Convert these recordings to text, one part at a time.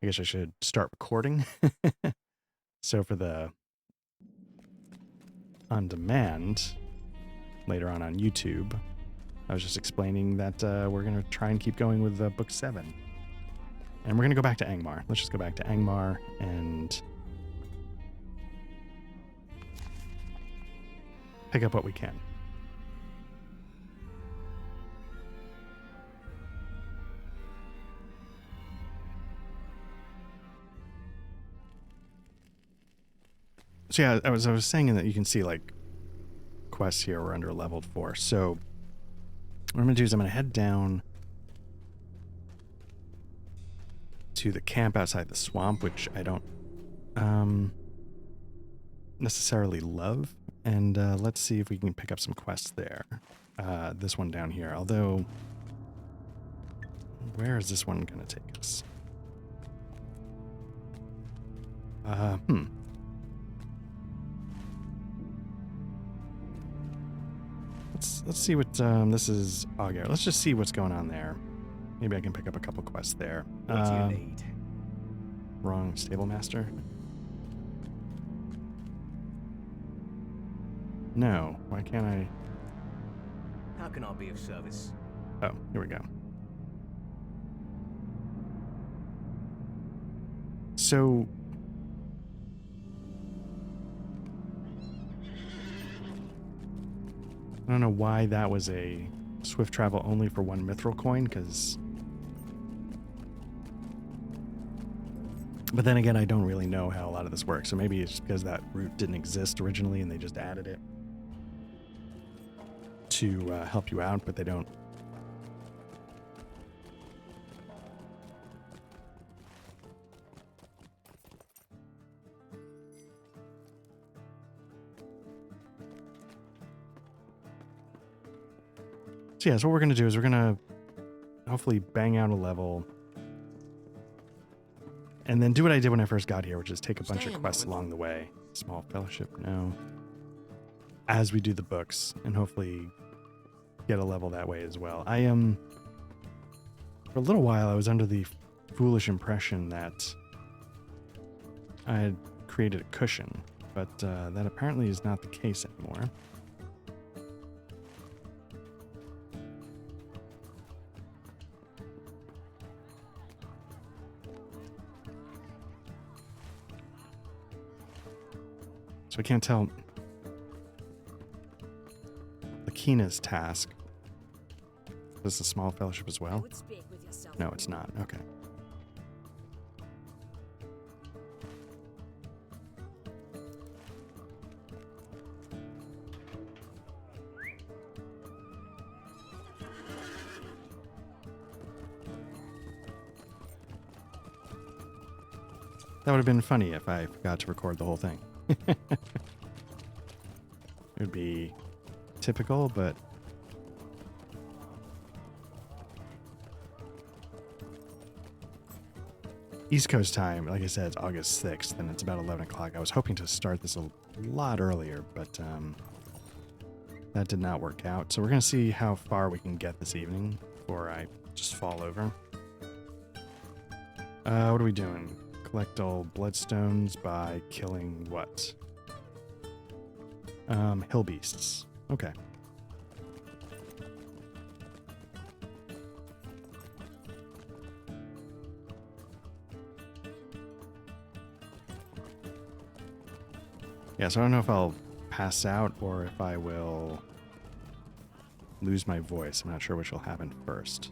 I guess I should start recording. So for the on demand later on YouTube, I was just explaining that we're going to try and keep going with book 7. And we're going to go back to Angmar. Let's just go back to Angmar and pick up what we can. So yeah, I was saying that you can see like quests here. We're under leveled 4. So what I'm going to do is I'm going to head down to the camp outside the swamp, which I don't necessarily love. And let's see if we can pick up some quests there. This one down here, although where is this one going to take us? Let's see what this is. Auger. Let's just see what's going on there. Maybe I can pick up a couple quests there. What do you need? Wrong stable master. No, why can't I? How can I be of service? Oh, here we go. So I don't know why that was a swift travel only for 1 mithril coin, because... But then again, I don't really know how a lot of this works, so maybe it's because that route didn't exist originally and they just added it to help you out, but they don't... So yeah, so what we're going to do is we're going to hopefully bang out a level and then do what I did when I first got here, which is take a bunch of quests along the way. Small fellowship, no. As we do the books, and hopefully get a level that way as well. I am... For a little while, I was under the foolish impression that I had created a cushion, but that apparently is not the case anymore. So I can't tell Lakina's task. Is this a small fellowship as well? No, it's not. Okay. That would have been funny if I forgot to record the whole thing. It would be typical, but East Coast time, like I said, it's August 6th, and it's about 11 o'clock. I was hoping to start this a lot earlier, but that did not work out. So we're going to see how far we can get this evening before I just fall over. What are we doing? Collect all bloodstones by killing what? Hill beasts. Okay. Yeah, so I don't know if I'll pass out or if I will lose my voice. I'm not sure which will happen first.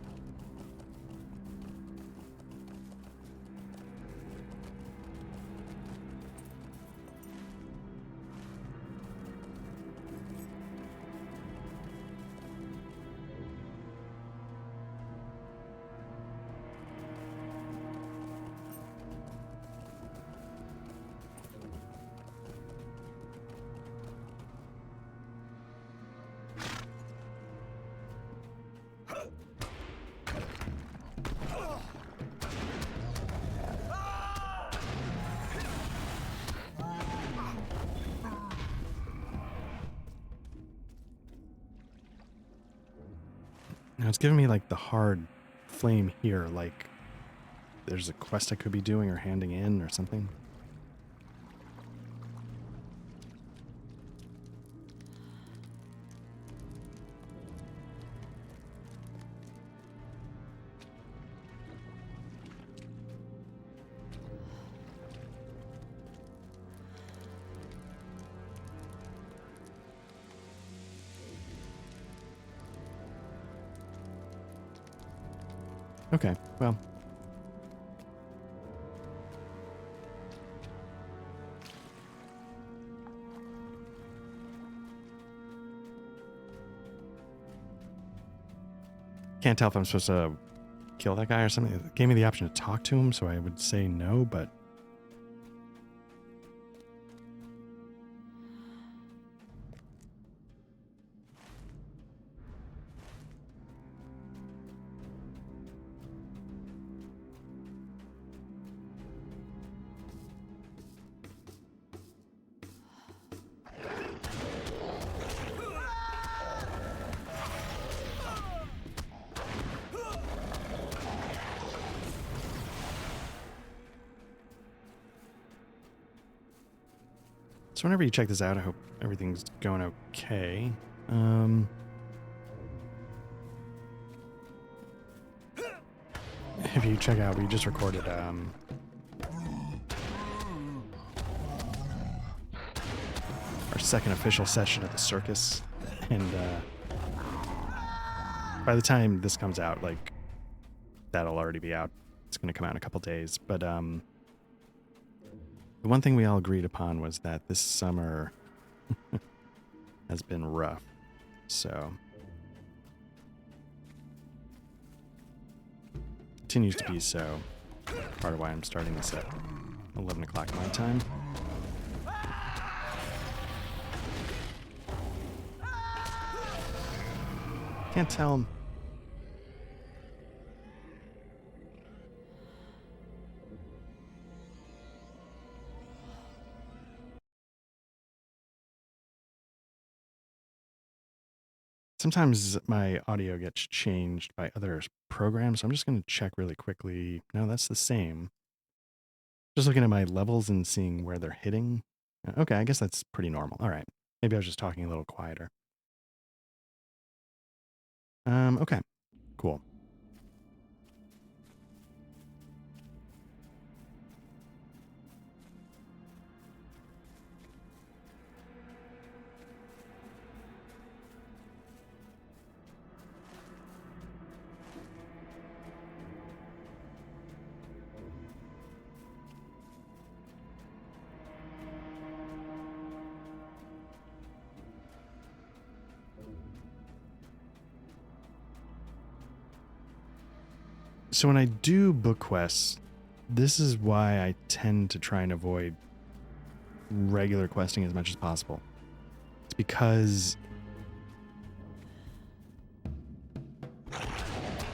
Now it's giving me like the hard flame here, like there's a quest I could be doing or handing in or something. Okay, well. Can't tell if I'm supposed to kill that guy or something. It gave me the option to talk to him, so I would say no, but... So whenever you check this out, I hope everything's going okay. If you check out, we just recorded our second official session at the circus, and by the time this comes out, like, that'll already be out. It's going to come out in a couple days, but the one thing we all agreed upon was that this summer has been rough, so continues to be so. Part of why I'm starting this at 11 o'clock my time. Can't tell. Sometimes my audio gets changed by other programs, so I'm just going to check really quickly. No, that's the same. Just looking at my levels and seeing where they're hitting. Okay, I guess that's pretty normal. All right. Maybe I was just talking a little quieter. Okay, cool. So when I do book quests, this is why I tend to try and avoid regular questing as much as possible. It's because,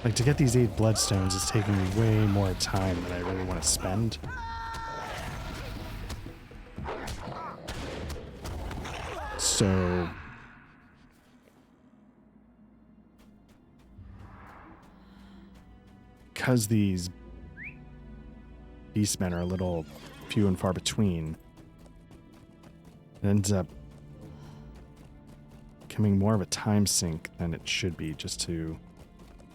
like, to get these 8 bloodstones is taking me way more time than I really want to spend. So because these beastmen are a little few and far between, it ends up becoming more of a time sink than it should be just to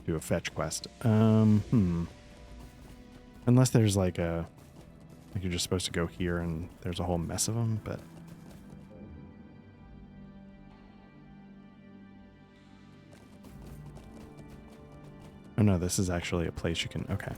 do a fetch quest. Unless there's like you're just supposed to go here and there's a whole mess of them, but oh no, this is actually a place you can, okay.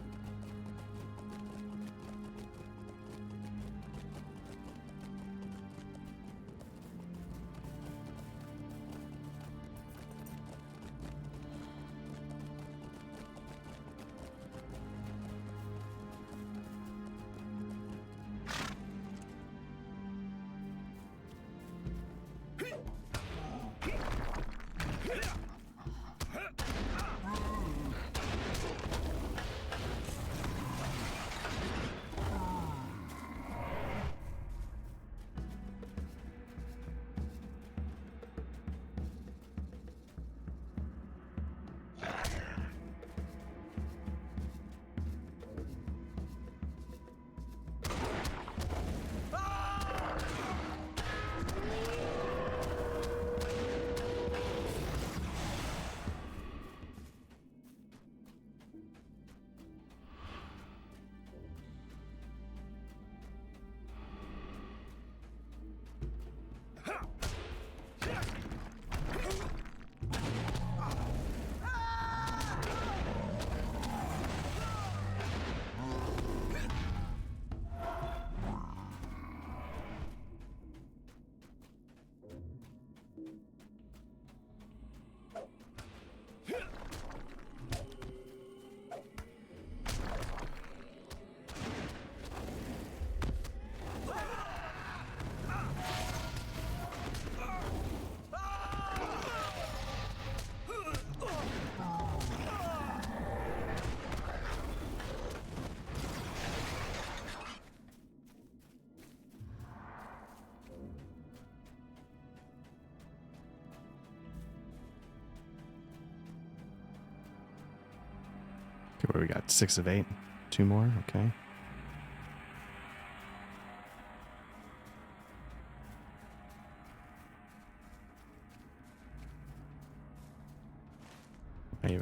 Okay, what do we got? 6 of 8. 2 more. Okay.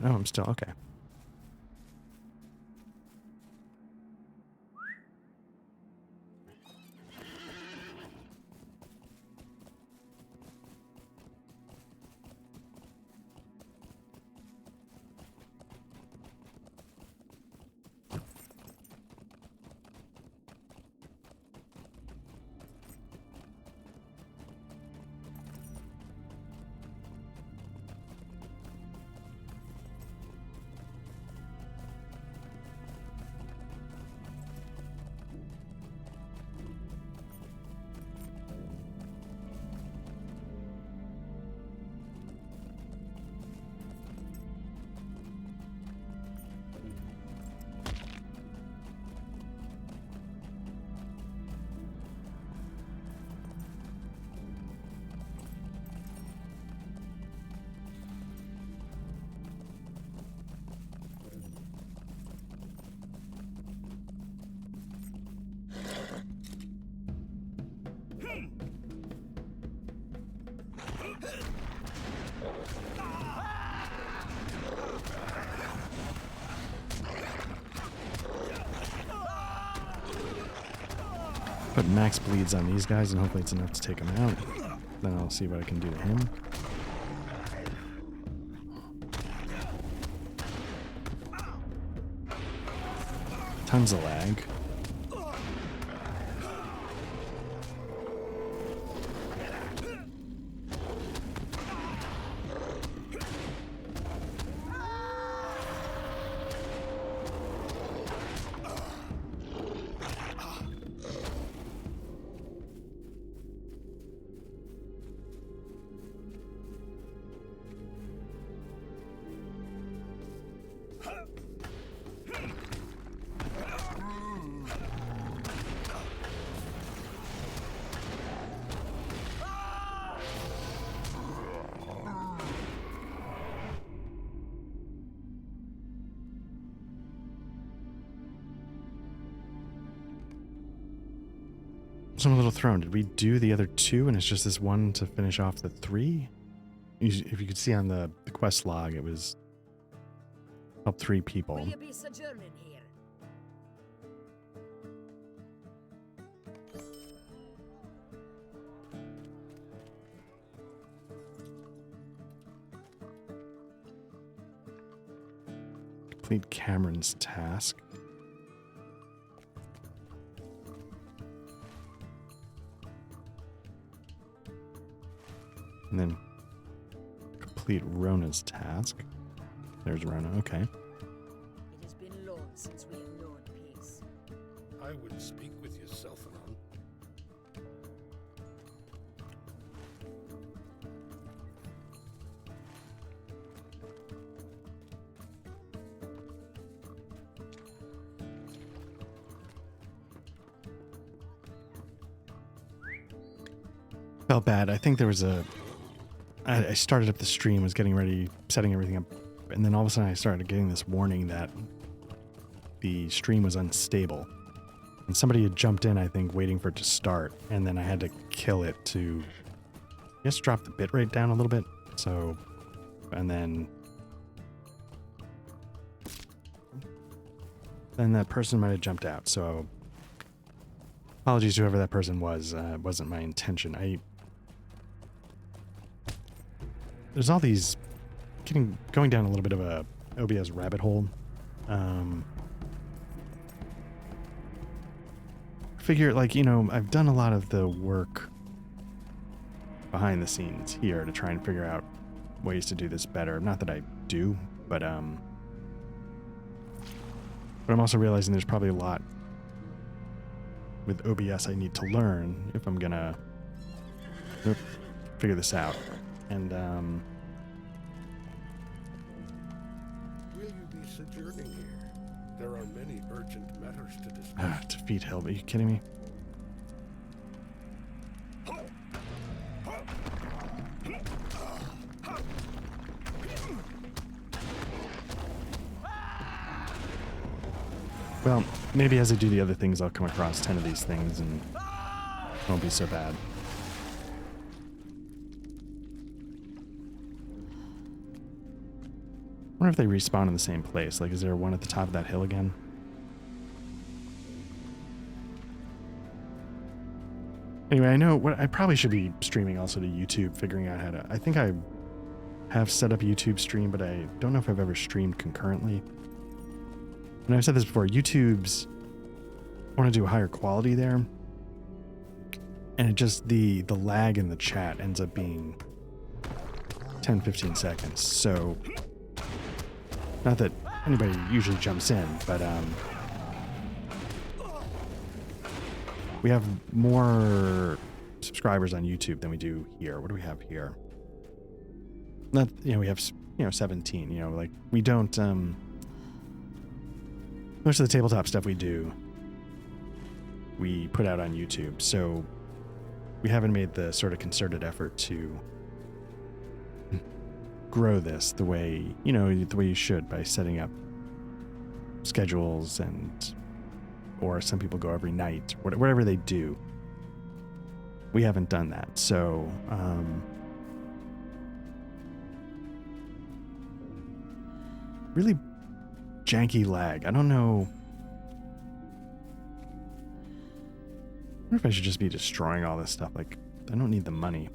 Oh, I'm still okay. Put max bleeds on these guys, and hopefully it's enough to take them out. Then I'll see what I can do to him. Tons of lag. So I'm a little thrown. Did we do the other 2 and it's just this one to finish off the 3? If you could see on the quest log, it was help 3 people. Will you be sojourning here? Complete Cameron's task. And then complete Rona's task. There's Rona, okay. It has been long since we have known peace. I would speak with you, Selphanon. Felt bad. I think there was I started up the stream, was getting ready, setting everything up, and then all of a sudden I started getting this warning that the stream was unstable. And somebody had jumped in, I think, waiting for it to start, and then I had to kill it to, I guess, drop the bitrate down a little bit. So, and then that person might have jumped out. So, apologies to whoever that person was. It wasn't my intention. There's all these going down a little bit of a OBS rabbit hole. Figure, like, you know, I've done a lot of the work behind the scenes here to try and figure out ways to do this better. Not that I do, but I'm also realizing there's probably a lot with OBS I need to learn if I'm gonna figure this out. And Will you be sojourning here? There are many urgent matters to discuss. defeat Hill. Are you kidding me? maybe as I do the other things, I'll come across 10 of these things and it won't be so bad. I wonder if they respawn in the same place. Like, is there one at the top of that hill again? Anyway, I know what I probably should be streaming also to YouTube, figuring out how to. I think I have set up a YouTube stream, but I don't know if I've ever streamed concurrently. And I've said this before, YouTube's, I want to do a higher quality there. And it just, the lag in the chat ends up being 10, 15 seconds. So, not that anybody usually jumps in, but we have more subscribers on YouTube than we do here. What do we have here? Not, we have, 17, like we don't, most of the tabletop stuff we do, we put out on YouTube. So we haven't made the sort of concerted effort to grow this the way, the way you should, by setting up schedules or some people go every night, whatever they do. We haven't done that. So, really janky lag. I don't know. I wonder if I should just be destroying all this stuff. Like, I don't need the money.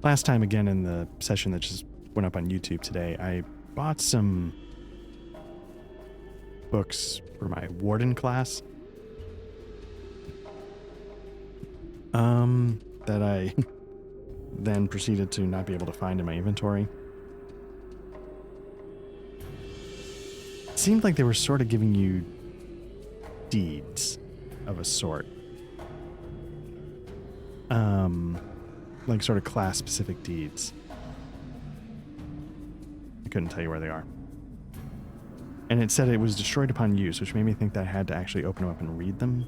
Last time, again, in the session that just went up on YouTube today, I bought some books for my warden class. That I then proceeded to not be able to find in my inventory. It seemed like they were sort of giving you deeds of a sort. Like sort of class-specific deeds. I couldn't tell you where they are. And it said it was destroyed upon use, which made me think that I had to actually open them up and read them.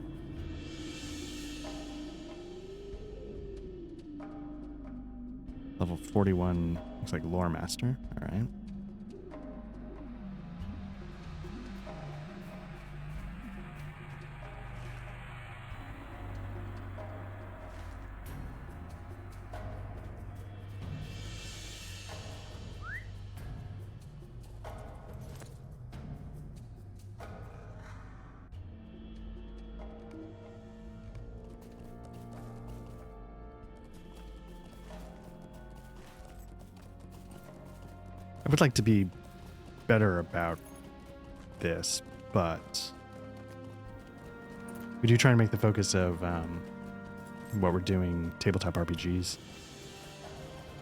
Level 41, looks like Lore Master. All right. I would like to be better about this, but we do try and make the focus of what we're doing tabletop RPGs.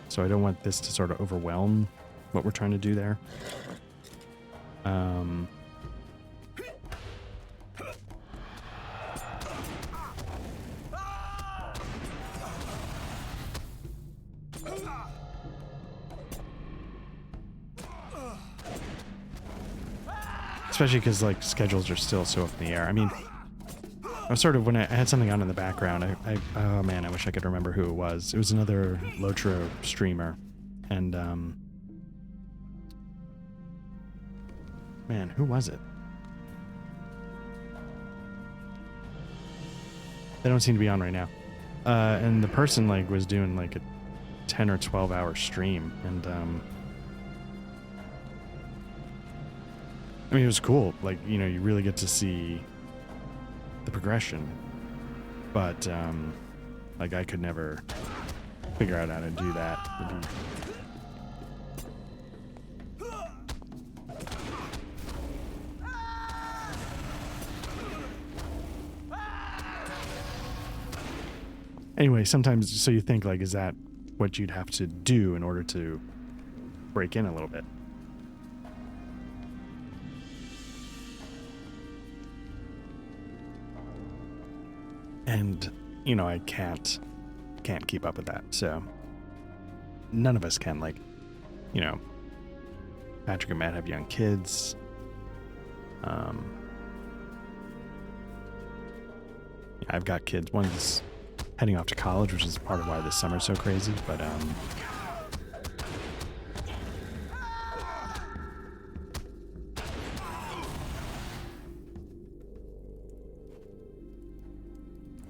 So I don't want this to sort of overwhelm what we're trying to do there. Especially because, like, schedules are still so up in the air. I mean, I was sort of, when I had something on in the background, oh man, I wish I could remember who it was. It was another Lotro streamer. And, man, who was it? They don't seem to be on right now. And the person, like, was doing, like, a 10 or 12 hour stream. And, I mean, it was cool. Like, you really get to see the progression. But, like, I could never figure out how to do that. Anyway, sometimes, so you think, like, is that what you'd have to do in order to break in a little bit? And, I can't keep up with that. So none of us can. Like, Patrick and Matt have young kids. I've got kids. One's heading off to college, which is part of why this summer's so crazy. But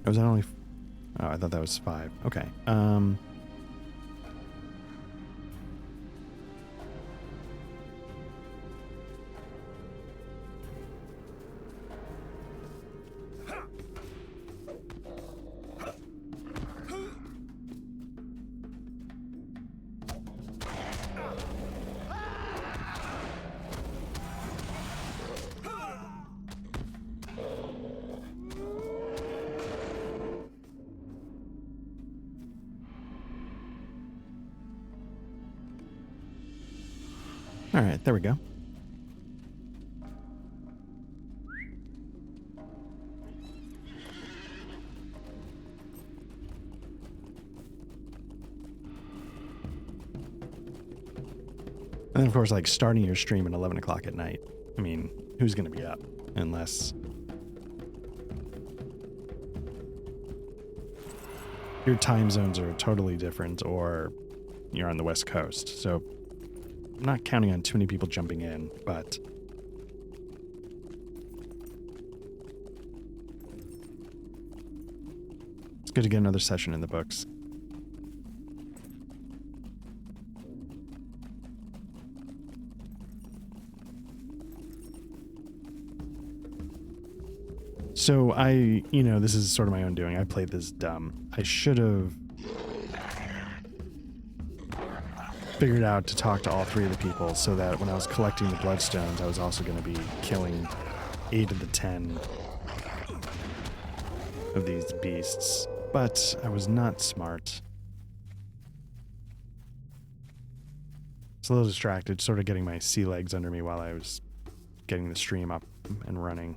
Was that only? Oh, I thought that was 5. Okay. All right, there we go. And then, of course, like starting your stream at 11 o'clock at night. I mean, who's going to be up unless your time zones are totally different or you're on the West Coast. So I'm not counting on too many people jumping in, but it's good to get another session in the books. So this is sort of my own doing. I played this dumb. I should have figured out to talk to all 3 of the people so that when I was collecting the bloodstones, I was also going to be killing 8 of the 10 of these beasts. But I was not smart. I was a little distracted, sort of getting my sea legs under me while I was getting the stream up and running.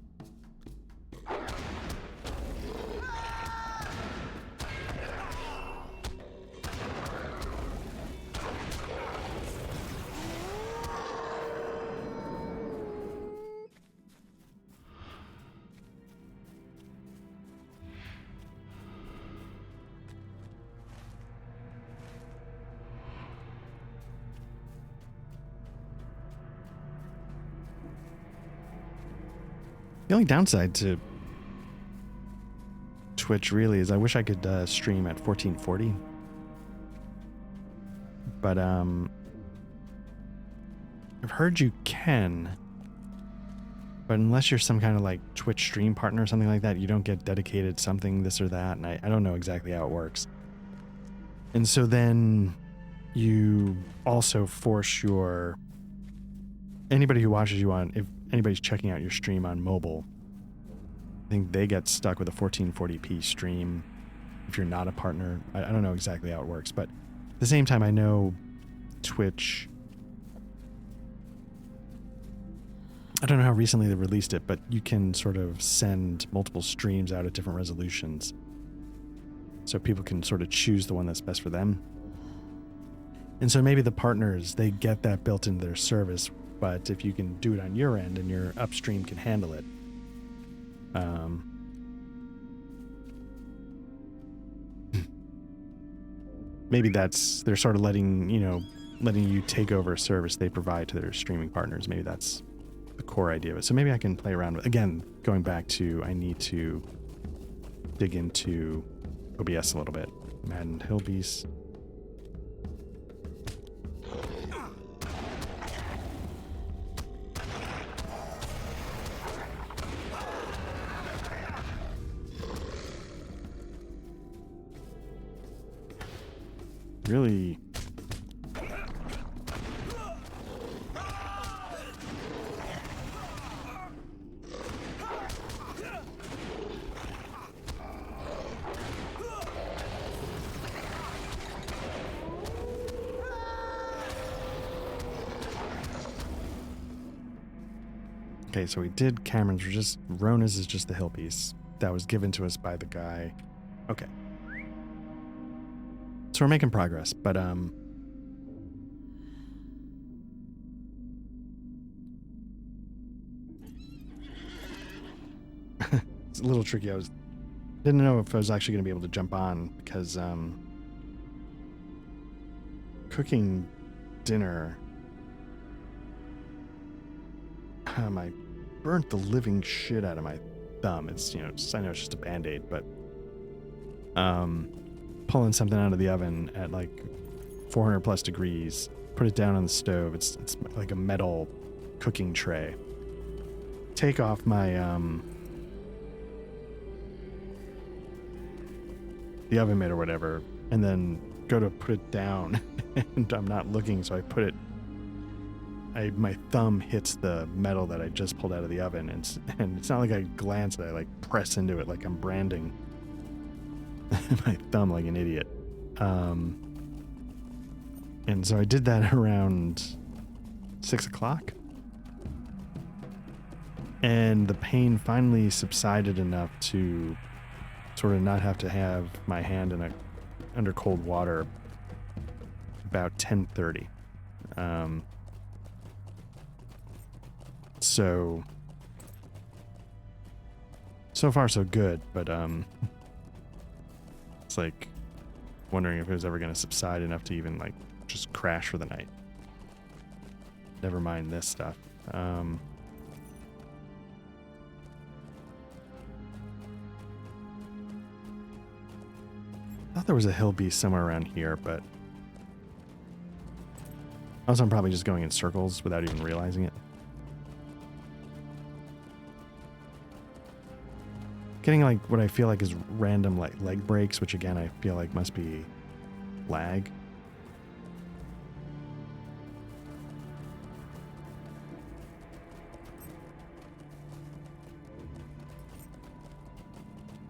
The only downside to Twitch really is I wish I could stream at 1440. But I've heard you can. But unless you're some kind of like Twitch stream partner or something like that, you don't get dedicated something, this or that. And I don't know exactly how it works. And so then you also force anybody who watches you if anybody's checking out your stream on mobile, I think they get stuck with a 1440p stream if you're not a partner. I don't know exactly how it works, but at the same time, I know Twitch, I don't know how recently they released it, but you can sort of send multiple streams out at different resolutions. So people can sort of choose the one that's best for them. And so maybe the partners, they get that built into their service, but if you can do it on your end and your upstream can handle it, maybe they're sort of letting you take over a service they provide to their streaming partners. Maybe that's the core idea of it. So maybe I can play around with, again, going back to, I need to dig into OBS a little bit. Maddened Hillbeast. Really okay, so we did Cameron's. Rona's is just the hill piece that was given to us by the guy. Okay. So we're making progress, but it's a little tricky. Didn't know if I was actually going to be able to jump on because cooking dinner, I burnt the living shit out of my thumb. It's I know it's just a Band-Aid, but pulling something out of the oven at like 400 plus degrees, put it down on the stove. It's like a metal cooking tray. Take off my the oven mitt or whatever, and then go to put it down, and I'm not looking, so I put it. My thumb hits the metal that I just pulled out of the oven, and it's not like I glance at it, I like press into it like I'm branding my thumb like an idiot. And so I did that around 6 o'clock. And the pain finally subsided enough to sort of not have to have my hand under cold water about 10:30. So far so good, but it's like wondering if it was ever going to subside enough to even like just crash for the night. Never mind this stuff. I thought there was a hill beast somewhere around here, but also I'm probably just going in circles without even realizing it. Getting like what I feel like is random like leg breaks, which again I feel like must be lag.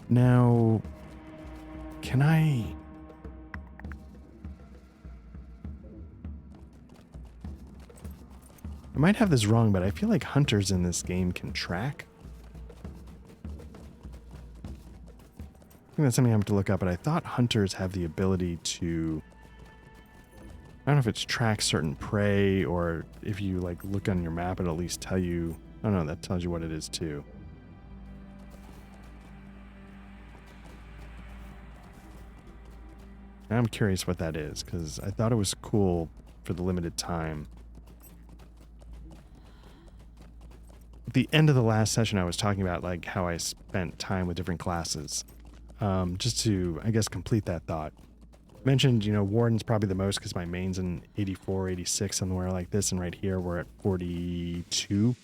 Now, can I might have this wrong, but I feel like hunters in this game can track. I think that's something I have to look up, but I thought hunters have the ability to, I don't know if it's track certain prey, or if you like look on your map, it'll at least tell you, I don't know, that tells you what it is too. I'm curious what that is, because I thought it was cool for the limited time. At the end of the last session, I was talking about like how I spent time with different classes. Just to, I guess, complete that thought. Mentioned, Warden's probably the most because my main's in 84, 86, somewhere like this, and right here we're at 42.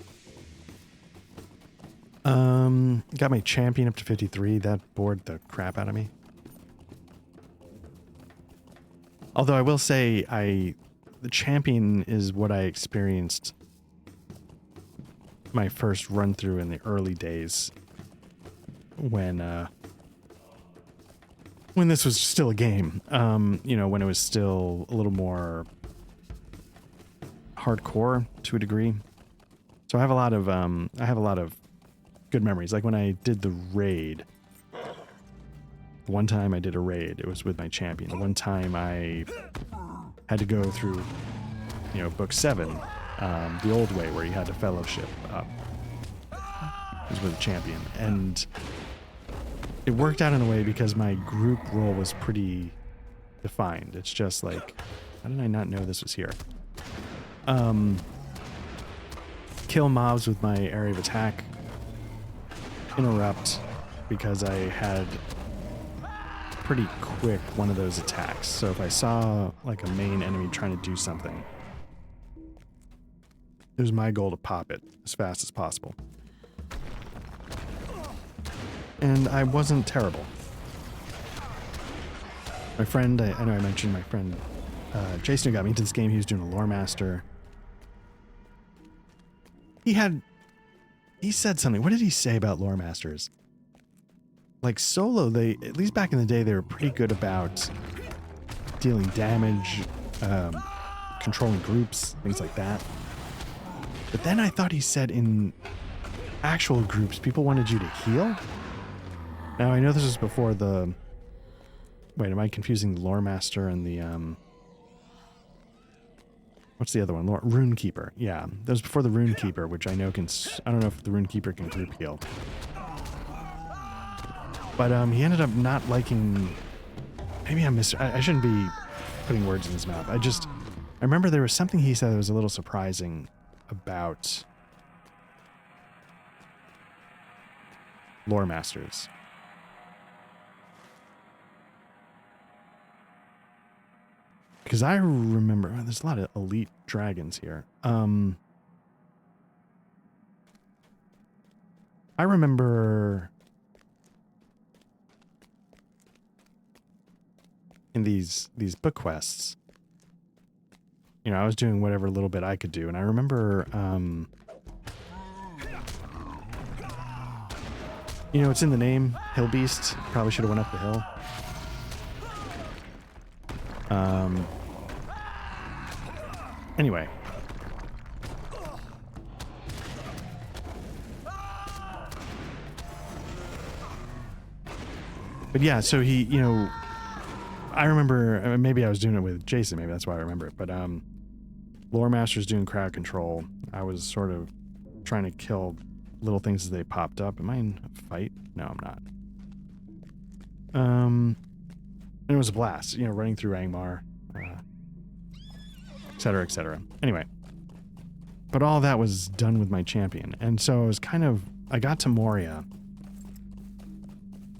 Got my champion up to 53. That bored the crap out of me. Although I will say, the champion is what I experienced my first run through in the early days when this was still a game, when it was still a little more hardcore to a degree. So I have a lot of good memories. Like when I did the raid, one time I did a raid, it was with my champion. The one time I had to go through, book 7, the old way where you had to fellowship up. It was with a champion. And it worked out in a way because my group role was pretty defined. It's just like, how did I not know this was here? Kill mobs with my area of attack. Interrupt because I had pretty quick one of those attacks. So if I saw like a main enemy trying to do something, it was my goal to pop it as fast as possible. And I wasn't terrible. My friend, I know I mentioned my friend Jason, who got me into this game, he was doing a lore master. He said something. What did he say about lore masters? Like solo, at least back in the day, they were pretty good about dealing damage, controlling groups, things like that. But then I thought he said in actual groups, people wanted you to heal. Now, I know this was before the... Wait, am I confusing the Lore Master and the... What's the other one? Rune Keeper. Yeah, that was before the Rune Keeper, which I know can... I don't know if the Rune Keeper can group heal. But he ended up not liking... Maybe I shouldn't be putting words in his mouth. I remember there was something he said that was a little surprising about Lore Masters. Because I remember there's a lot of elite dragons here. I remember in these book quests, you know, I was doing whatever little bit I could do, and I remember, you know, it's in the name, Hill Beast. Probably should have went up the hill. Anyway. But yeah, so he, you know, I remember, maybe I was doing it with Jason, maybe that's why I remember it, but Lore Master's doing crowd control. I was sort of trying to kill little things as they popped up. Am I in a fight? No, I'm not. And it was a blast, you know, running through Angmar, et cetera, et cetera. Anyway, but all that was done with my champion. And so I was kind of, I got to Moria.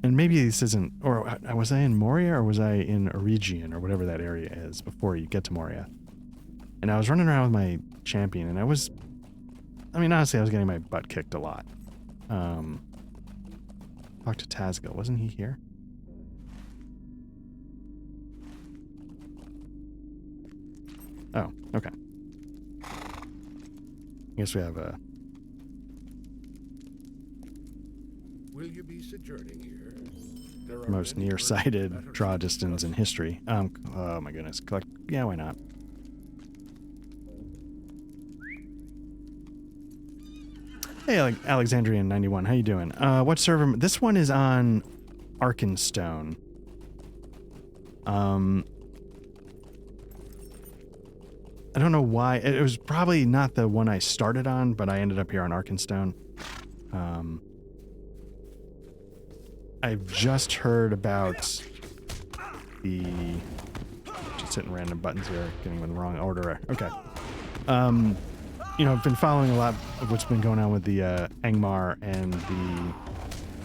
And maybe this isn't, or was I in Moria or was I in Eregion or whatever that area is before you get to Moria? And I was running around with my champion and I was, I mean, honestly, I was getting my butt kicked a lot. Talk to Tazgil. Wasn't he here? Oh, okay. I guess we have a... Will you be sojourning here? There are most many nearsighted urgent draw matters to distance in discuss. history. Oh my goodness. Collect, yeah, why not? Hey, Alexandrian91, how you doing? What server? This one is on Arkenstone. I don't know why. It was probably not the one I started on, but I ended up here on Arkenstone. I've just heard about the... Just hitting random buttons here, getting them in the wrong order. Okay. You know, I've been following a lot of what's been going on with the Angmar and the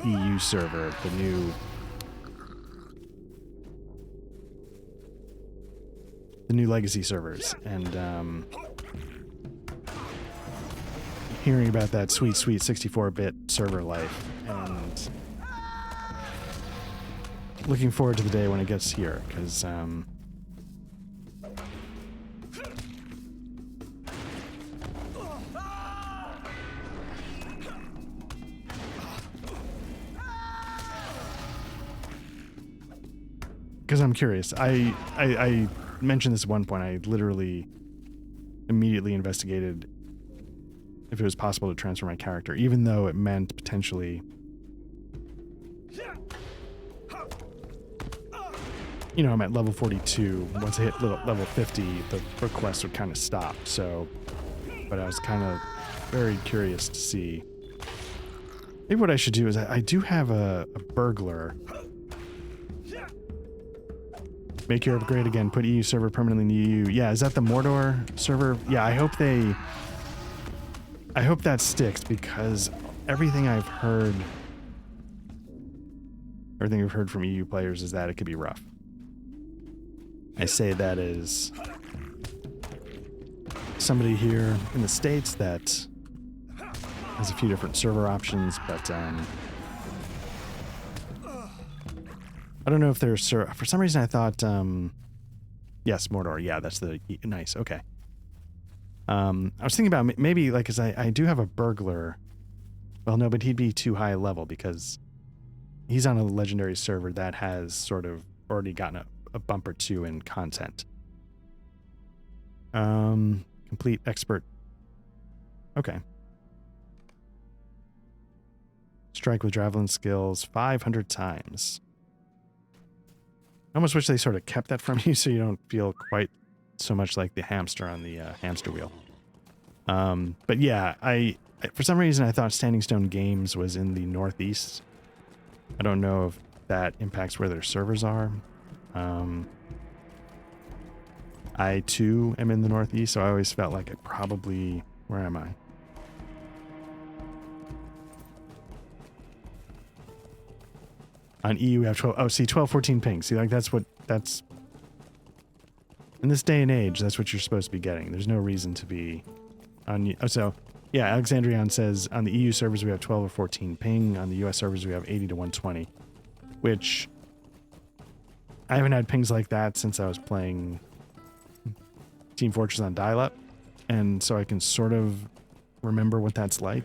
EU server, the new legacy servers, and hearing about that sweet 64-bit server life, and looking forward to the day when it gets here, because I'm curious. I mentioned this at one point. I literally immediately investigated if it was possible to transfer my character, even though it meant potentially, you know, I'm at level 42. Once I hit level 50, the request would kind of stop. So, but I was kind of very curious to see. Maybe what I should do is I do have a burglar. Make your upgrade again. Put EU server permanently in the EU. Yeah, is that the Mordor server? Yeah, I hope that sticks, because everything I've heard from EU players is that it could be rough. I say that as somebody here in the States that has a few different server options, but I don't know if there's... For some reason I thought... yes, Mordor. Yeah, that's the... Nice, okay. I was thinking about maybe, like, because I do have a burglar. Well, no, but he'd be too high level because he's on a legendary server that has sort of already gotten a bump or two in content. Complete expert. Okay. Strike with javelin skills 500 times. I almost wish they sort of kept that from you so you don't feel quite so much like the hamster on the hamster wheel. But yeah, I for some reason I thought Standing Stone Games was in the Northeast. I don't know if that impacts where their servers are. I too am in the Northeast, so I always felt like it probably... Where am I? On EU, we have 12. Oh, see, 12, 14 ping. See, like, that's what... That's... In this day and age, that's what you're supposed to be getting. There's no reason to be on. Oh, so yeah, Alexandrion says on the EU servers we have 12 or 14 ping. On the US servers we have 80 to 120, which I haven't had pings like that since I was playing Team Fortress on dial-up, and so I can sort of remember what that's like.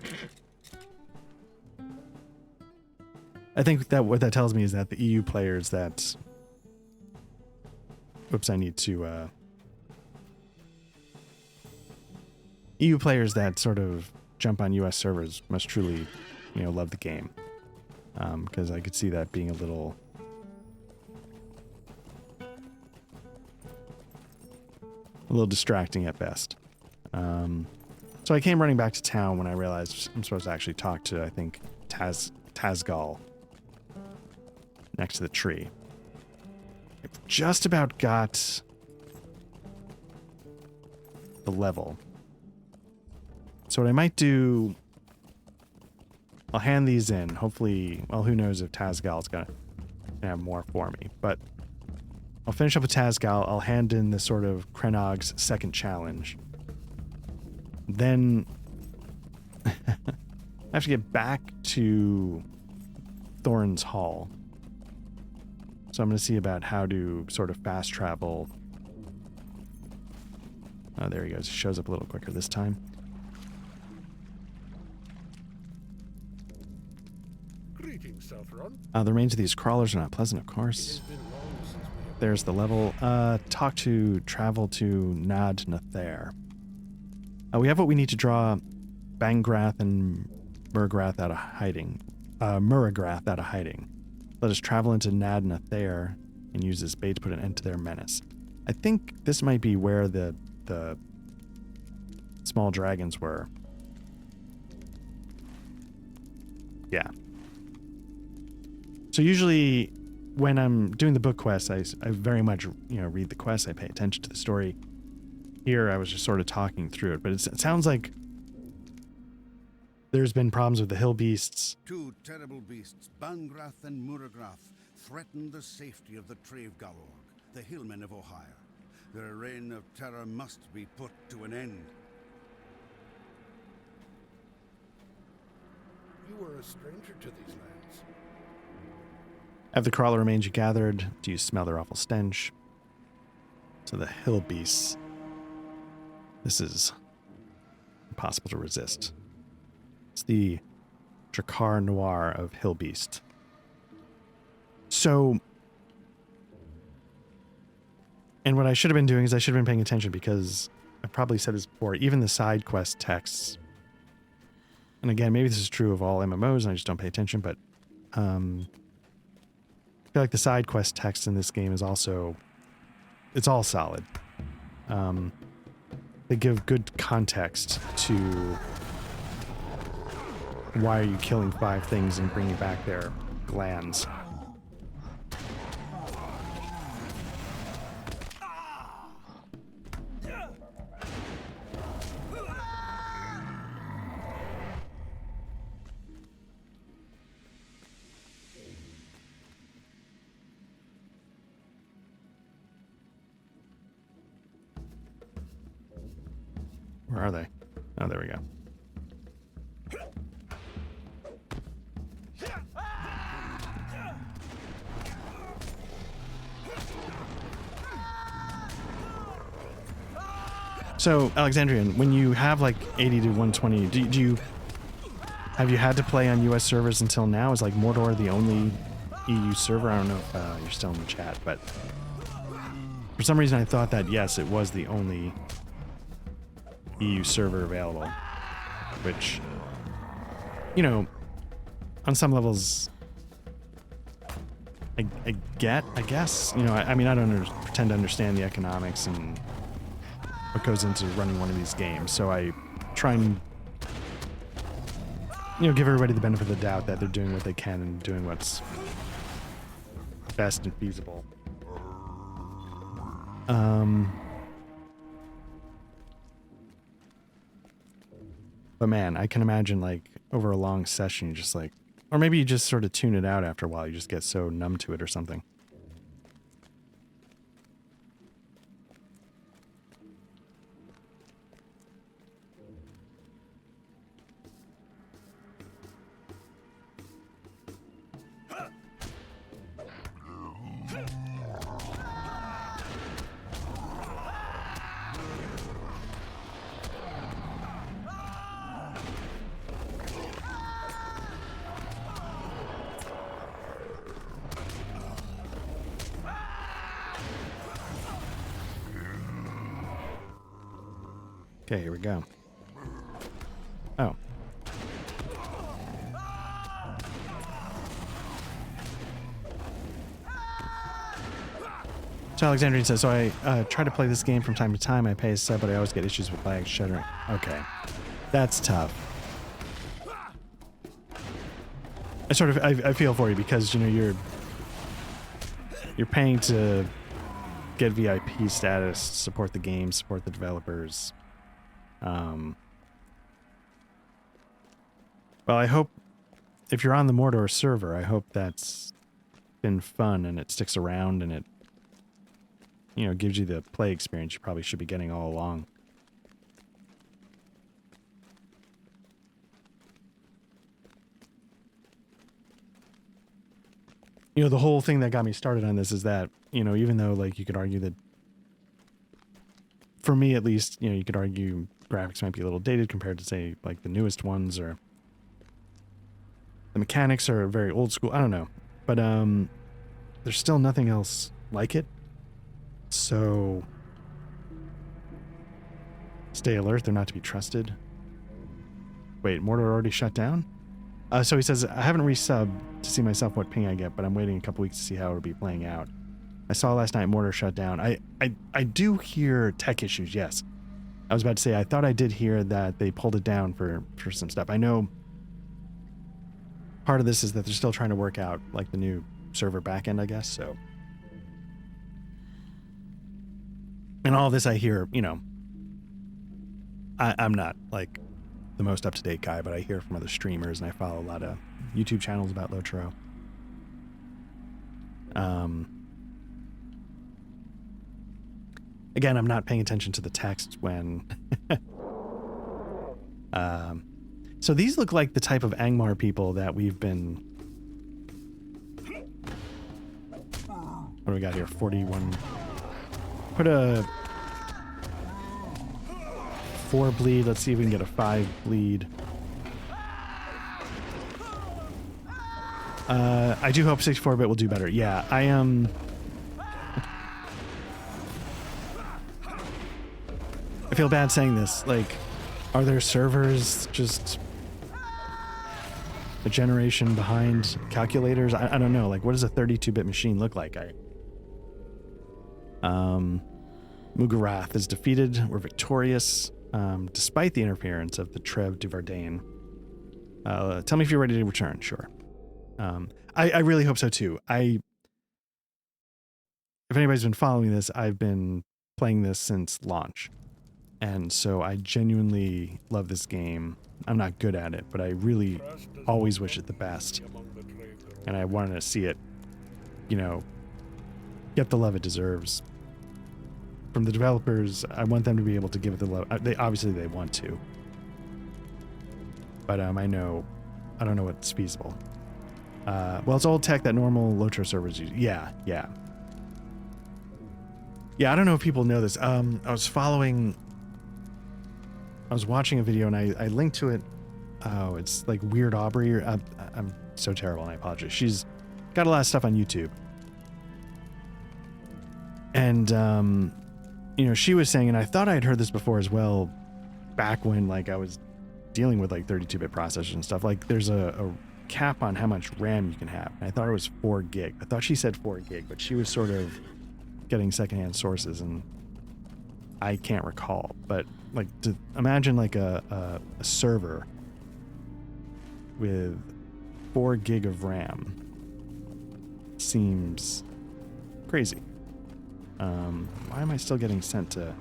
I think that what that tells me is that the EU players that... Oops, I need to... EU players that sort of jump on US servers must truly, you know, love the game. Because I could see that being a little distracting at best. So I came running back to town when I realized I'm supposed to actually talk to, I think, Tazgal next to the tree. I've just about got the level. So what I might do, I'll hand these in. Hopefully, well, who knows if Tazgal's gonna have more for me. But I'll finish up with Tazgal. I'll hand in the sort of Krenog's second challenge. Then I have to get back to Thorn's Hall. So I'm going to see about how to sort of fast travel. Oh, there he goes. He shows up a little quicker this time. Greetings, Southron. The range of these crawlers are not pleasant, of course. There's the level. Travel to Nad Nathair. We have what we need to draw Bangrath and Muragrath out of hiding. Let us travel into Nad Nathair and use this bait to put an end to their menace. I think this might be where the small dragons were. Yeah. So usually when I'm doing the book quests, I very much, you know, read the quests. I pay attention to the story. Here I was just sort of talking through it, but it sounds like there's been problems with the hill beasts. Two terrible beasts, Bangrath and Muragrath, threaten the safety of the Trave Galorg, the hillmen of Ohio. Their reign of terror must be put to an end. You are a stranger to these lands. Have the crawler remains you gathered? Do you smell their awful stench? So the hill beasts. This is impossible to resist. It's the Drakkar Noir of hill beast. So, and what I should have been doing is I should have been paying attention, because I probably said this before, even the side quest texts, and again, maybe this is true of all MMOs and I just don't pay attention, but I feel like the side quest text in this game is also, it's all solid. They give good context to why are you killing 5 things and bringing back their glands. Where are they? Oh, there we go. So, Alexandrian, when you have like 80 to 120, do you have you had to play on US servers until now? Is like Mordor the only EU server? I don't know if you're still in the chat, but for some reason I thought that yes, it was the only EU server available, which, you know, on some levels I guess, you know, I mean, I don't pretend to understand the economics and what goes into running one of these games, so I try and, you know, give everybody the benefit of the doubt that they're doing what they can and doing what's best and feasible. But man, I can imagine like over a long session, you just like, or maybe you just sort of tune it out after a while. You just get so numb to it or something. Okay, here we go. Oh. So Alexandrian says, so I try to play this game from time to time. I pay a sub, but I always get issues with lag, shuddering. Okay. That's tough. I feel for you because, you know, you're paying to get VIP status, support the game, support the developers. Well, I hope if you're on the Mordor server, I hope that's been fun and it sticks around and it, you know, gives you the play experience you probably should be getting all along. You know, the whole thing that got me started on this is that, you know, even though, like, you could argue that, for me at least, you know, you could argue graphics might be a little dated compared to, say, like, the newest ones, or the mechanics are very old school. I don't know. But, there's still nothing else like it. So, stay alert. They're not to be trusted. Wait, Mordor already shut down? So he says, I haven't resubbed to see myself what ping I get, but I'm waiting a couple weeks to see how it'll be playing out. I saw last night Mordor shut down. I do hear tech issues, yes. I was about to say, I thought I did hear that they pulled it down for some stuff. I know part of this is that they're still trying to work out, like, the new server backend, I guess, so. And all this I hear, you know, I'm not, like, the most up-to-date guy, but I hear from other streamers, and I follow a lot of YouTube channels about Lotro. Again, I'm not paying attention to the text when... so these look like the type of Angmar people that we've been... What do we got here? 41... Put a... 4 bleed. Let's see if we can get a 5 bleed. I do hope 64-bit will do better. Yeah, I am... I feel bad saying this. Like, are there servers just a generation behind calculators? I don't know. Like, what does a 32-bit machine look like? Mugarath is defeated. We're victorious. Despite the interference of the Trev du Vardain. Tell me if you're ready to return. Sure. I really hope so too. If anybody's been following this, I've been playing this since launch. And so I genuinely love this game. I'm not good at it, but I really always wish it the best. And I wanted to see it, you know, get the love it deserves. From the developers, I want them to be able to give it the love. Obviously they want to. But I don't know what's feasible. Well, it's old tech that normal Lotro servers use. Yeah. Yeah, I don't know if people know this. I was watching a video and I linked to it. Oh, it's like Weird Aubrey. I'm so terrible and I apologize. She's got a lot of stuff on YouTube. And, you know, she was saying, and I thought I'd heard this before as well, back when, like, I was dealing with, like, 32-bit processors and stuff. Like, there's a cap on how much RAM you can have. And I thought it was 4 gig. I thought she said 4 gig, but she was sort of getting secondhand sources, and I can't recall. But, like, to imagine, like, a server with 4 gig of RAM seems crazy. Why am I still getting sent to...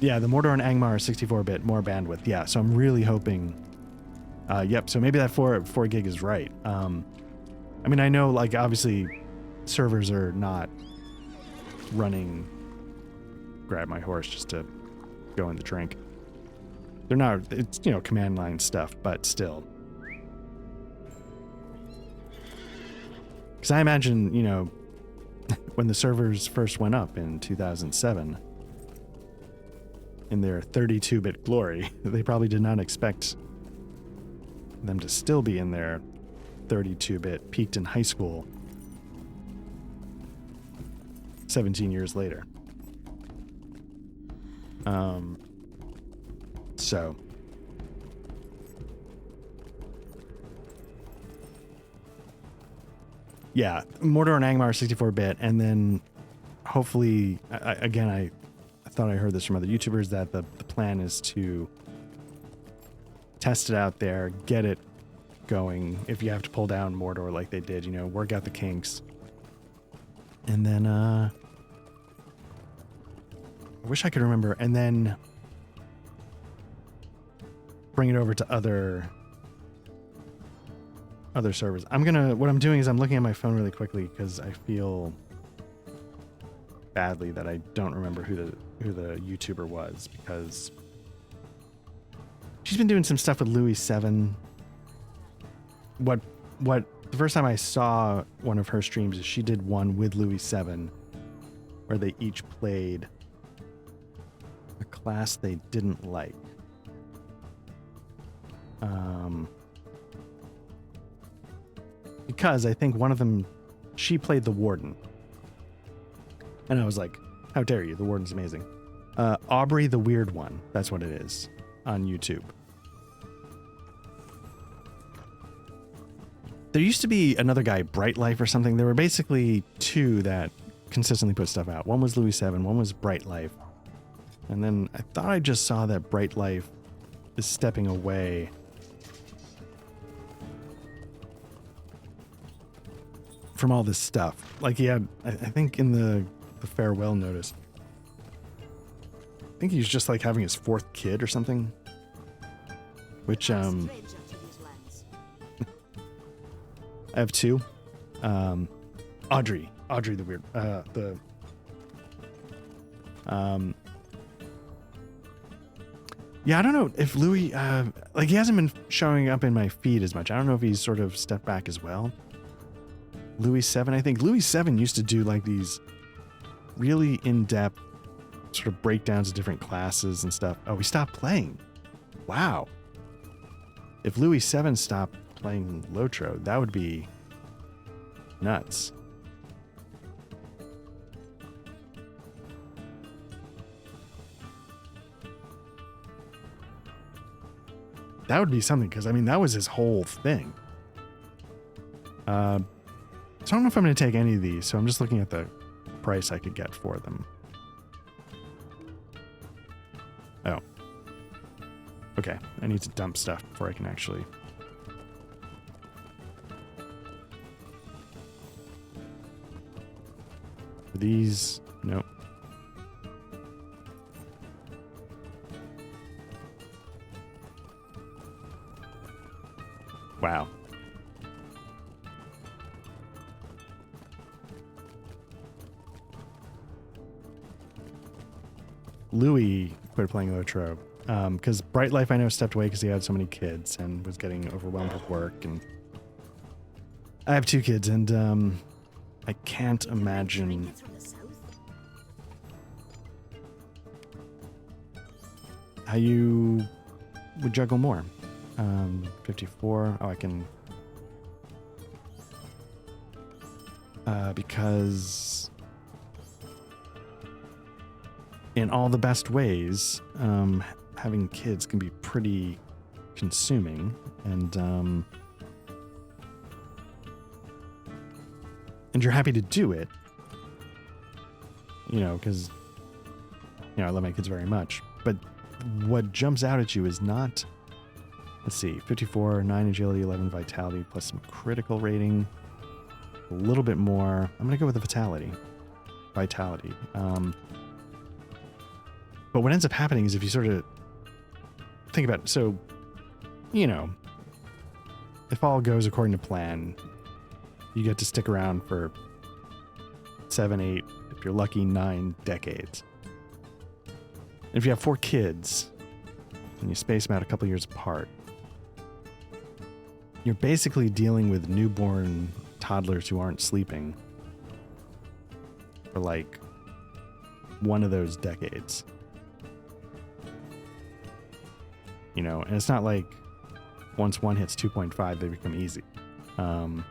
Yeah, the Mordor and Angmar are 64-bit, more bandwidth. Yeah, so I'm really hoping... Yep, so maybe that 4 gig is right. I mean, I know, like, obviously, servers are not running... Grab my horse just to go in the drink. They're not... It's, you know, command line stuff, but still. Because I imagine, you know... when the servers first went up in 2007, in their 32-bit glory, they probably did not expect them to still be in their 32-bit, peaked in high school 17 years later. So yeah, Mordor and Angmar 64-bit, and then hopefully, I thought I heard this from other YouTubers that the plan is to test it out there, get it going. If you have to pull down Mordor like they did, work out the kinks, and then I wish I could remember, and then bring it over to other servers. What I'm doing is I'm looking at my phone really quickly because I feel badly that I don't remember who the YouTuber was, because she's been doing some stuff with Louis 7. What the first time I saw one of her streams is she did one with Louis 7 where they each played a class they didn't like. Because I think one of them, she played the Warden. And I was like, how dare you? The Warden's amazing. Aubrey the Weird One. That's what it is on YouTube. There used to be another guy, Bright Life or something. There were basically two that consistently put stuff out. One was Louis 7, one was Bright Life. And then I thought I just saw that Bright Life is stepping away from all this stuff. Like he had, I think in the farewell notice, I think he's just like having his 4th kid or something. Which, I have 2. Audrey the weird, yeah, I don't know if Louis, like he hasn't been showing up in my feed as much. I don't know if he's sort of stepped back as well. Louis 7, I think Louis 7 used to do like these really in-depth sort of breakdowns of different classes and stuff. Oh, he stopped playing. Wow. If Louis 7 stopped playing Lotro, that would be nuts. That would be something, because I mean that was his whole thing. So I don't know if I'm going to take any of these, so I'm just looking at the price I could get for them. Oh. Okay, I need to dump stuff before I can actually... These... Nope. Wow. Louis quit playing Lotro because Bright Life, I know, stepped away because he had so many kids and was getting overwhelmed with work. And I have 2 kids, and I can't imagine how you would juggle more. 54. Oh, I can... because in all the best ways, having kids can be pretty consuming, and you're happy to do it, because, I love my kids very much. But what jumps out at you is not, let's see, 54, 9 agility, 11 vitality, plus some critical rating, a little bit more. I'm going to go with the vitality. But what ends up happening is if you sort of think about it, so, if all goes according to plan, you get to stick around for 7, 8, if you're lucky, 9 decades. And if you have 4 kids and you space them out a couple years apart, you're basically dealing with newborn toddlers who aren't sleeping for like one of those decades. And it's not like once one hits 2.5, they become easy. So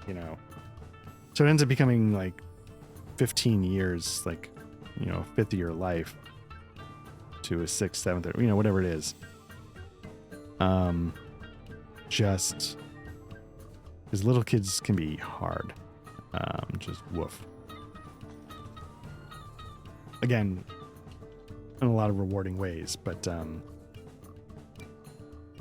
it ends up becoming like 15 years, like, a fifth of your life. to a 6th, 7th, or, you know, whatever it is. Just because little kids can be hard. Just woof. Again, in a lot of rewarding ways, but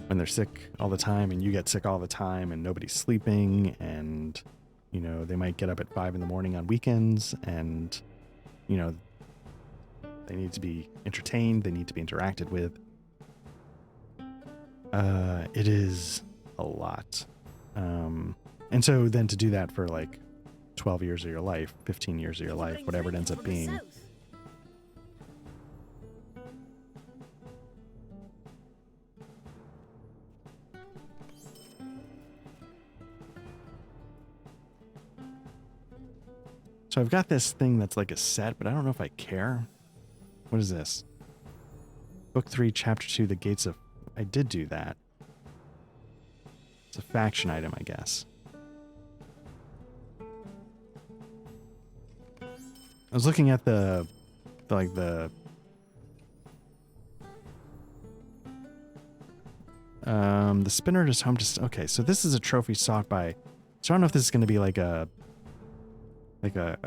when they're sick all the time and you get sick all the time and nobody's sleeping and, you know, they might get up at 5 in the morning on weekends and, you know, they need to be entertained, they need to be interacted with. It is a lot. And so then to do that for like 12 years of your life, 15 years of your life, whatever it ends up being. So I've got this thing that's like a set, but I don't know if I care. What is this? Book 3, Chapter 2, The Gates of... I did do that. It's a faction item, I guess. I was looking at the spinner just home just okay, so this is a trophy sought by, so I don't know if this is going to be like a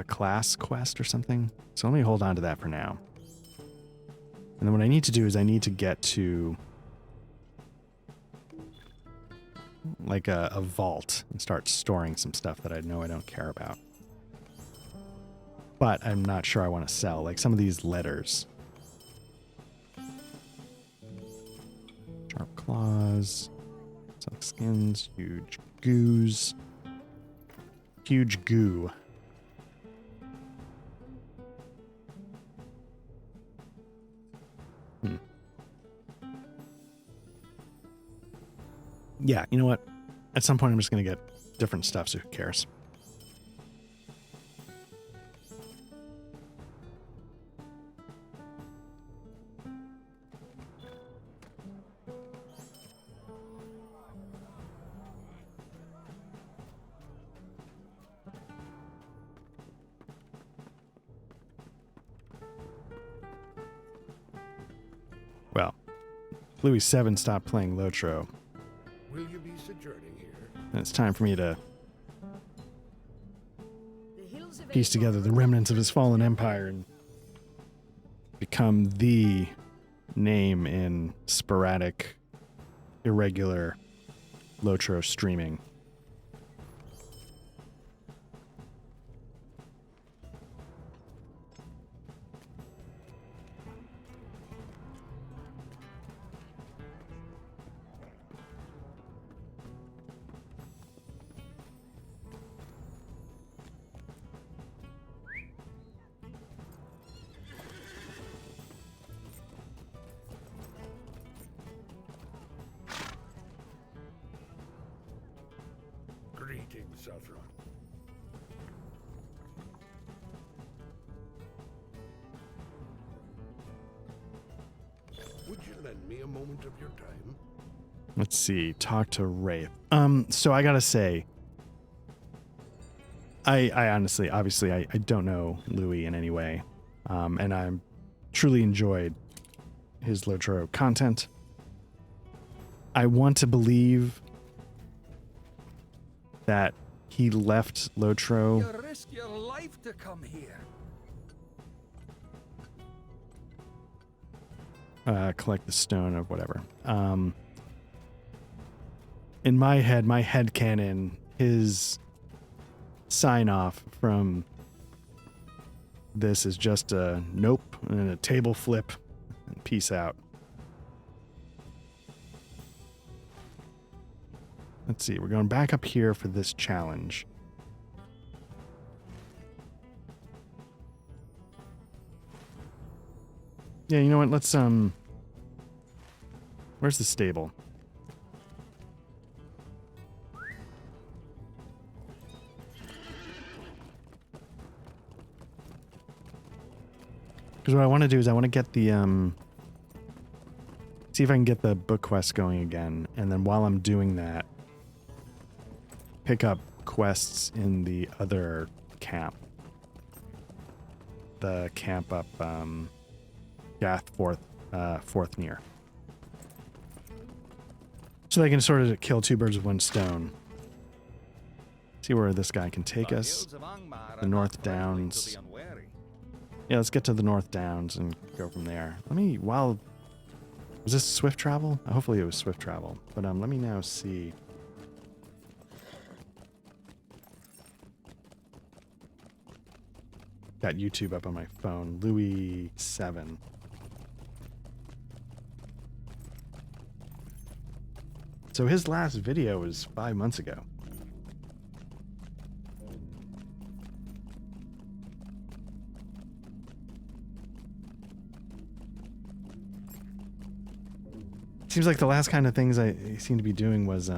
class quest or something. So let me hold on to that for now. And then what I need to do is I need to get to like a vault and start storing some stuff that I know I don't care about. But I'm not sure I want to sell. Like some of these letters. Sharp claws. Silk skins. Huge goos. Huge goo. Yeah, you know what? At some point I'm just going to get different stuff, so who cares? Well, Louis 7 stopped playing Lotro. Will you be sojourning here? And it's time for me to piece together the remnants of his fallen empire and become the name in sporadic, irregular Lotro streaming. Greetings, Saffron. Would you lend me a moment of your time? Let's see. Talk to Wraith. So I gotta say, I honestly, obviously, I don't know Louis in any way. And I truly enjoyed his Lotro content. I want to believe that he left Lotro. You risk your life to come here. Collect the stone or whatever. In my headcanon, his sign off from this is just a nope and a table flip and peace out. Let's see, we're going back up here for this challenge. Yeah, you know what? Let's where's the stable? Because what I want to do is I want to get the see if I can get the book quest going again, and then while I'm doing that, pick up quests in the other camp. The camp up Gathforth fourth near. So they can sort of kill two birds with one stone. See where this guy can take us. The North Downs. Yeah, let's get to the North Downs and go from there. Let me, was this swift travel? Hopefully it was swift travel. But let me now see. Got YouTube up on my phone. Louis 7. So his last video was 5 months ago. Seems like the last kind of things I seem to be doing was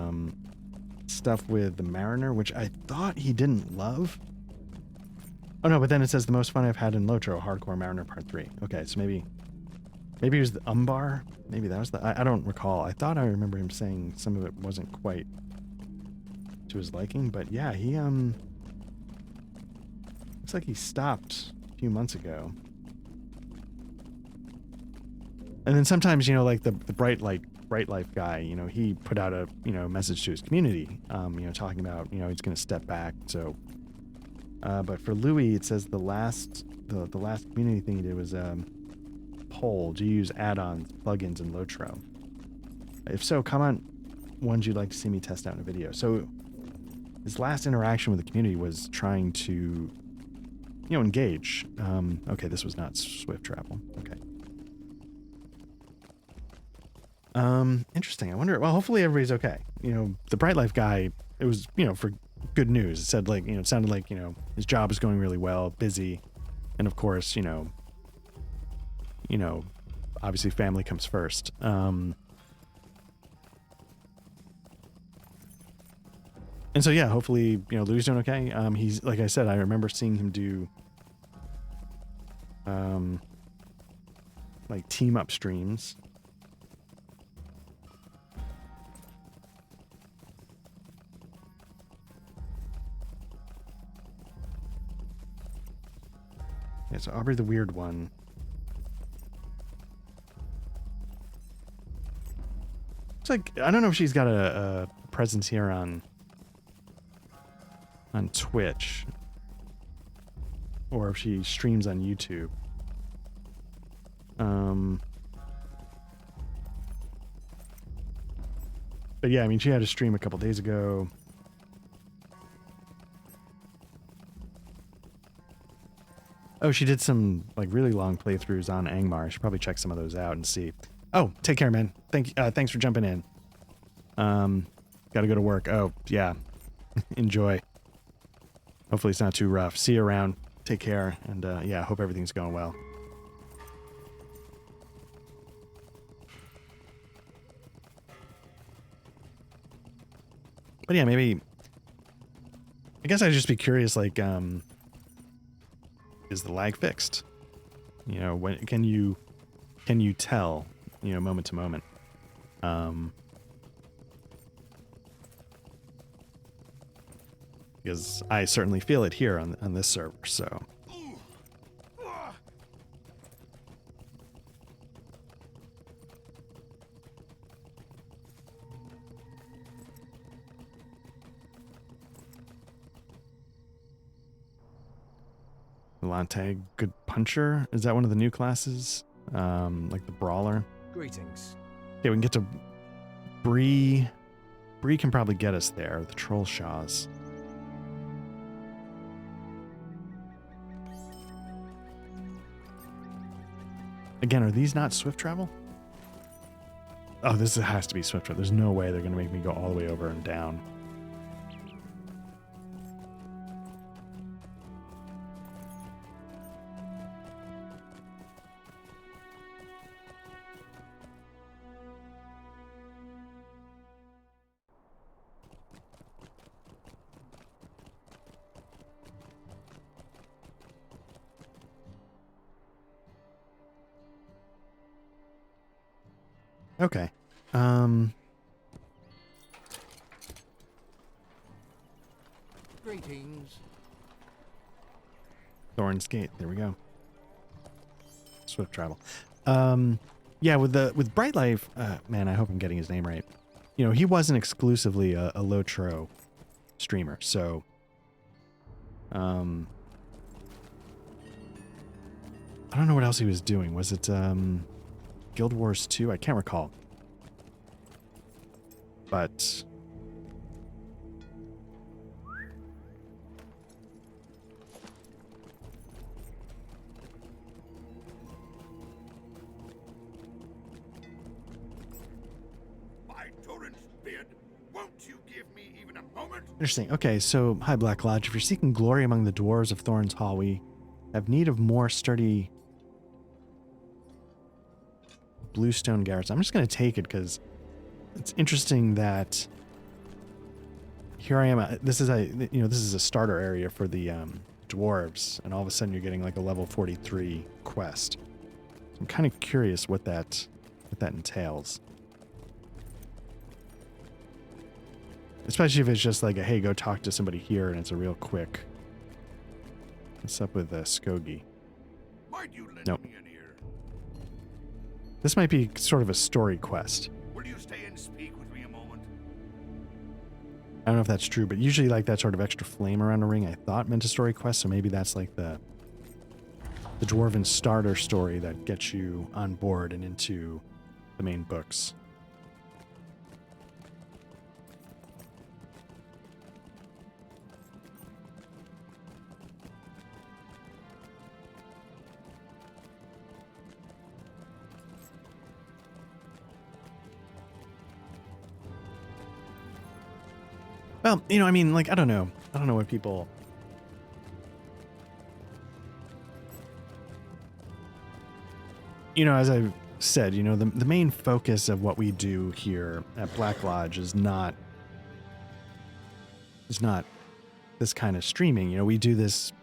stuff with the Mariner, which I thought he didn't love. Oh no, but then it says the most fun I've had in Lotro, Hardcore Mariner Part 3. Okay, so maybe it was the Umbar. Maybe that was I don't recall. I thought I remember him saying some of it wasn't quite to his liking, but yeah, he looks like he stopped a few months ago. And then sometimes, you know, like the Bright Life guy, you know, he put out a, you know, message to his community, you know, talking about, you know, he's going to step back. So, but for Louis, it says the last community thing he did was poll: do you use add-ons, plugins, and Lotro? If so, comment ones you'd like to see me test out in a video. So his last interaction with the community was trying to, you know, engage. Okay, this was not swift travel. Okay. Interesting. I wonder, well, hopefully everybody's okay. You know, the Bright Life guy, it was, you know, for good news. It said, like, you know, it sounded like, you know, his job is going really well, busy. And of course, you know, obviously family comes first. And so, yeah, hopefully, you know, Louis doing okay. He's, like I said, I remember seeing him do, like team up streams. Yeah, so Aubrey the Weird One. It's like, I don't know if she's got a presence here on Twitch, or if she streams on YouTube. But yeah, I mean, she had a stream a couple days ago. Oh, she did some like really long playthroughs on Angmar. I should probably check some of those out and see. Oh, take care, man. Thanks for jumping in. Gotta go to work. Oh, yeah. Enjoy. Hopefully it's not too rough. See you around. Take care. And yeah, hope everything's going well. But yeah, maybe, I guess I'd just be curious, like, is the lag fixed? You know, when can you tell, you know, moment to moment? Because I certainly feel it here on this server, so. Lante, good puncher. Is that one of the new classes? Like the brawler. Greetings. Okay, we can get to Bree. Bree can probably get us there. The troll shaws. Again, are these not swift travel? Oh, this has to be swift travel. There's no way they're going to make me go all the way over and down. Okay. Greetings. Thorn's Gate. There we go. Swift travel. yeah, with Bright Life, man, I hope I'm getting his name right. You know, he wasn't exclusively a Lotro streamer, so I don't know what else he was doing. Was it Guild Wars 2? I can't recall. But My torrent's bid. Won't you give me even a moment? interesting. Okay, so hi Black Lodge. If you're seeking glory among the dwarves of Thorn's Hall, we have need of more sturdy bluestone garrets. I'm just going to take it because it's interesting that here I am. This is a starter area for the dwarves, and all of a sudden you're getting like a level 43 quest. So I'm kind of curious what that entails. Especially if it's just like a, hey, go talk to somebody here, and it's a real quick. What's up with Skogie? Might you lend Nope. me an ear? This might be sort of a story quest. Will you stay and speak with me a moment? I don't know if that's true, but usually like that sort of extra flame around a ring I thought meant a story quest, so maybe that's like the dwarven starter story that gets you on board and into the main books. Well, you know, I mean, like, I don't know what people... You know, as I've said, you know, the main focus of what we do here at Black Lodge is not this kind of streaming. You know, we do this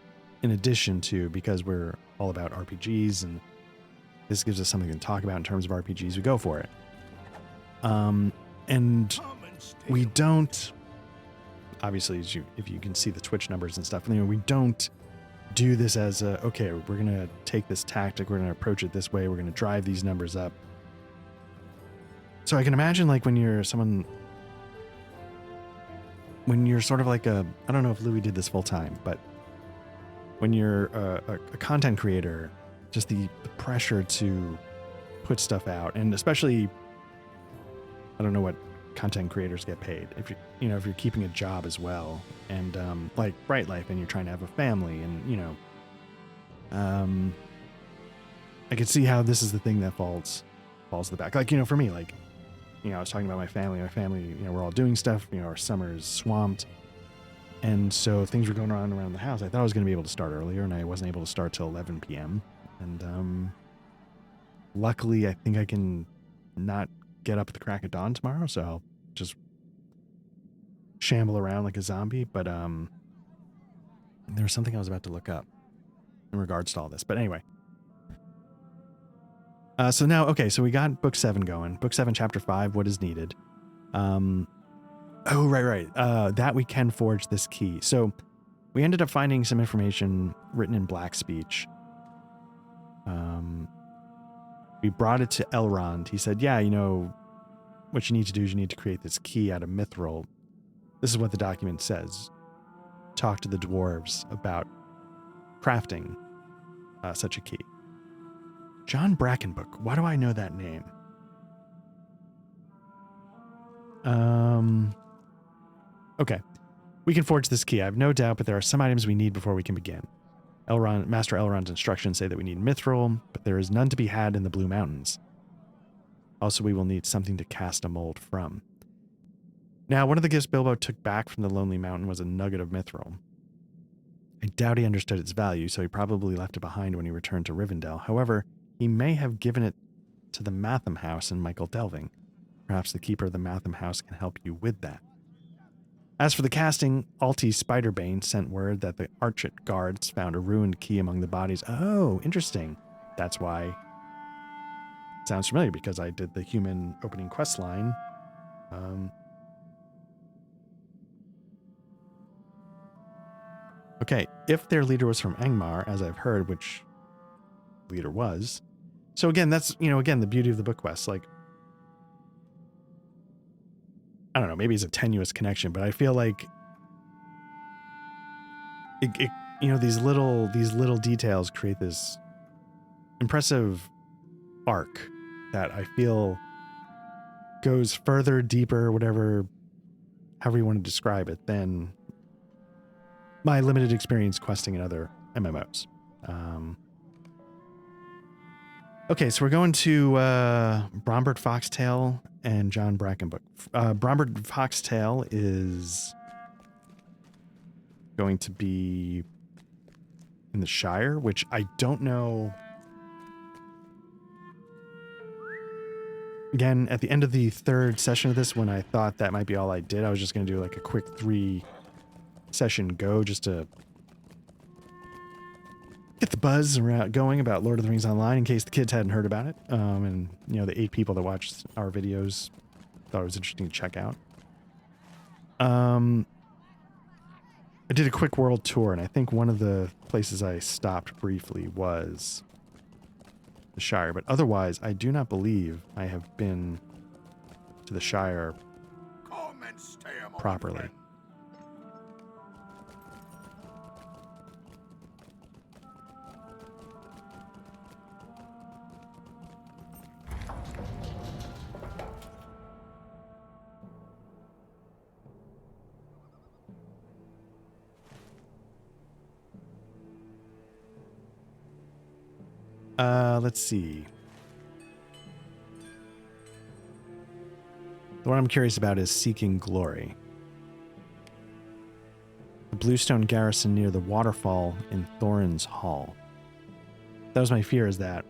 in addition to, because we're all about RPGs, and this gives us something to talk about in terms of RPGs, we go for it. And Come and stay. we don't... Obviously, if you can see the Twitch numbers and stuff, you know, we don't do this as a, okay, we're going to take this tactic, we're going to approach it this way, we're going to drive these numbers up. So I can imagine, like, when you're sort of like a, I don't know if Louis did this full time, but when you're a content creator, just the pressure to put stuff out, and especially, I don't know what content creators get paid. If you're keeping a job as well, and like Bright Life, and you're trying to have a family, and you know, I could see how this is the thing that falls to the back. Like, you know, for me, like, you know, I was talking about my family, you know, we're all doing stuff, you know, our summer is swamped, and so things were going on around the house. I thought I was going to be able to start earlier, and I wasn't able to start till 11 p.m. And luckily, I think I can not get up at the crack of dawn tomorrow, so I'll just shamble around like a zombie. But there was something I was about to look up in regards to all this. But anyway. So now, okay, so we got book 7 going. Book 7, chapter 5, what is needed. Oh, right. That we can forge this key. So we ended up finding some information written in black speech. We brought it to Elrond. He said, yeah, you know, what you need to do is you need to create this key out of mithril. This is what the document says. Talk to the dwarves about crafting such a key. John Brackenbook. Why do I know that name? Okay. We can forge this key, I have no doubt, but there are some items we need before we can begin. Master Elrond's instructions say that we need mithril, but there is none to be had in the Blue Mountains. Also, we will need something to cast a mold from. Now, one of the gifts Bilbo took back from the Lonely Mountain was a nugget of mithril. I doubt he understood its value, so he probably left it behind when he returned to Rivendell. However, he may have given it to the Matham House in Michael Delving. Perhaps the keeper of the Matham House can help you with that. As for the casting, Alti Spiderbane sent word that the Archet guards found a ruined key among the bodies. Oh, interesting. That's why. Sounds familiar, because I did the human opening quest line. Okay, if their leader was from Angmar, as I've heard, which leader was, So again, that's, again, the beauty of the book quests. Like, I don't know, maybe it's a tenuous connection, but I feel like these little details create this impressive arc that I feel goes further, deeper, however you want to describe it, than my limited experience questing in other MMOs. Okay, so we're going to Brombert Foxtail and John Brackenbook. Brombert Foxtail is going to be in the Shire, which I don't know. Again, at the end of the third session of this, when I thought that might be all I did, I was just going to do like a quick 3-session go just to get the buzz going about Lord of the Rings Online in case the kids hadn't heard about it. And, the 8 people that watched our videos thought it was interesting to check out. I did a quick world tour, and I think one of the places I stopped briefly was the Shire, but otherwise I do not believe I have been to the Shire properly. Let's see. The one I'm curious about is Seeking Glory. The Bluestone garrison near the waterfall in Thorin's Hall. That was my fear, is that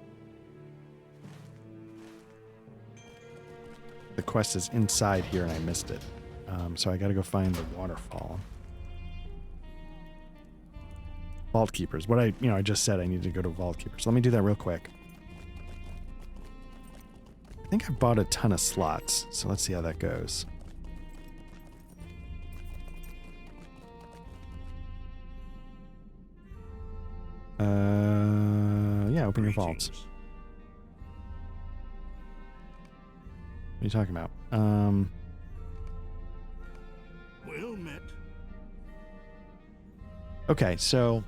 the quest is inside here and I missed it. So I gotta go find the waterfall. Vault Keepers. What I just said I need to go to Vault Keepers. Let me do that real quick. I think I bought a ton of slots, so let's see how that goes. Yeah, open your vaults. What are you talking about? Well met. Okay, so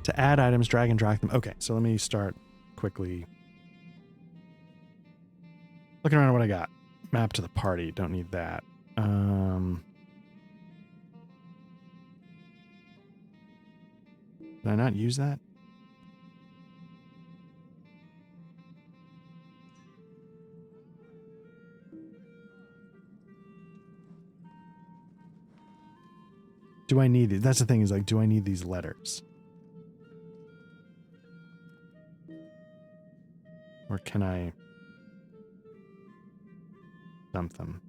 to add items, drag and drop them. Okay, so let me start quickly looking around at what I got. Map to the party, don't need that. Did I not use that? Do I need it? That's the thing, is like, do I need these letters? Or can I dump them?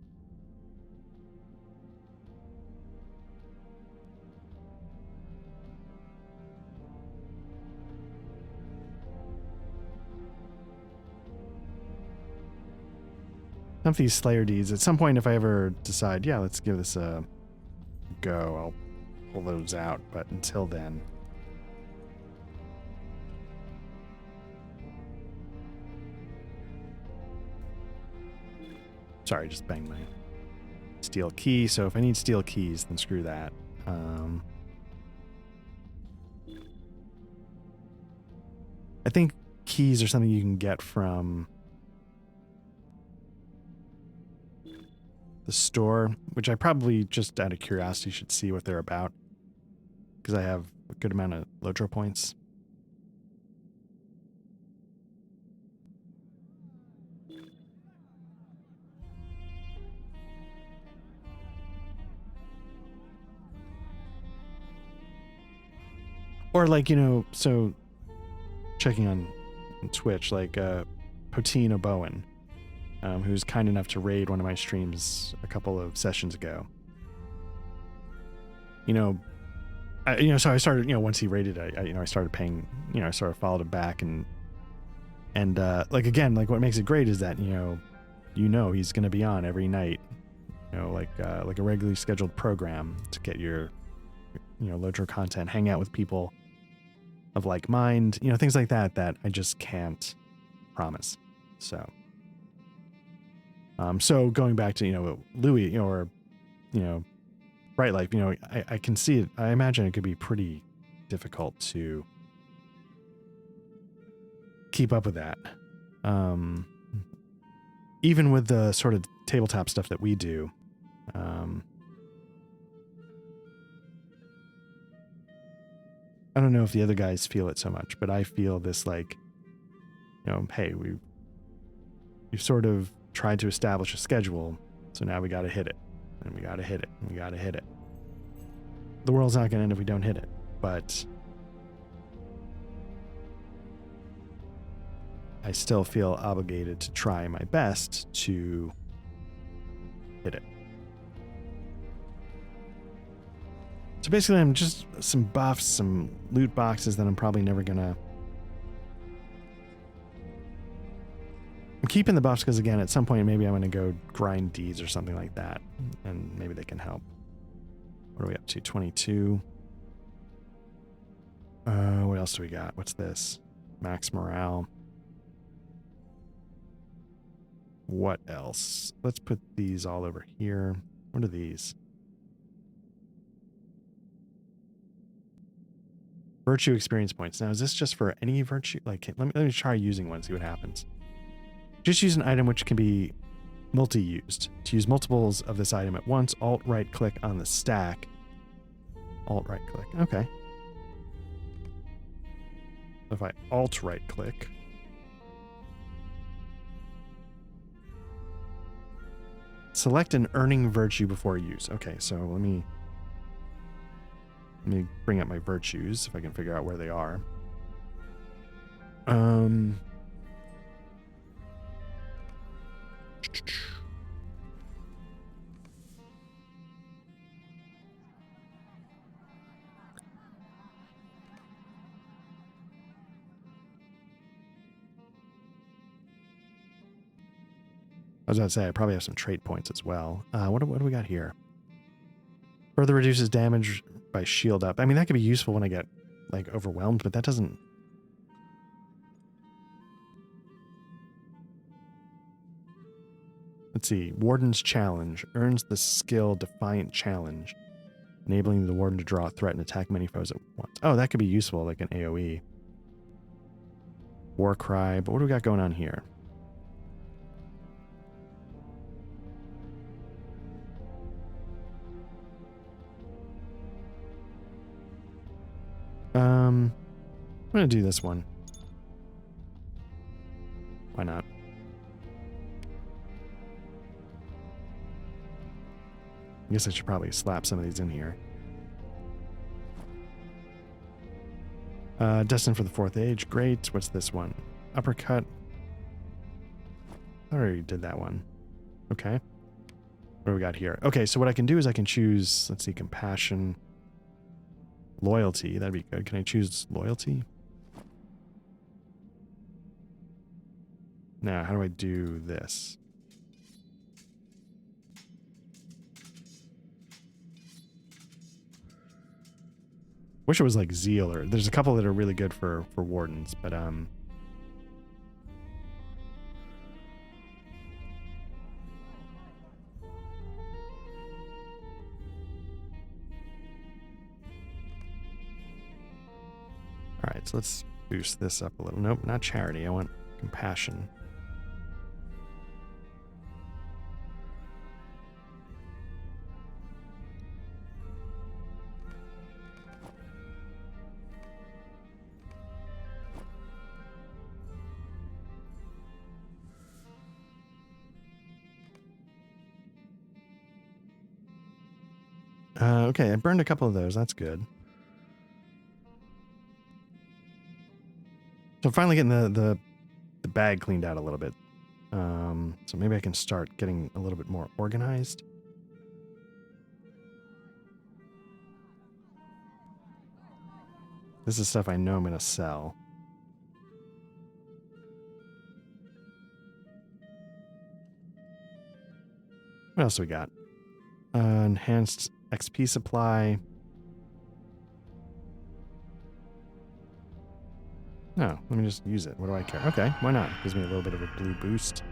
Dump these Slayer deeds. At some point, if I ever decide, yeah, let's give this a go, I'll pull those out. But until then, sorry, just banged my steel key. So if I need steel keys, then screw that. I think keys are something you can get from the store, which I probably just out of curiosity should see what they're about, because I have a good amount of Lotro points. Or like, so checking on Twitch, like Potino Bowen, who's kind enough to raid one of my streams a couple of sessions ago. So I started, once he raided, I started paying, I sort of followed him back and like, again, like what makes it great is that, he's going to be on every night, like a regularly scheduled program to get your, Lotro content, hang out with people of like mind, things like that I just can't promise. So, so going back to, Louis, or, Bright Life, I can see it. I imagine it could be pretty difficult to keep up with that. Even with the sort of tabletop stuff that we do. I don't know if the other guys feel it so much, but I feel this like, hey, we've sort of tried to establish a schedule, so now we got to hit it, and we got to hit it, and we got to hit it. The world's not going to end if we don't hit it, but I still feel obligated to try my best to hit it. So basically, I'm just some buffs, some loot boxes that I'm probably never gonna. I'm keeping the buffs because, again, at some point maybe I'm gonna go grind deeds or something like that, and maybe they can help. What are we up to? 22. What else do we got? What's this? Max morale. What else? Let's put these all over here. What are these? Virtue experience points. Now, is this just for any virtue? Like, let me try using one, see what happens. Just use an item which can be multi-used. To use multiples of this item at once, alt-right click on the stack. Alt-right click. Okay. If I alt-right click. Select an earning virtue before use. Okay, so let me bring up my virtues if I can figure out where they are. I was about to say, I probably have some trait points as well. What do we got here? Further reduces damage by shield up. I mean, that could be useful when I get, like, overwhelmed, but that doesn't... Let's see. Warden's Challenge. Earns the skill Defiant Challenge, enabling the Warden to draw a threat and attack many foes at once. Oh, that could be useful, like an AoE. War Cry. But what do we got going on here? I'm going to do this one. Why not? I guess I should probably slap some of these in here. Destined for the Fourth Age. Great. What's this one? Uppercut. I already did that one. Okay. What do we got here? Okay, so what I can do is I can choose, let's see, Compassion. Loyalty, that'd be good. Can I choose loyalty? Now, how do I do this? Wish it was like zeal, or there's a couple that are really good for wardens, but all right, so let's boost this up a little. Nope, not charity. I want compassion. Okay, I burned a couple of those. That's good. So I'm finally getting the bag cleaned out a little bit. So maybe I can start getting a little bit more organized. This is stuff I know I'm going to sell. What else do we got? Enhanced XP supply. No, let me just use it. What do I care? Okay, why not? Gives me a little bit of a blue boost.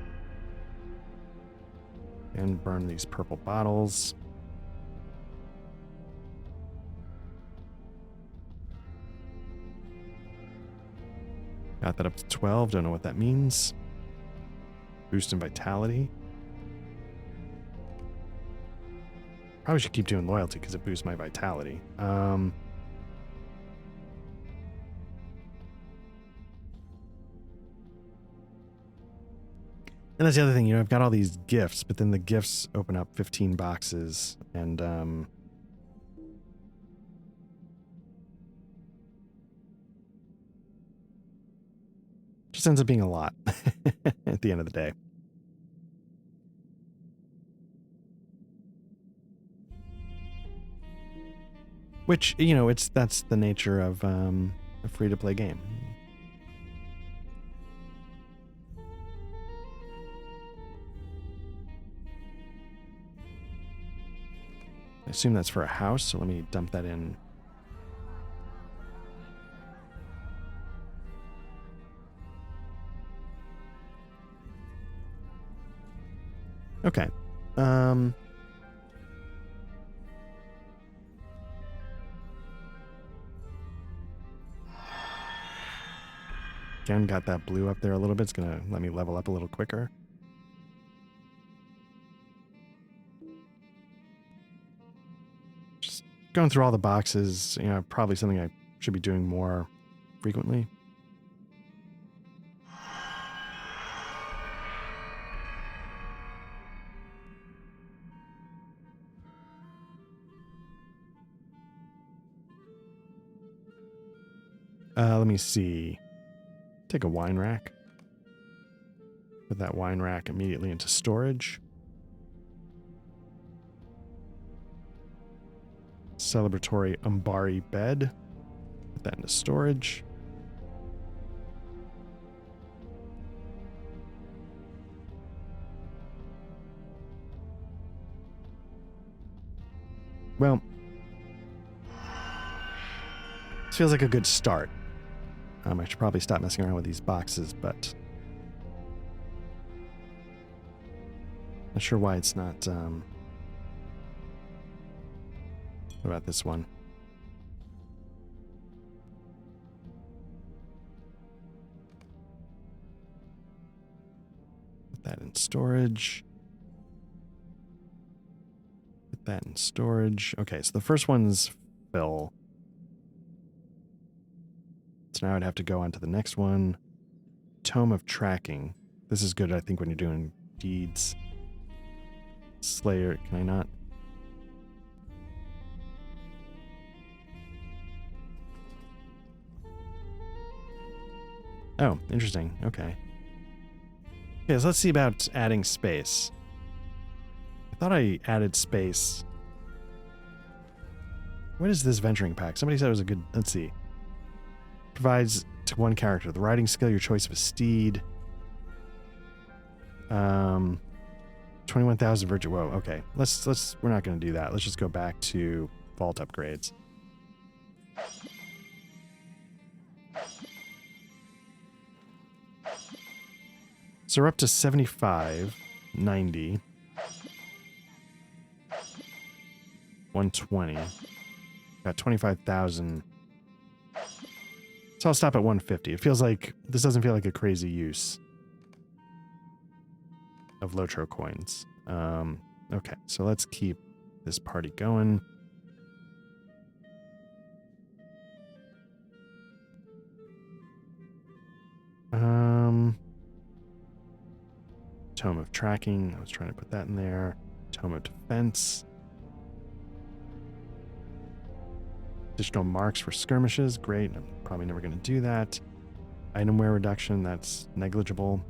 And burn these purple bottles. Got that up to 12. Don't know what that means. Boost in vitality. Probably should keep doing loyalty because it boosts my vitality. And that's the other thing, I've got all these gifts, but then the gifts open up 15 boxes, and just ends up being a lot at the end of the day. Which, that's the nature of a free-to-play game. I assume that's for a house, so let me dump that in. Okay. Again, got that blue up there a little bit. It's going to let me level up a little quicker. Just going through all the boxes, probably something I should be doing more frequently. Let me see. Take a wine rack. Put that wine rack immediately into storage. Celebratory Umbari bed. Put that into storage. Well, this feels like a good start. I should probably stop messing around with these boxes, but not sure why it's not. What about this one? Put that in storage. Put that in storage. Okay, so the first one's fill. So now I'd have to go on to the next one. Tome of Tracking. This is good, I think, when you're doing deeds. Slayer, can I not? Oh, interesting. Okay. Okay, so let's see about adding space. I thought I added space. What is this venturing pack? Somebody said it was a good... Let's see. Provides to one character the riding skill, your choice of a steed. 21,000 virtue. Whoa, okay. We're not going to do that. Let's just go back to vault upgrades. So we're up to 75, 90, 120. Got 25,000. So I'll stop at 150. It feels like, this doesn't feel like a crazy use of Lotro coins. Okay, so let's keep this party going. Tome of Tracking. I was trying to put that in there. Tome of Defense. Additional marks for skirmishes. Great. I'm probably never going to do that. Item wear reduction. That's negligible.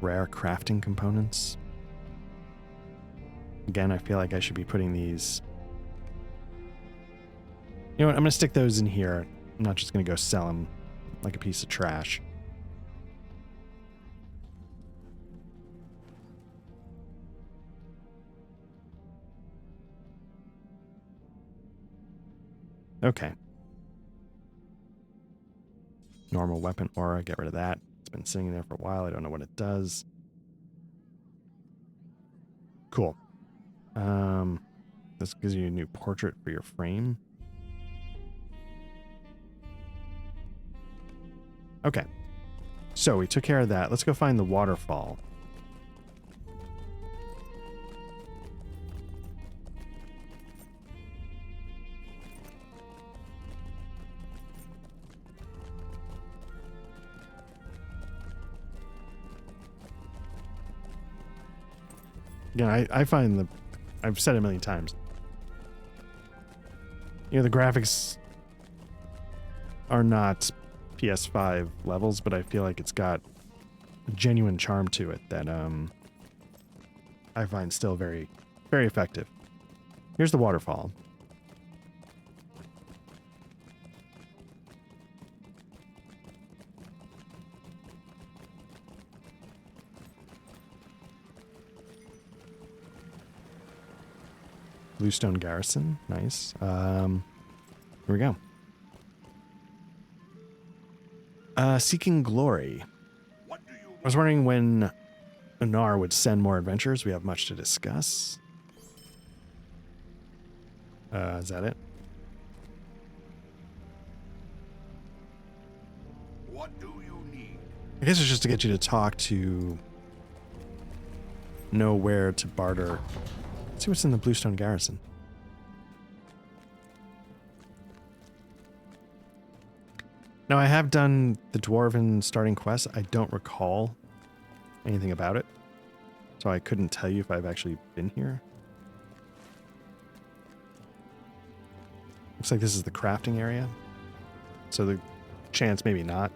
Rare crafting components. Again, I feel like I should be putting these... You know what? I'm going to stick those in here. I'm not just going to go sell them like a piece of trash. Okay. Normal weapon aura, get rid of that. It's been sitting there for a while. I don't know what it does. Cool. This gives you a new portrait for your frame. Okay. So we took care of that. Let's go find the waterfall. Again, I find I've said it a million times. You know, the graphics are not PS5 levels, but I feel like it's got a genuine charm to it that I find still very, very effective. Here's the waterfall. Bluestone Garrison, nice. Here we go. Seeking Glory. I was wondering when Angmar would send more adventures. We have much to discuss. Is that it? What do you need? I guess it's just to get you to talk to know where to barter. Let's see what's in the Bluestone Garrison. Now, I have done the Dwarven starting quest. I don't recall anything about it, so I couldn't tell you if I've actually been here. Looks like this is the crafting area, so the chance maybe not.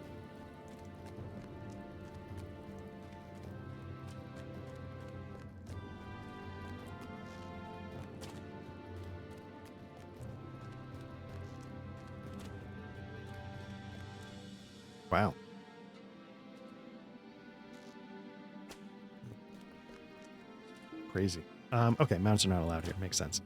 Wow. Crazy. Okay, mounts are not allowed here. Makes sense.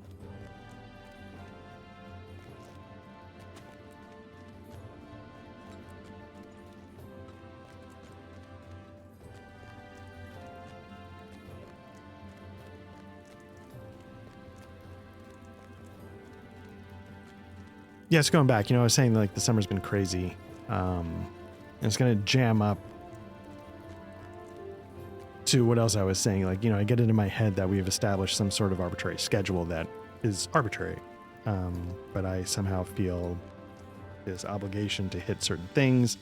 Yeah, it's going back. You know, I was saying like the summer's been crazy. And it's going to jam up to what else I was saying. Like, you know, I get it in my head that we have established some sort of arbitrary schedule that is arbitrary. But I somehow feel this obligation to hit certain things.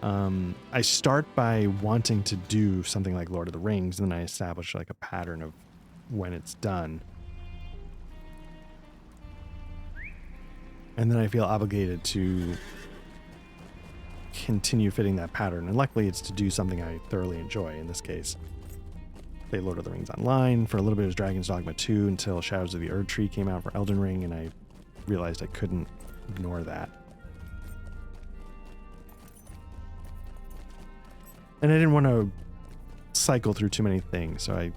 I start by wanting to do something like Lord of the Rings, and then I establish like a pattern of when it's done. And then I feel obligated to continue fitting that pattern. And luckily it's to do something I thoroughly enjoy. In this case, play Lord of the Rings Online. For a little bit it was Dragon's Dogma 2 until Shadows of the Erd Tree came out for Elden Ring, and I realized I couldn't ignore that. And I didn't want to cycle through too many things, so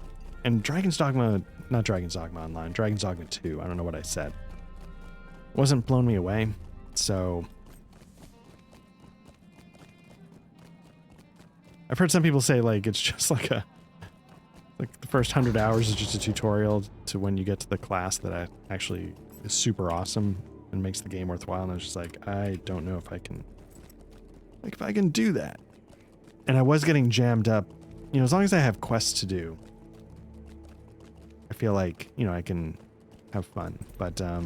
and Dragon's Dogma, not Dragon's Dogma Online, Dragon's Dogma 2, I don't know what I said, wasn't blowing me away, so I've heard some people say like it's just like the first 100 hours is just a tutorial to when you get to the class that actually is super awesome and makes the game worthwhile. And I was just like, I don't know if I can do that. And I was getting jammed up, you know, as long as I have quests to do, I feel like, you know, I can have fun. But I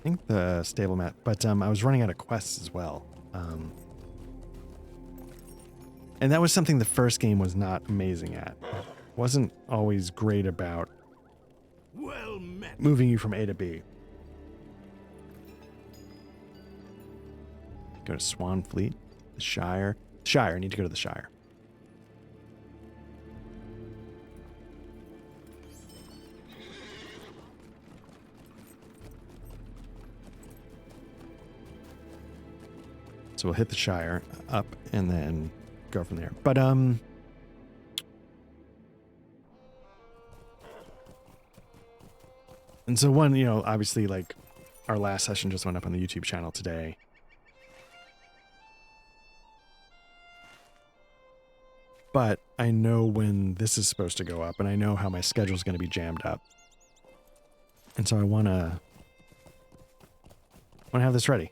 think the stable map, but I was running out of quests as well. And that was something the first game was not amazing at. Wasn't always great about moving you from A to B. Go to Swan Fleet, the Shire. Shire, I need to go to the Shire. So we'll hit the Shire up and then go from there. But And so one, you know, obviously like our last session just went up on the YouTube channel today. But I know when this is supposed to go up, and I know how my schedule is going to be jammed up. And so I want to have this ready.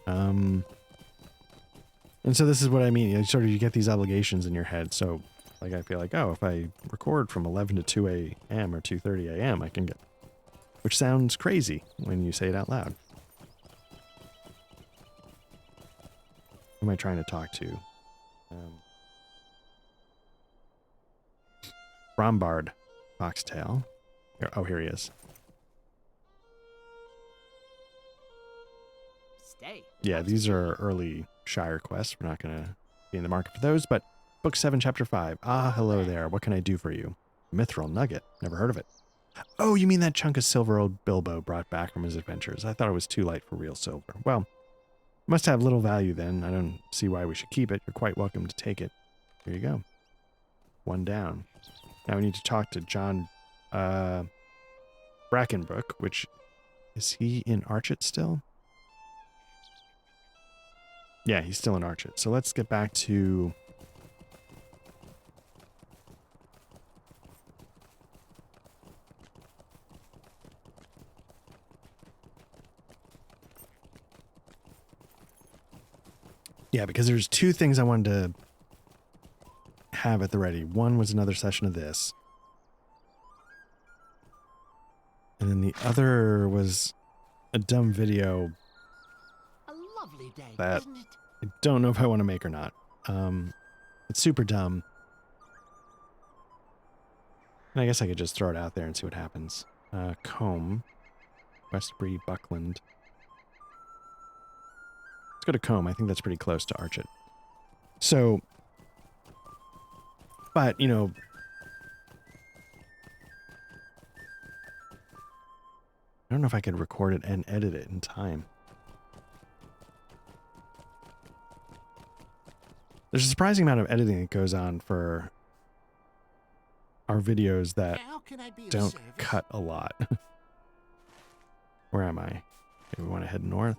And so this is what I mean. You sort of, you get these obligations in your head. So like, I feel like, oh, if I record from 11 to 2 a.m. or 2:30 a.m., I can get, which sounds crazy when you say it out loud. Who am I trying to talk to? Rombard Foxtail. Oh, here he is. Stay. Yeah, these are early Shire quests. We're not going to be in the market for those, but Book 7, Chapter 5. Ah, hello there. What can I do for you? Mithril Nugget. Never heard of it. Oh, you mean that chunk of silver old Bilbo brought back from his adventures? I thought it was too light for real silver. Well, must have little value then. I don't see why we should keep it. You're quite welcome to take it. Here you go. One down. Now we need to talk to John Brackenbrook, which... Is he in Archet still? Yeah, he's still in Archet. So let's get back to... Yeah, because there's two things I wanted to have at the ready. One was another session of this. And then the other was a dumb video A lovely day, that isn't it? I don't know if I want to make or not. It's super dumb. And I guess I could just throw it out there and see what happens. Combe. Westbury, Buckland. Let's go to Combe. I think that's pretty close to Archet. So, but, you know, I don't know if I could record it and edit it in time. There's a surprising amount of editing that goes on for our videos that How can I be of don't service? cut a lot. Where am I? Okay, we want to head north.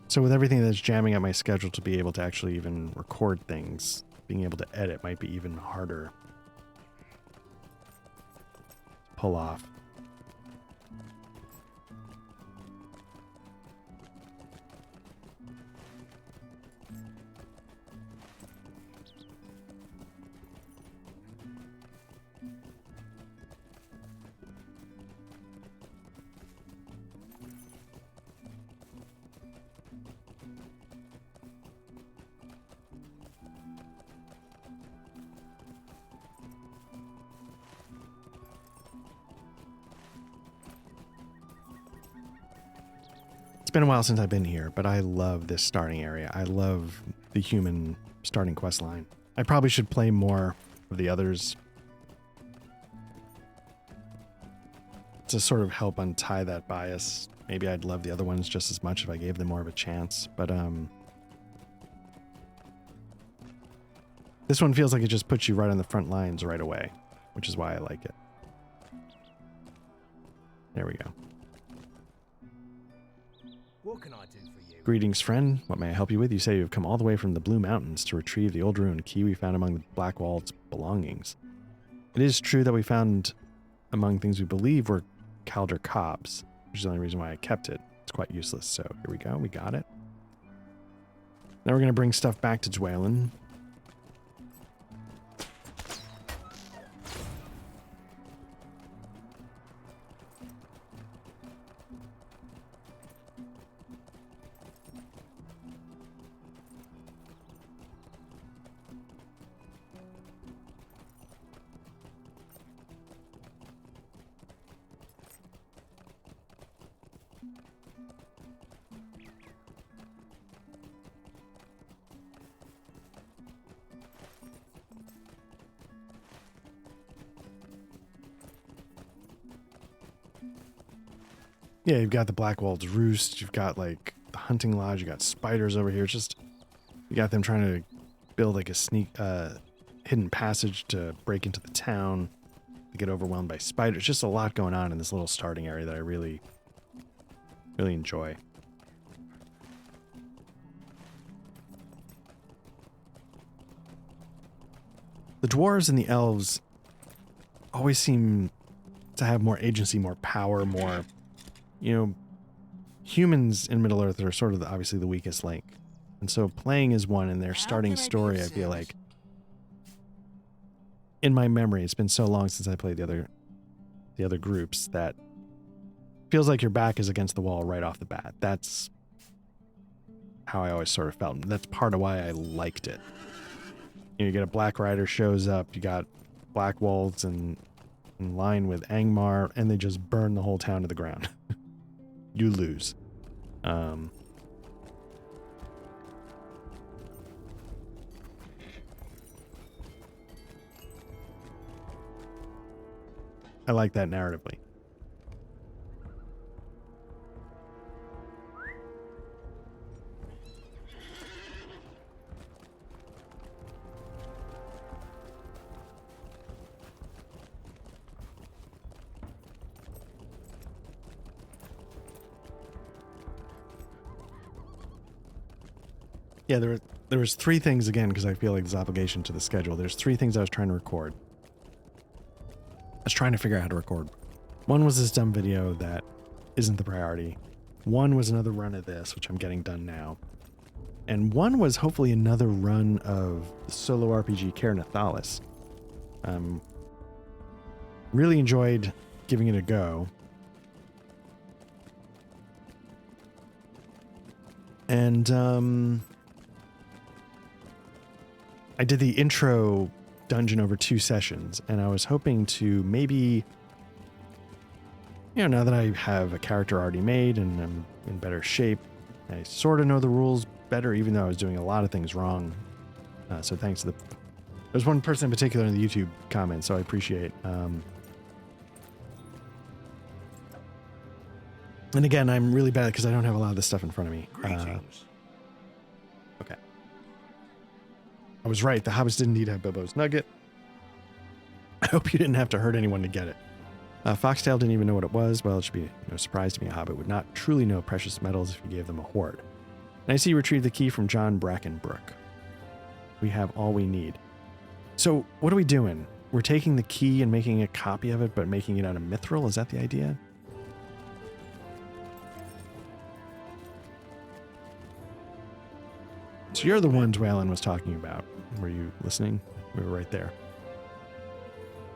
So with everything that's jamming up my schedule to be able to actually even record things, being able to edit might be even harder to pull off. It's been a while since I've been here, but I love this starting area. I love the human starting quest line. I probably should play more of the others to sort of help untie that bias. Maybe I'd love the other ones just as much if I gave them more of a chance, but this one feels like it just puts you right on the front lines right away, which is why I like it. There we go. What can I do for you? Greetings, friend. What may I help you with? You say you've come all the way from the Blue Mountains to retrieve the old ruined key we found among the Blackwall's belongings. It is true that we found among things we believe were Calder cobs, which is the only reason why I kept it. It's quite useless, so here we go. We got it. Now we're going to bring stuff back to Dwaylen. Yeah, you've got the Blackwall's Roost, you've got like the hunting lodge, you got spiders over here. It's just, you got them trying to build like a hidden passage to break into the town, to get overwhelmed by spiders. Just a lot going on in this little starting area that I really, really enjoy. The dwarves and the elves always seem to have more agency, more power, more, you know, humans in Middle-earth are sort of obviously the weakest link. And so playing as one in their starting story, I feel like, in my memory, it's been so long since I played the other groups that feels like your back is against the wall right off the bat. That's how I always sort of felt. And that's part of why I liked it. You get a Black Rider shows up, you got Black Wolves in line with Angmar, and they just burn the whole town to the ground. You lose. I like that narratively. Yeah, there was three things, again, because I feel like there's obligation to the schedule. There's three things I was trying to record. I was trying to figure out how to record. One was this dumb video that isn't the priority. One was another run of this, which I'm getting done now. And one was hopefully another run of the solo RPG Caer Nathalis. Really enjoyed giving it a go. And I did the intro dungeon over 2 sessions, and I was hoping to maybe, you know, now that I have a character already made and I'm in better shape, I sort of know the rules better, even though I was doing a lot of things wrong. So thanks to the... There's one person in particular in the YouTube comments, so I appreciate. And again, I'm really bad because I don't have a lot of this stuff in front of me. Greetings. Okay. I was right. The hobbits didn't need to have Bilbo's nugget. I hope you didn't have to hurt anyone to get it. Foxtail didn't even know what it was. Well, it should be no surprise to me. A hobbit would not truly know precious metals if you gave them a hoard. And I see you retrieved the key from John Brackenbrook. We have all we need. So what are we doing? We're taking the key and making a copy of it, but making it out of mithril? Is that the idea? So you're the one Dwaylen was talking about. Were you listening? We were right there.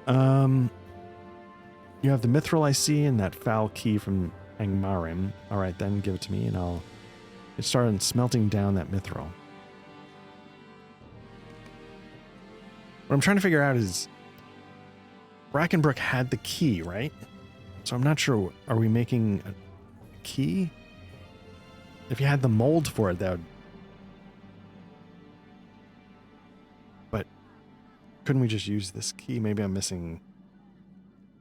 You have the mithril I see and that foul key from Angmarim. All right, then give it to me and I'll get started smelting down that mithril. What I'm trying to figure out is Brackenbrook had the key, right? So I'm not sure. Are we making a key? If you had the mold for it, that would... But couldn't we just use this key? Maybe I'm missing...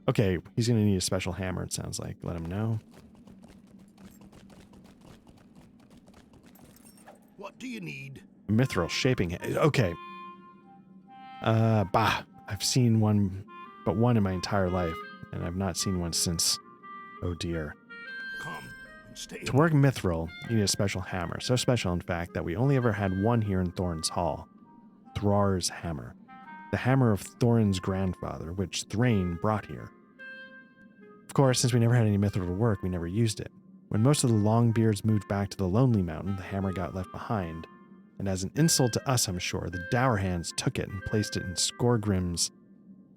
Okay, he's going to need a special hammer, it sounds like. Let him know. What do you need? Mithril shaping... Okay. I've seen one, but one in my entire life, and I've not seen one since... Oh dear. Come and stay. To work mithril, you need a special hammer. So special, in fact, that we only ever had one here in Thorin's Hall. Thrar's hammer. The hammer of Thorin's grandfather, which Thrain brought here. Of course, since we never had any mithril to work, we never used it. When most of the Longbeards moved back to the Lonely Mountain, the hammer got left behind. And as an insult to us, I'm sure, the Dour Hands took it and placed it in Skorgrim's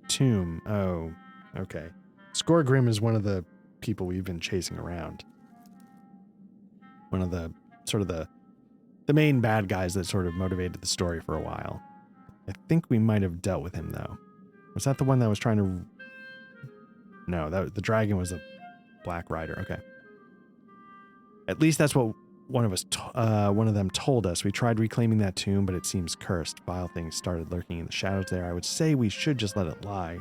tomb. Oh, okay. Skorgrim is one of the people we've been chasing around. One of the, sort of the main bad guys that sort of motivated the story for a while. I think we might have dealt with him, though. Was that the one that was trying to... No, the dragon was a Black Rider. Okay. At least that's what one of them told us. We tried reclaiming that tomb, but it seems cursed. Vile things started lurking in the shadows there. I would say we should just let it lie.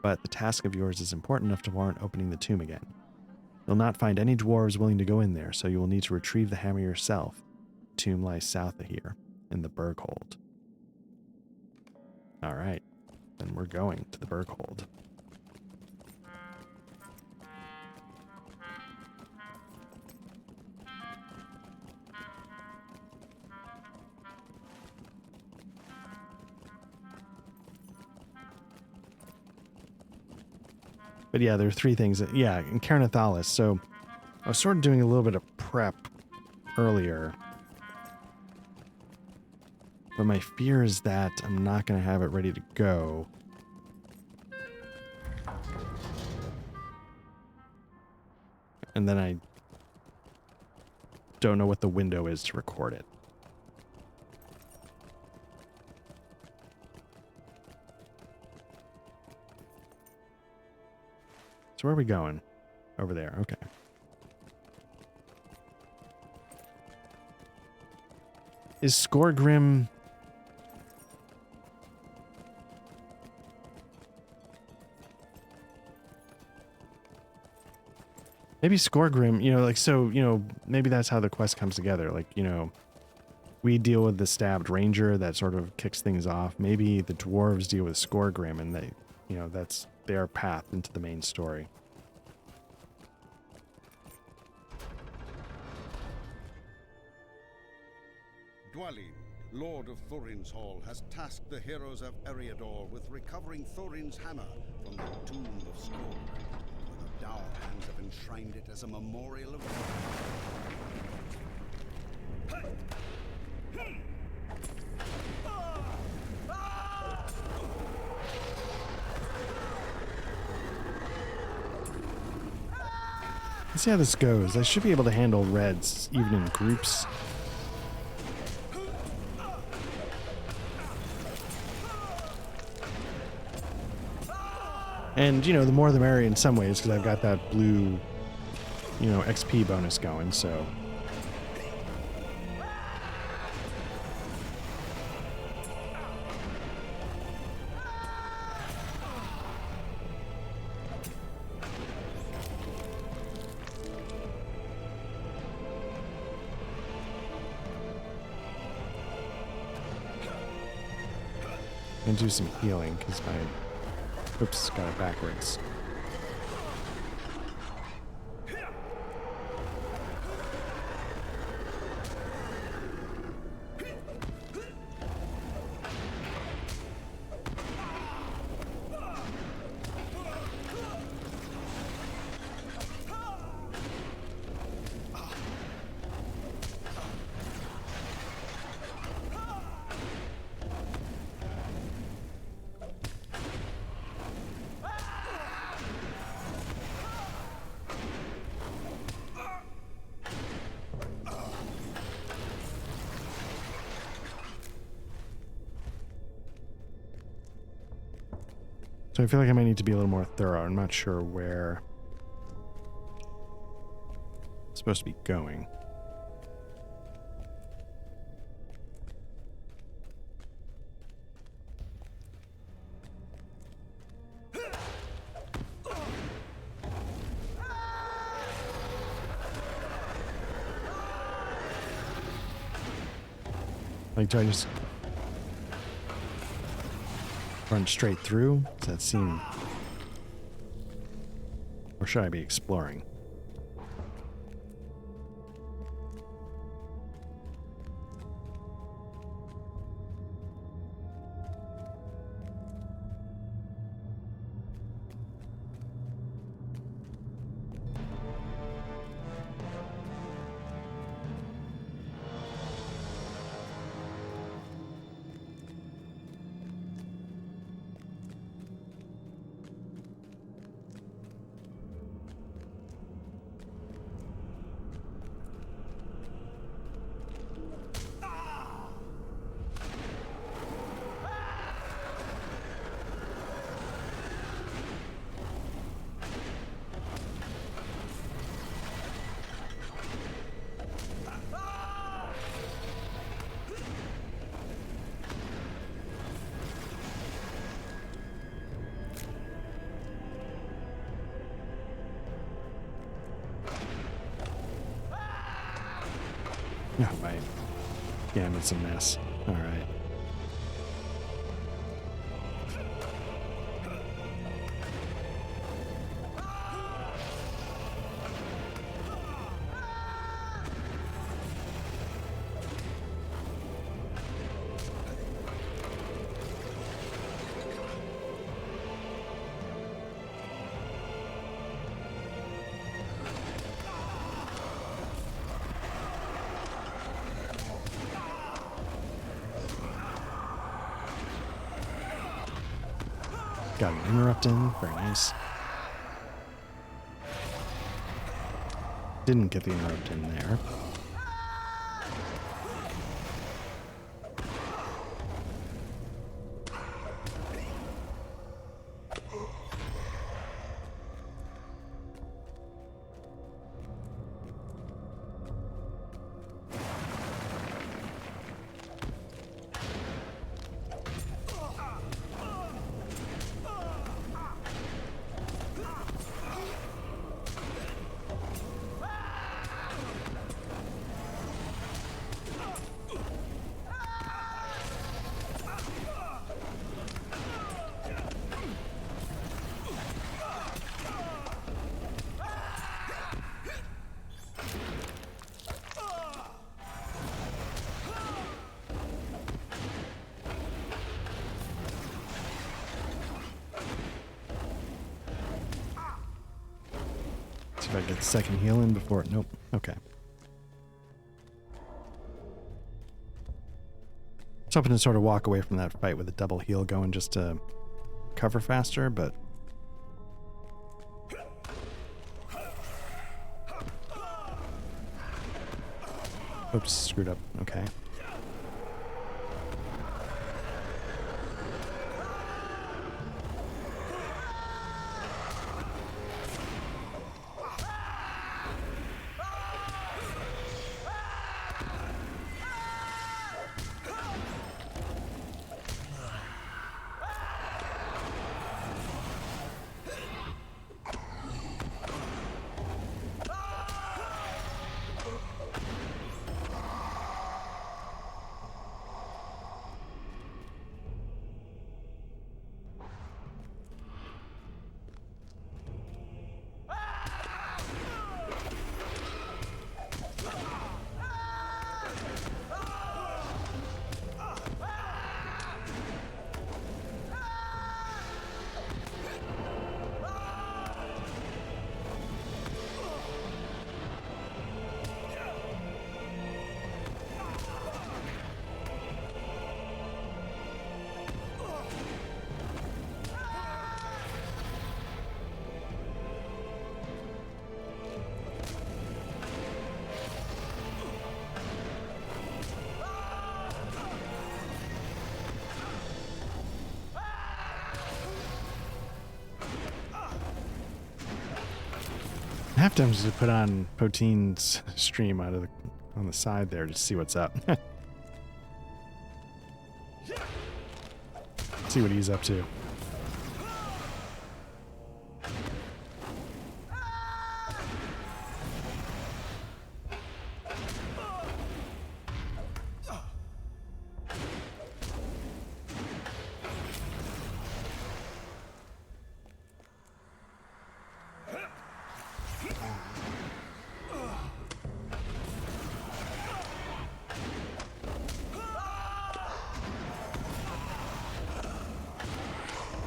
But the task of yours is important enough to warrant opening the tomb again. You'll not find any dwarves willing to go in there, so you will need to retrieve the hammer yourself. The tomb lies south of here, in the Berghold. All right. Then we're going to the Berghold. But yeah, there are three things. Yeah, in Carnathalis. So I was sort of doing a little bit of prep earlier. But my fear is that I'm not going to have it ready to go. And then I don't know what the window is to record it. So where are we going? Over there. Okay. Is Skorgrim... Maybe Skorgrim, you know, like, so, you know, maybe that's how the quest comes together. Like, you know, we deal with the stabbed ranger that sort of kicks things off. Maybe the dwarves deal with Skorgrim and they, you know, that's their path into the main story. Dwalin, Lord of Thorin's Hall, has tasked the heroes of Eriador with recovering Thorin's hammer from the tomb of Skorg. The Dour hands have enshrined it as a memorial of... Let's see how this goes. I should be able to handle reds even in groups. And, you know, the more the merrier in some ways, because I've got that blue, you know, XP bonus going, so... And do some healing, because my... Oops, got it backwards. So I feel like I might need to be a little more thorough. I'm not sure where I'm supposed to be going. Like, do I just run straight through? Does that seem... Or should I be exploring? Oh, my gambit's a mess. All right. Got an interrupt in. Very nice. Didn't get the interrupt in there. See if I get the second heal in before. Nope. Okay. I was hoping to sort of walk away from that fight with a double heal going just to cover faster, but oops, screwed up. Okay. I have to just put on Poteen's stream out of on the side there to see what's up. See what he's up to.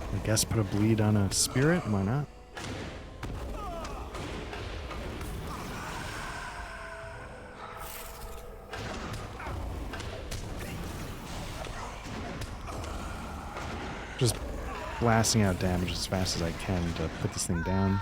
I guess put a bleed on a spirit, why not? Just blasting out damage as fast as I can to put this thing down.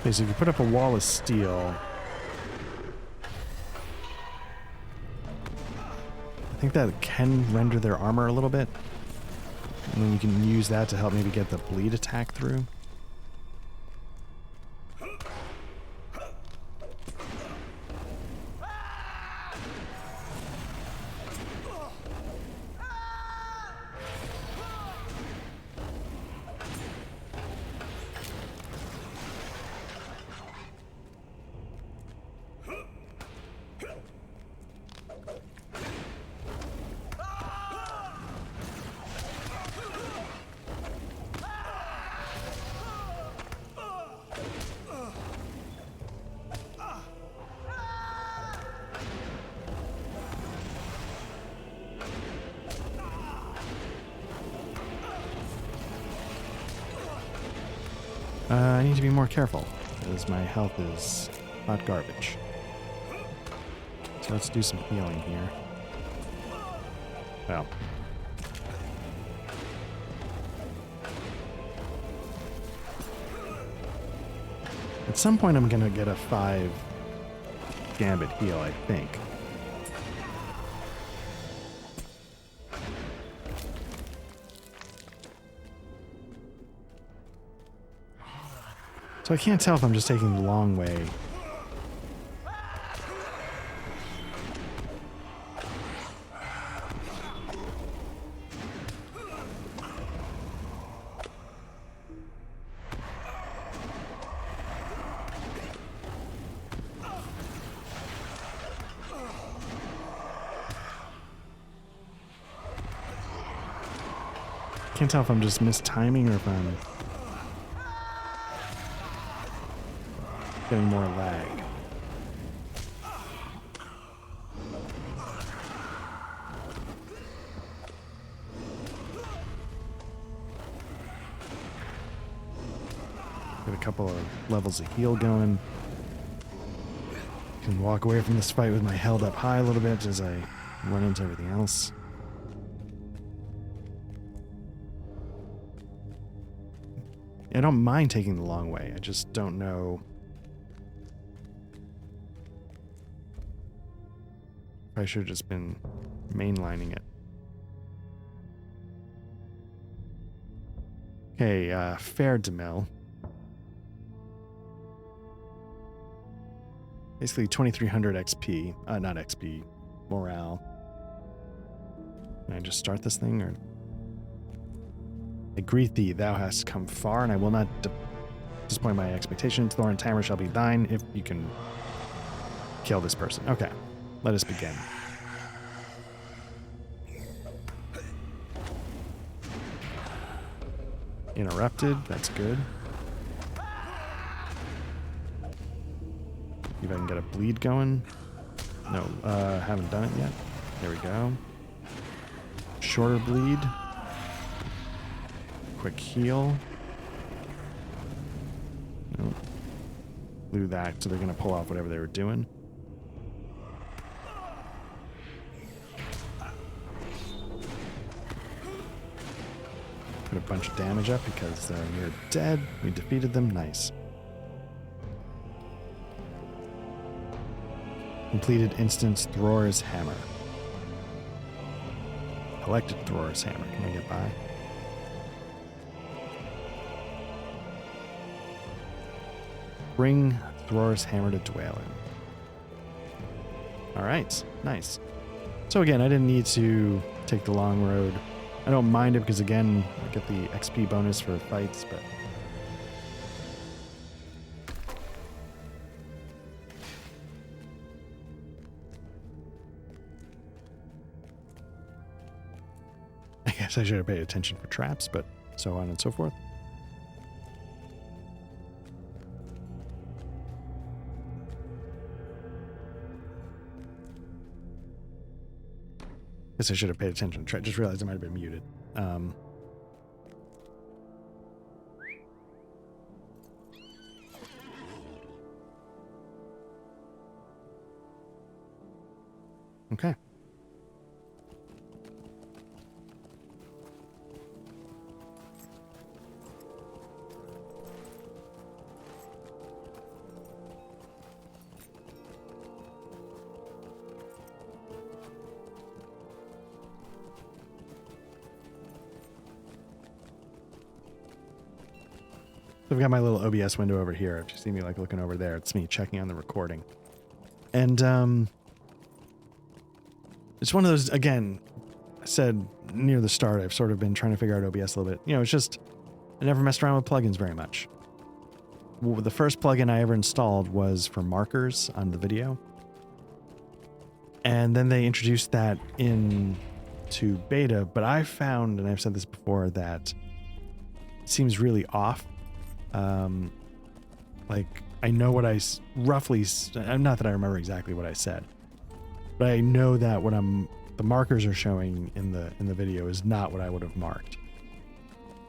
Okay, so if you put up a wall of steel, I think that can render their armor a little bit. And then you can use that to help maybe get the bleed attack through. I need to be more careful, because my health is hot garbage. So let's do some healing here. Well. At some point I'm gonna get a 5 gambit heal, I think. So I can't tell if I'm just taking the long way. Can't tell if I'm just mistiming or if I'm getting more lag. Got a couple of levels of heal going. Can walk away from this fight with my held up high a little bit as I run into everything else. I don't mind taking the long way. I just don't know if I should have just been mainlining it. Okay, Fair Demil. Basically 2300 XP. Not XP. Morale. Can I just start this thing, or... I greet thee, thou hast come far, and I will not disappoint my expectations. Thorin's hammer shall be thine if you can kill this person. Okay, let us begin. Interrupted, that's good. See if I can get a bleed going. No, haven't done it yet. There we go. Shorter bleed. Quick heal. Nope. Blew that, so they're gonna pull off whatever they were doing. Put a bunch of damage up because they're dead. We defeated them. Nice. Completed instance Thror's Hammer. Collected Thror's Hammer. Can I get by? Bring Thror's Hammer to Dwalin. Alright, nice. So again, I didn't need to take the long road. I don't mind it because again, I get the XP bonus for fights, but... I guess I should have paid attention for traps, but so on and so forth. Guess I should have paid attention. Just realized I might have been muted. Okay. I've got my little OBS window over here. If you see me like looking over there, it's me checking on the recording. And it's one of those, again, I said near the start, I've sort of been trying to figure out OBS a little bit. You know, it's just, I never messed around with plugins very much. Well, the first plugin I ever installed was for markers on the video. And then they introduced that into beta, but I found, and I've said this before, that it seems really off. Like I know what I roughly, not that I remember exactly what I said, but I know that what the markers are showing in the video is not what I would have marked.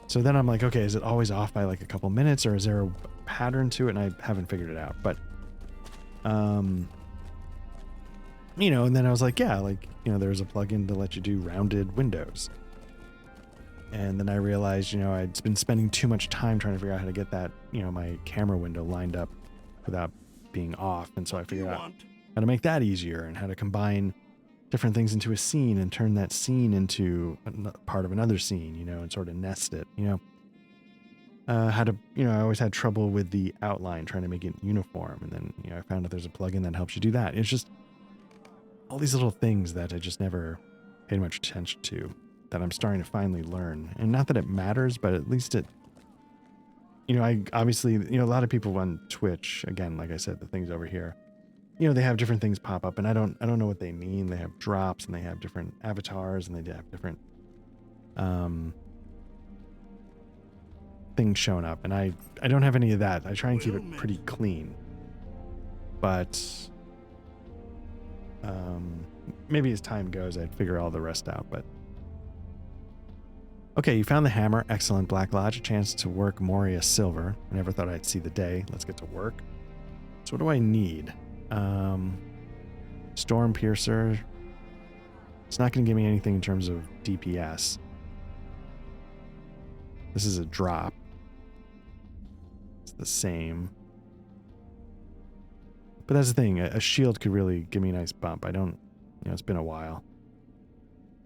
So then I'm like, okay, is it always off by like a couple minutes, or is there a pattern to it? And I haven't figured it out. But, you know, and then I was like, yeah, like, you know, there's a plugin to let you do rounded windows. And then I realized, you know, I'd been spending too much time trying to figure out how to get that, you know, my camera window lined up without being off. And so I figured out how to make that easier and how to combine different things into a scene and turn that scene into part of another scene, you know, and sort of nest it, you know. How to, you know, I always had trouble with the outline, trying to make it uniform. And then, you know, I found out there's a plugin that helps you do that. It's just all these little things that I just never paid much attention to that I'm starting to finally learn. And not that it matters, but at least it, you know, I obviously, you know, a lot of people on Twitch, again, like I said, the things over here, you know, they have different things pop up and I don't know what they mean. They have drops and they have different avatars and they have different, things showing up. And I don't have any of that. I try and keep it pretty clean, but, maybe as time goes, I'd figure all the rest out, but okay, you found the hammer. Excellent, Black Lodge. A chance to work Moria Silver. I never thought I'd see the day. Let's get to work. So what do I need? Storm Piercer. It's not going to give me anything in terms of DPS. This is a drop. It's the same. But that's the thing. A shield could really give me a nice bump. I don't, you know, it's been a while.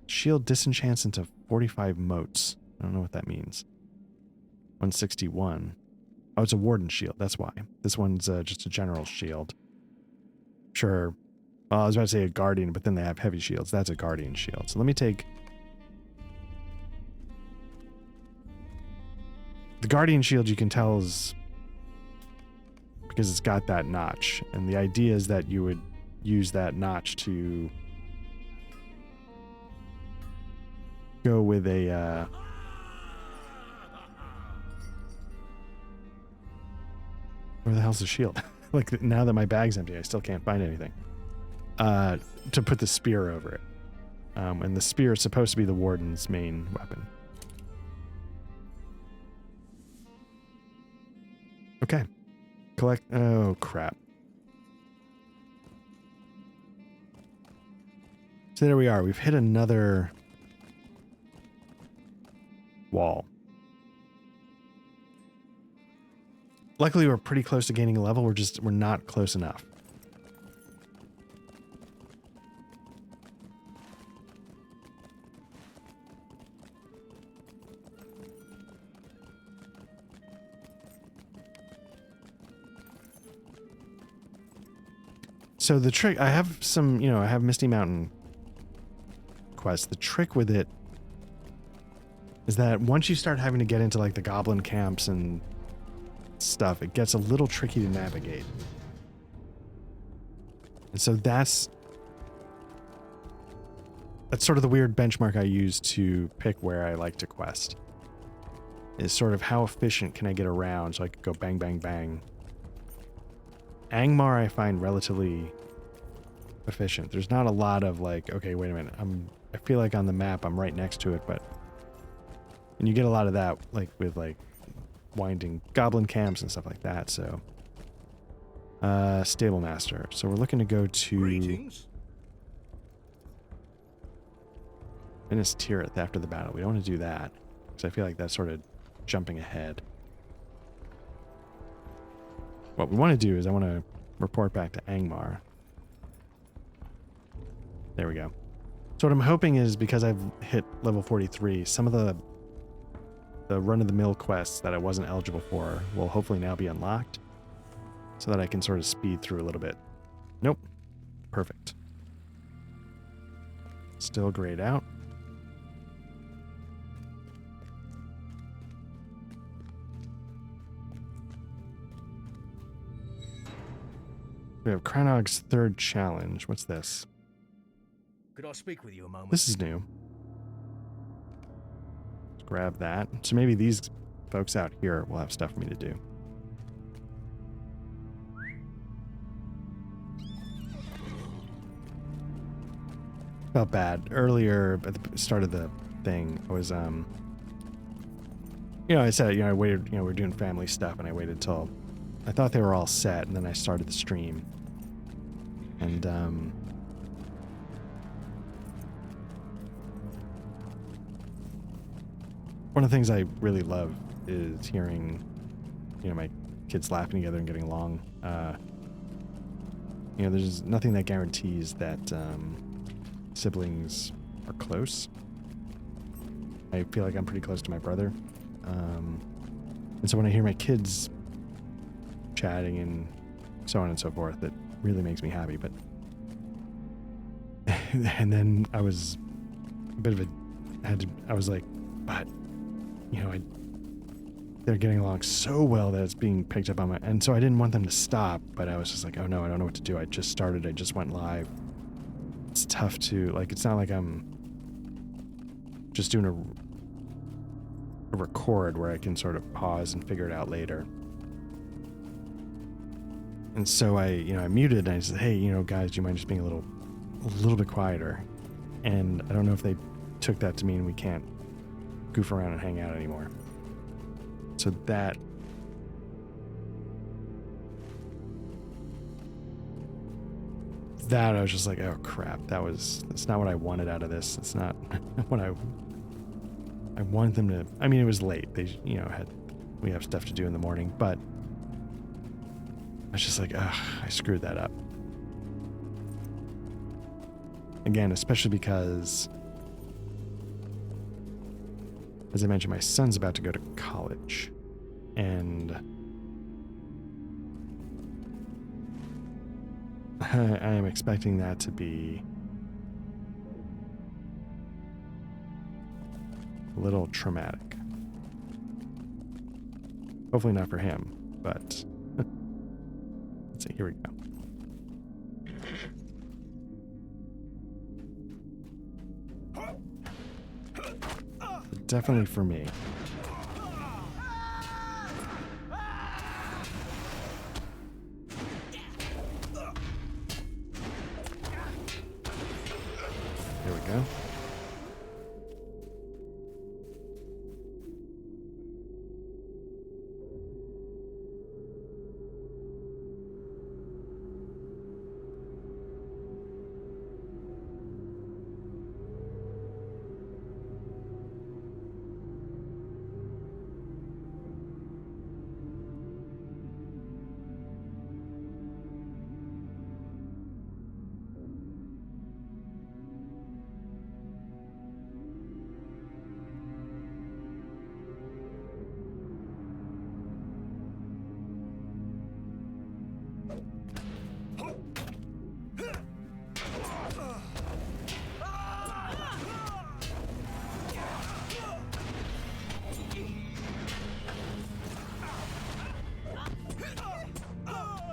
Shield disenchants into 45 motes. I don't know what that means. 161. Oh, it's a warden shield. That's why. This one's just a general shield. Sure. Well, I was about to say a guardian, but then they have heavy shields. That's a guardian shield. So let me take... The guardian shield, you can tell, is... because it's got that notch. And the idea is that you would use that notch to... go with a where the hell's the shield? Like, now that my bag's empty, I still can't find anything. To put the spear over it. And the spear is supposed to be the warden's main weapon. Okay. Collect... Oh, crap. So there we are. We've hit another... wall. Luckily, we're pretty close to gaining a level. We're not close enough. So the trick, I have some, you know, I have Misty Mountain quest. The trick with it is that once you start having to get into like the goblin camps and stuff, it gets a little tricky to navigate. And so that's sort of the weird benchmark I use to pick where I like to quest. Is sort of how efficient can I get around so I could go bang, bang, bang. Angmar I find relatively efficient. There's not a lot of like, okay, wait a minute. I feel like on the map I'm right next to it, but and you get a lot of that like with like winding goblin camps and stuff like that. So Stable Master. So we're looking to go to Minas Tirith after the battle. We don't want to do that because I feel like that's sort of jumping ahead. What we want to do is I want to report back to Angmar. There we go. So what I'm hoping is, because I've hit level 43, some of the run-of-the-mill quests that I wasn't eligible for will hopefully now be unlocked so that I can sort of speed through a little bit. Nope. Perfect. Still grayed out. We have Kranog's third challenge. What's this? Could I speak with you a moment? This is new. Let's grab that. So maybe these folks out here will have stuff for me to do. Felt bad. Earlier at the start of the thing, I was I said, I waited, we're doing family stuff, and I waited till I thought they were all set, and then I started the stream. And, one of the things I really love is hearing, my kids laughing together and getting along. There's nothing that guarantees that siblings are close. I feel like I'm pretty close to my brother. And so when I hear my kids chatting and so on and so forth, it really makes me happy. But and then I was a bit of I was like, but they're getting along so well that it's being picked up on my, and so I didn't want them to stop, but I was just like, oh no, I don't know what to do. I just started, I just went live. It's tough to, it's not like I'm just doing a record where I can sort of pause and figure it out later. And so I muted and I said, hey, guys, do you mind just being a little bit quieter? And I don't know if they took that to mean we can't goof around and hang out anymore. So that I was just like, oh crap, that's not what I wanted out of this. It's not what I wanted them to. I mean, it was late. They, we have stuff to do in the morning, but I was just like, ugh, I screwed that up. Again, especially because, as I mentioned, my son's about to go to college, and I am expecting that to be a little traumatic. Hopefully not for him, but let's see, here we go. Definitely for me. Here we go.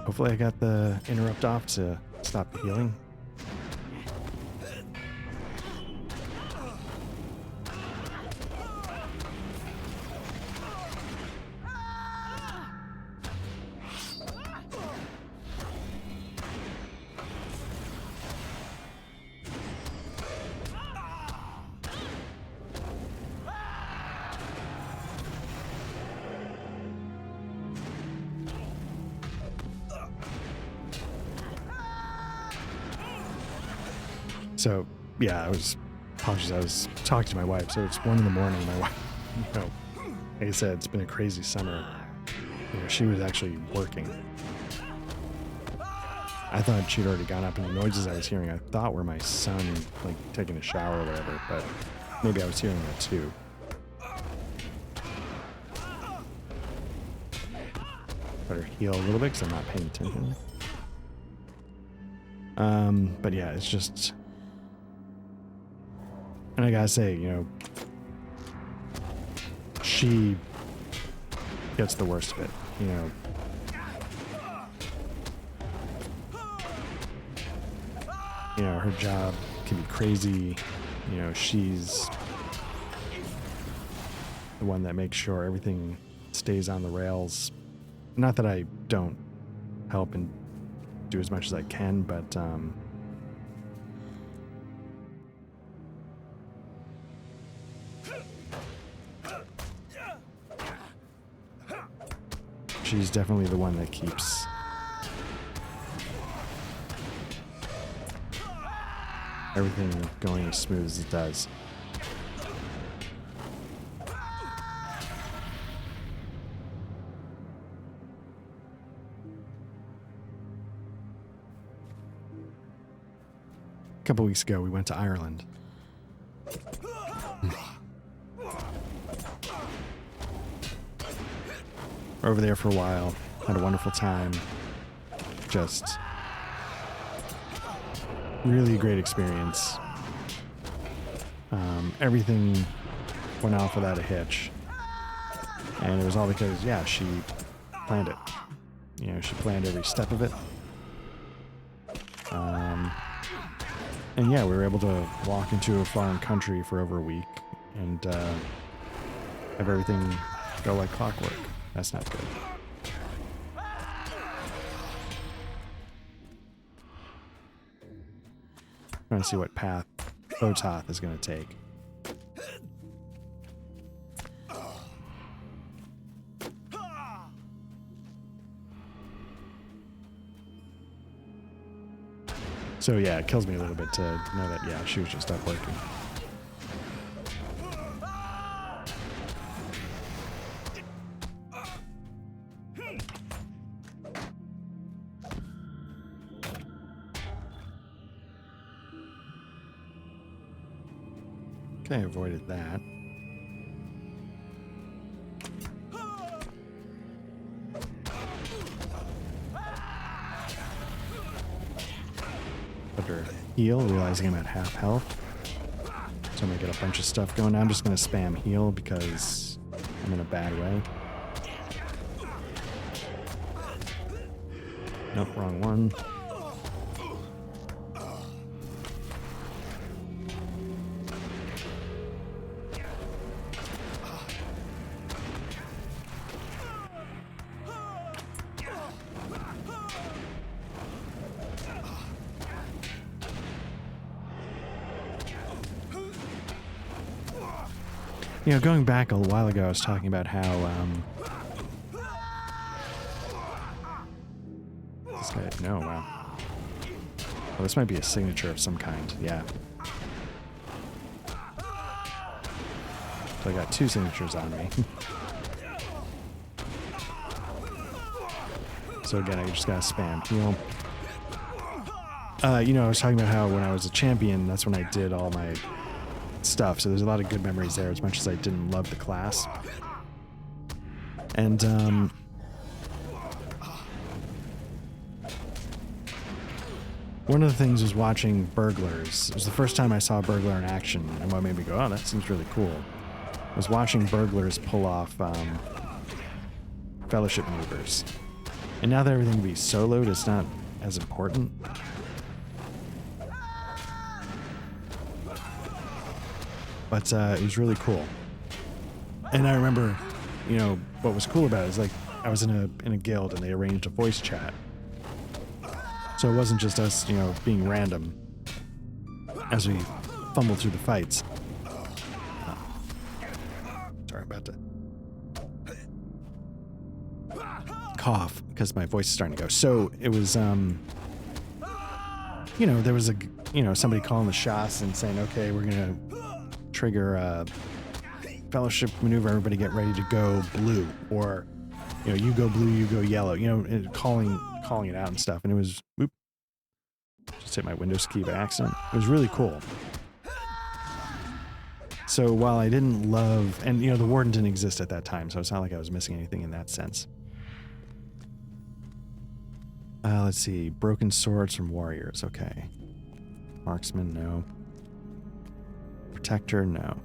Hopefully I got the interrupt off to stop the healing. So, yeah, I was talking to my wife. So it's 1 a.m. My wife, like I said, it's been a crazy summer. She was actually working. I thought she'd already gone up, and the noises I was hearing, I thought were my son, taking a shower or whatever, but maybe I was hearing that too. Better heal a little bit because I'm not paying attention. But yeah, it's just... And I gotta say, she gets the worst of it, her job can be crazy. She's the one that makes sure everything stays on the rails. Not that I don't help and do as much as I can, but She's definitely the one that keeps everything going as smooth as it does. A couple weeks ago, we went to Ireland. Over there for a while, had a wonderful time. Just really great experience. Everything went off without a hitch. And it was all because, yeah, she planned it. You know, she planned every step of it. And yeah, we were able to walk into a foreign country for over a week and have everything go like clockwork. That's not good. Trying to see what path Ototh is going to take. So yeah, it kills me a little bit to know that, yeah, she was just up working. Okay, avoided that. Better heal, realizing I'm at half health. So I'm gonna get a bunch of stuff going. I'm just gonna spam heal because I'm in a bad way. Nope, wrong one. You know, going back a while ago, I was talking about how, this guy, no, wow. Well, this might be a signature of some kind, yeah. So I got 2 signatures on me. So again, I just gotta spam heal. You know, I was talking about how when I was a champion, that's when I did all my stuff, so there's a lot of good memories there, as much as I didn't love the class. And one of the things was watching burglars. It was the first time I saw a burglar in action, and what made me go, oh, that seems really cool, was watching burglars pull off fellowship maneuvers. And now that everything can be soloed, it's not as important. But it was really cool. And I remember, you know, what was cool about it is, like, I was in a guild and they arranged a voice chat. So it wasn't just us, you know, being random as we fumbled through the fights. Sorry, I'm about to cough because my voice is starting to go. So it was, you know, there was somebody calling the shots and saying, okay, we're going to trigger a fellowship maneuver, everybody get ready to go blue, or, you know, you go blue, you go yellow, you know, and calling it out and stuff. And it was, whoop, just hit my Windows key by accident. It was really cool. So while I didn't love, and you know, the warden didn't exist at that time, so it's not like I was missing anything in that sense. Let's see, broken swords from warriors, okay. Marksman, no. Protector, no.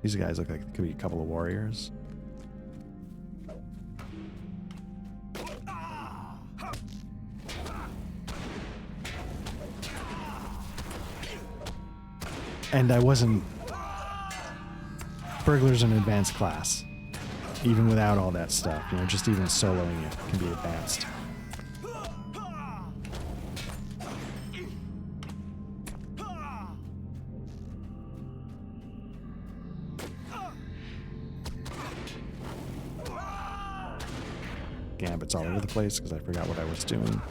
These guys look like they could be a couple of warriors. And I wasn't... Burglar's an advanced class. Even without all that stuff, you know, just even soloing it can be advanced. gambits all over the place because I forgot what I was doing.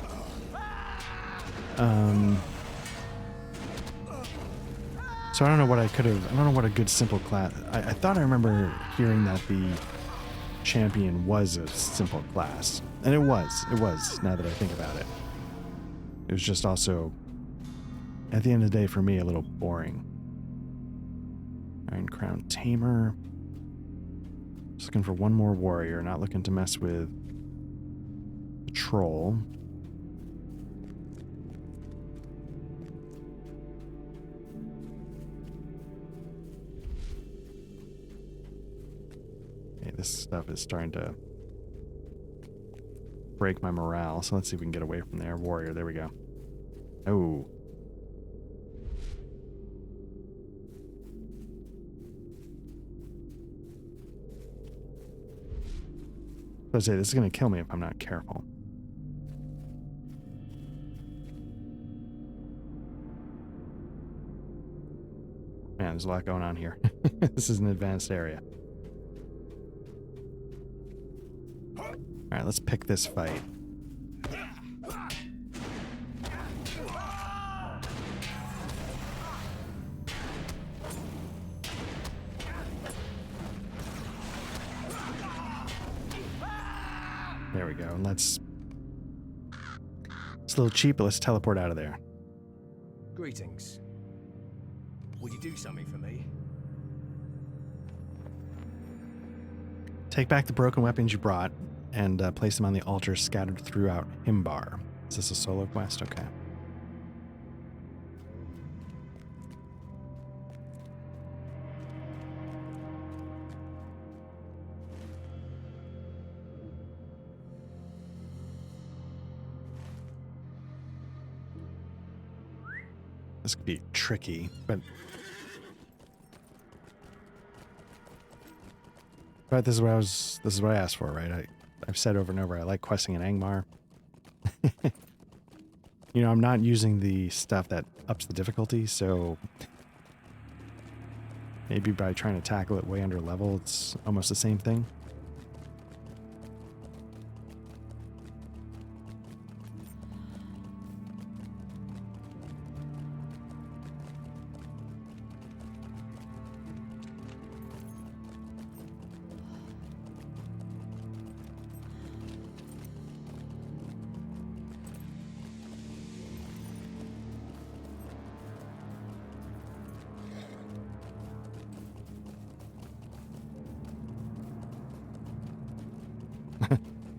So I don't know what I don't know what a good simple class. I thought I remember hearing that the champion was a simple class. And it was, now that I think about it. It was just also, at the end of the day, for me, a little boring. Iron Crown Tamer. Just looking for one more warrior, not looking to mess with the troll. Okay, this stuff is starting to break my morale, so let's see if we can get away from there. Warrior, there we go. Oh. I was gonna say, this is gonna kill me if I'm not careful. Man, there's a lot going on here. This is an advanced area. Alright, let's pick this fight. There we go. And it's a little cheap, but let's teleport out of there. Greetings. Would you do something for me? Take back the broken weapons you brought and place them on the altar scattered throughout Angmar. Is this a solo quest? Okay. This could be tricky, but this is what I asked for, right? I've said over and over, I like questing in Angmar. You know, I'm not using the stuff that ups the difficulty, so maybe by trying to tackle it way under level, it's almost the same thing.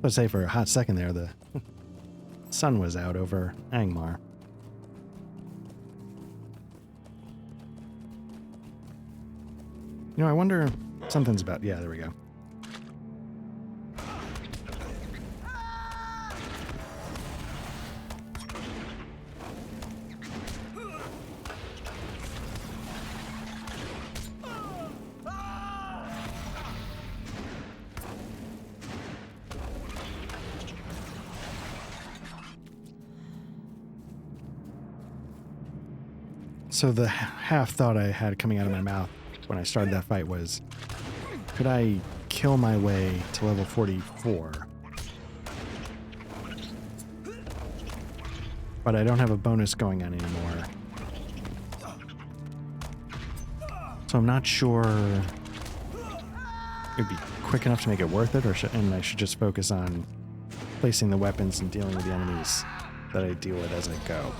Let's say for a hot second there, the sun was out over Angmar. You know, I wonder, something's about, yeah, there we go. So the half thought I had coming out of my mouth when I started that fight was, could I kill my way to level 44? But I don't have a bonus going on anymore. So I'm not sure it'd be quick enough to make it worth it, and I should just focus on placing the weapons and dealing with the enemies that I deal with as I go.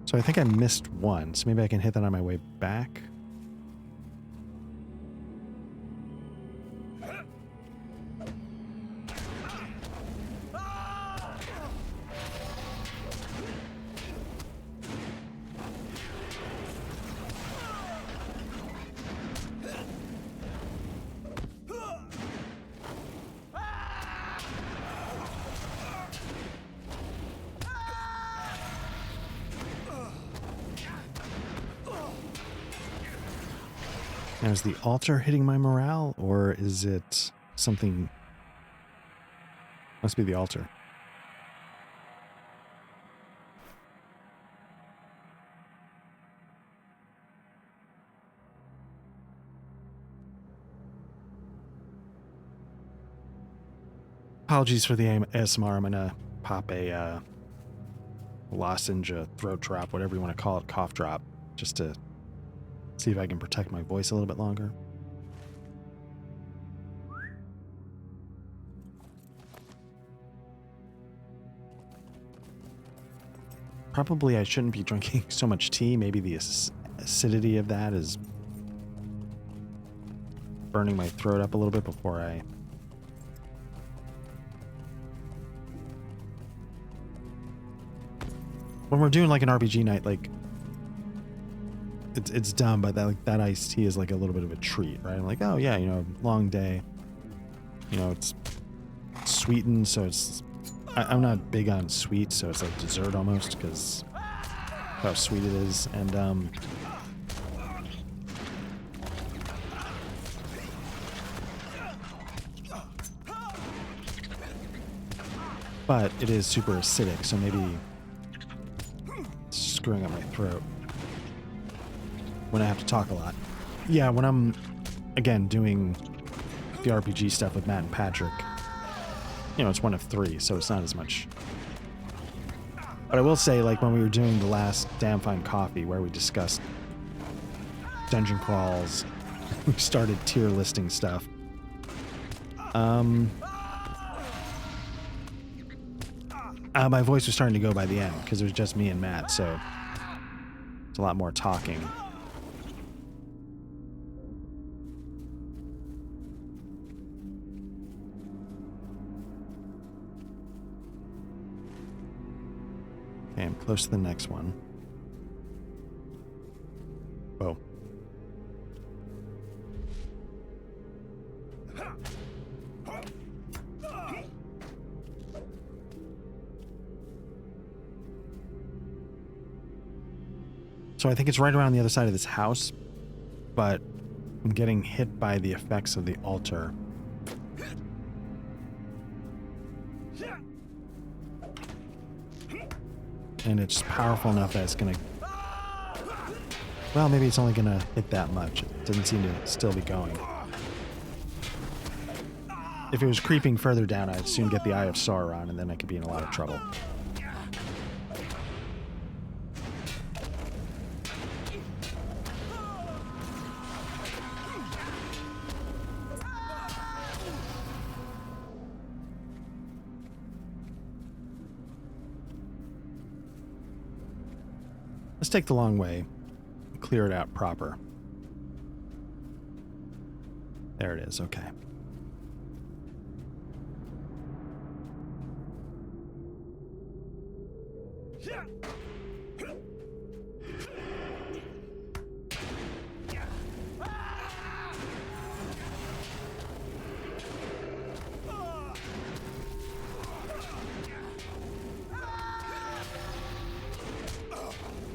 So I think I missed one, so maybe I can hit that on my way back. Now, is the altar hitting my morale, or is it something? Must be the altar. Apologies for the ASMR. I'm gonna pop a lozenge, a throat drop, whatever you want to call it, cough drop, just to see if I can protect my voice a little bit longer. Probably I shouldn't be drinking so much tea. Maybe the acidity of that is burning my throat up a little bit before I... When we're doing like an RPG night, like it's dumb, but that iced tea is like a little bit of a treat, right? I'm like, oh yeah, long day. It's sweetened, so it's... I'm not big on sweet, so it's like dessert almost, because how sweet it is. And but it is super acidic, so maybe it's screwing up my throat when I have to talk a lot. Yeah, when I'm, again, doing the RPG stuff with Matt and Patrick, it's one of 3, so it's not as much. But I will say, like, when we were doing the last Damn Fine Coffee, where we discussed dungeon crawls, we started tier listing stuff. My voice was starting to go by the end, because it was just me and Matt, so it's a lot more talking. Okay, I'm close to the next one. Whoa. So I think it's right around the other side of this house, but I'm getting hit by the effects of the altar. And it's powerful enough that it's gonna... Well, maybe it's only gonna hit that much. It doesn't seem to still be going. If it was creeping further down, I'd soon get the Eye of Sauron, and then I could be in a lot of trouble. Let's take the long way, clear it out proper. There it is, okay.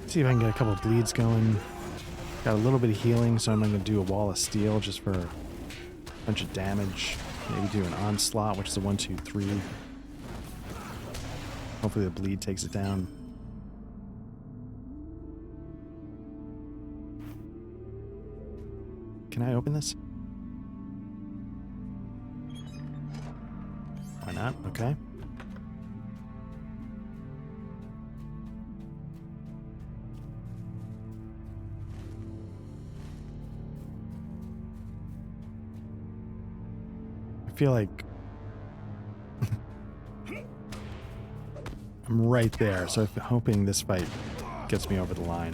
See if I can get a couple of bleeds going. Got a little bit of healing, so I'm going to do a wall of steel just for a bunch of damage. Maybe do an onslaught, which is a 1, 2, 3. Hopefully the bleed takes it down. Can I open this? Why not? Okay. I feel like I'm right there, so I'm hoping this fight gets me over the line.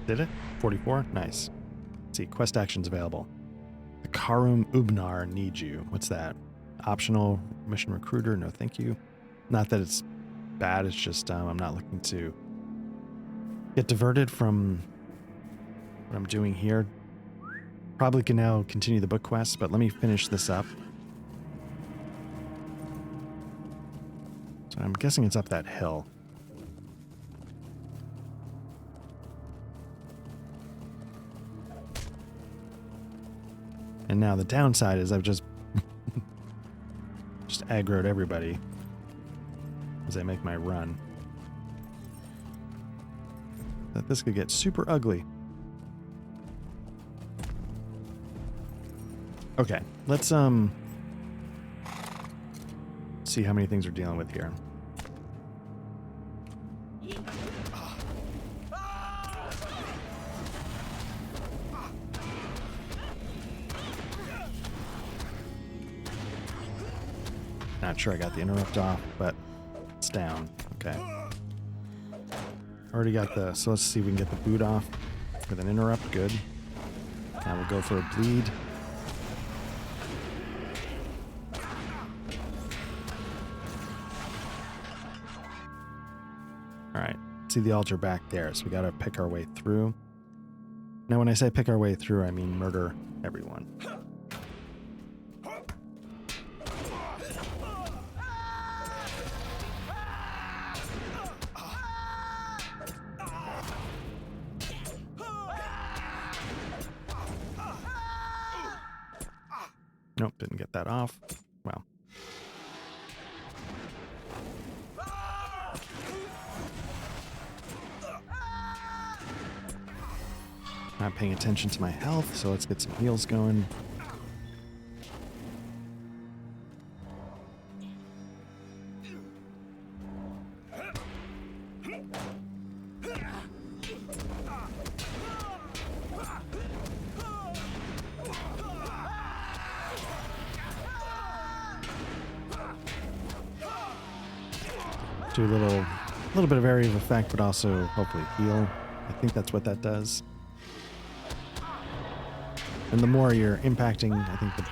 Did it? 44? Nice. Let's see, quest actions available. The Karum Ubnar needs you. What's that? Optional mission recruiter? No, thank you. Not that it's bad, it's just I'm not looking to get diverted from what I'm doing here. Probably can now continue the book quest, but let me finish this up. So I'm guessing it's up that hill. And now the downside is I've just aggroed everybody as I make my run. That this could get super ugly. Okay, let's see how many things we're dealing with here. Not sure I got the interrupt off, but it's down. Okay. Already got the, so let's see if we can get the boot off with an interrupt. Good. Now we'll go for a bleed. Alright, see the altar back there, so we gotta pick our way through. Now when I say pick our way through, I mean murder everyone. Nope, didn't get that off. Well. Not paying attention to my health, so let's get some heals going. Do a little bit of area of effect, but also hopefully heal. I think that's what that does. And the more you're impacting, I think the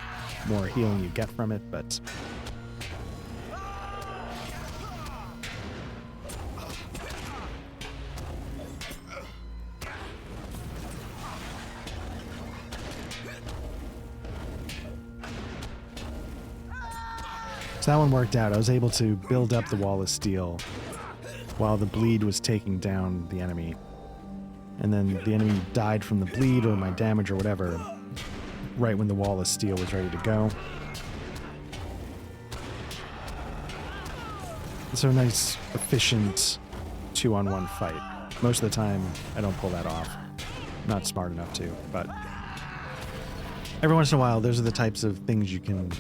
more healing you get from it, but... So that one worked out. I was able to build up the wall of steel while the bleed was taking down the enemy. And then the enemy died from the bleed or my damage or whatever right when the wall of steel was ready to go. So a nice, efficient 2-on-1 fight. Most of the time, I don't pull that off. I'm not smart enough to, but every once in a while, those are the types of things you can...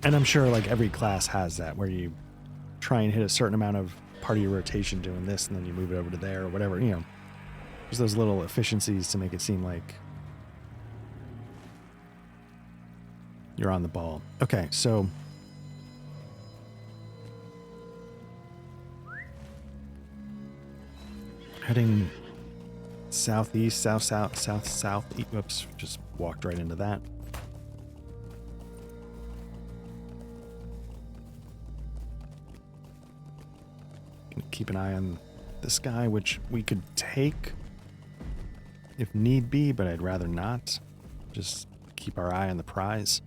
And I'm sure like every class has that, where you try and hit a certain amount of part of your rotation doing this, and then you move it over to there or whatever, you know. There's those little efficiencies to make it seem like you're on the ball. Okay, so heading southeast, southeast. Whoops, just walked right into that. Keep an eye on this guy, which we could take if need be, but I'd rather not. Just keep our eye on the prize.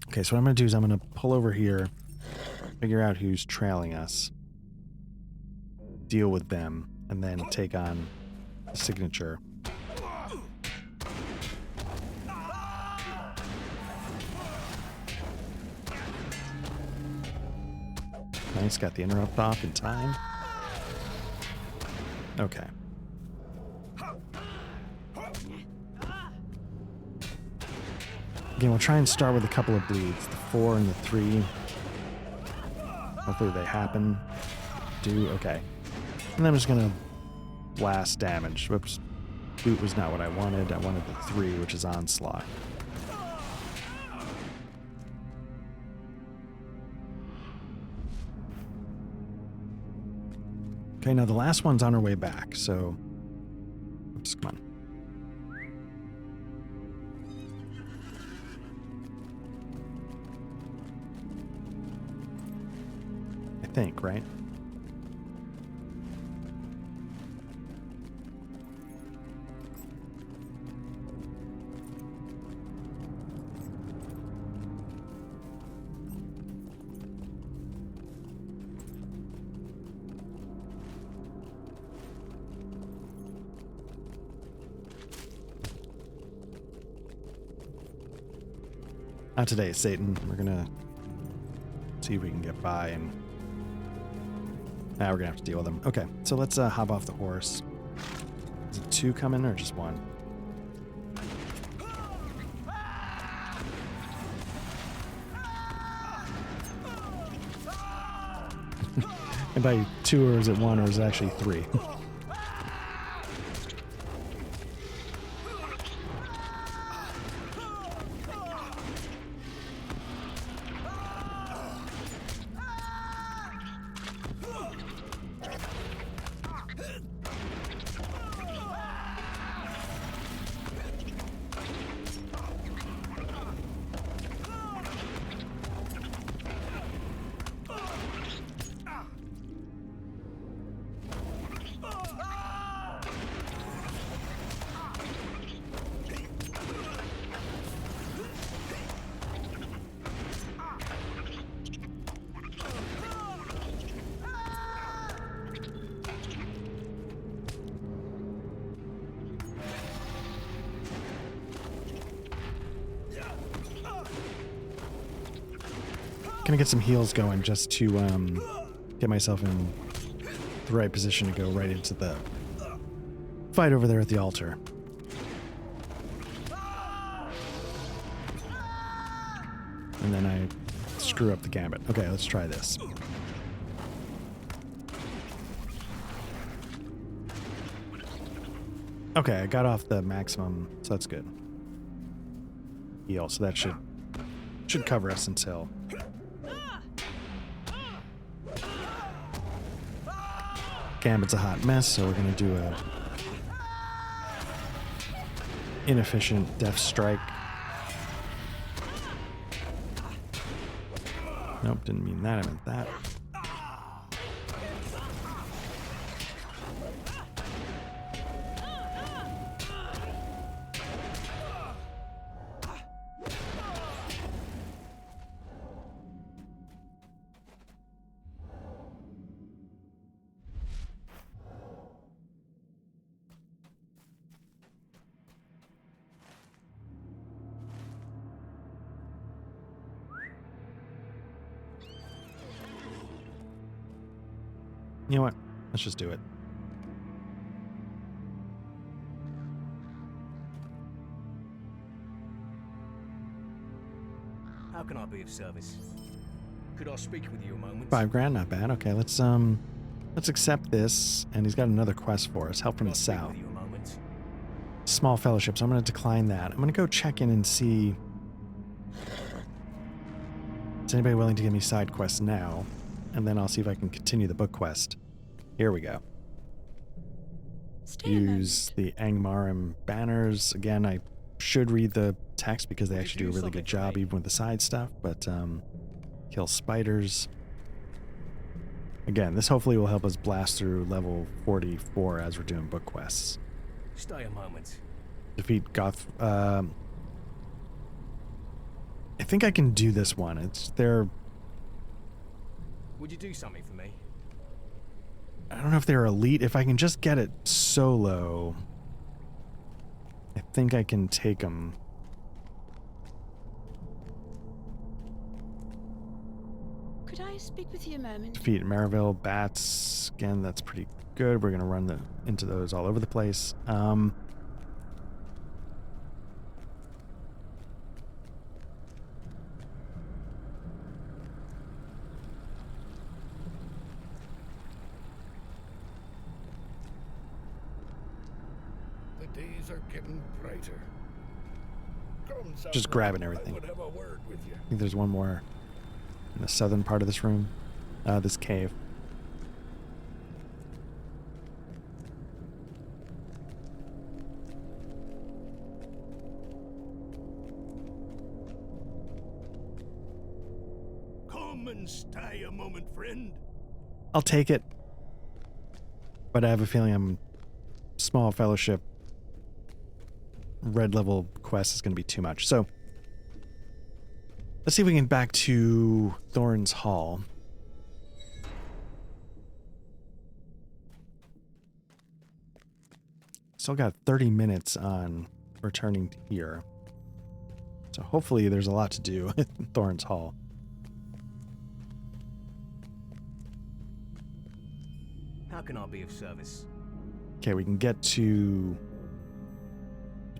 Okay, so what I'm going to do is I'm going to pull over here, figure out who's trailing us, deal with them, and then take on the signature. Nice, got the interrupt off in time. Okay. Again, we'll try and start with a couple of bleeds. The 4 and the 3. Hopefully they happen. Do, okay. And I'm just gonna blast damage. Whoops. Boot was not what I wanted. I wanted the 3, which is onslaught. Okay, now the last one's on her way back, so... Oops, come on. think, right? Not today, Satan. We're gonna see if we can get by, and now we're gonna have to deal with them. Okay, so let's hop off the horse. Is it 2 coming or just 1? And by 2, or is it 1, or is it actually 3? Gonna get some heals going just to get myself in the right position to go right into the fight over there at the altar. And then I screw up the gambit. Okay, let's try this. Okay, I got off the maximum, so that's good. Heal, so that should cover us until... Gambit's a hot mess, so we're gonna do a inefficient death strike. Nope, didn't mean that, I meant that. You know what? Let's just do it. How can I be of service? Could I speak with you a moment? $5,000, not bad. Okay, let's accept this. And he's got another quest for us. Help from the south. With you a moment? Small fellowships. I'm going to decline that. I'm going to go check in and see. Is anybody willing to give me side quests now? And then I'll see if I can continue the book quest. Here we go. Use the Angmar and banners. Again, I should read the text because they actually do a really good job even with the side stuff, but kill spiders. Again, this hopefully will help us blast through level 44 as we're doing book quests. Stay a moment. Defeat Goth. I think I can do this one. It's their... Would you do something for me? I don't know if they're elite. If I can just get it solo, I think I can take them. Could I speak with you a moment? Defeat Maryville bats. Again, that's pretty good. We're gonna run into those all over the place. The days are getting brighter. Come, Just grabbing everything. I would have a word with you. I think there's one more in the southern part of this room. This cave. Come and stay a moment, friend. I'll take it. But I have a feeling I'm small fellowship red level quest is going to be too much. So let's see if we can get back to Thorn's Hall. Still got 30 minutes on returning to here. So hopefully there's a lot to do in Thorn's Hall. How can I be of service? Okay, we can get to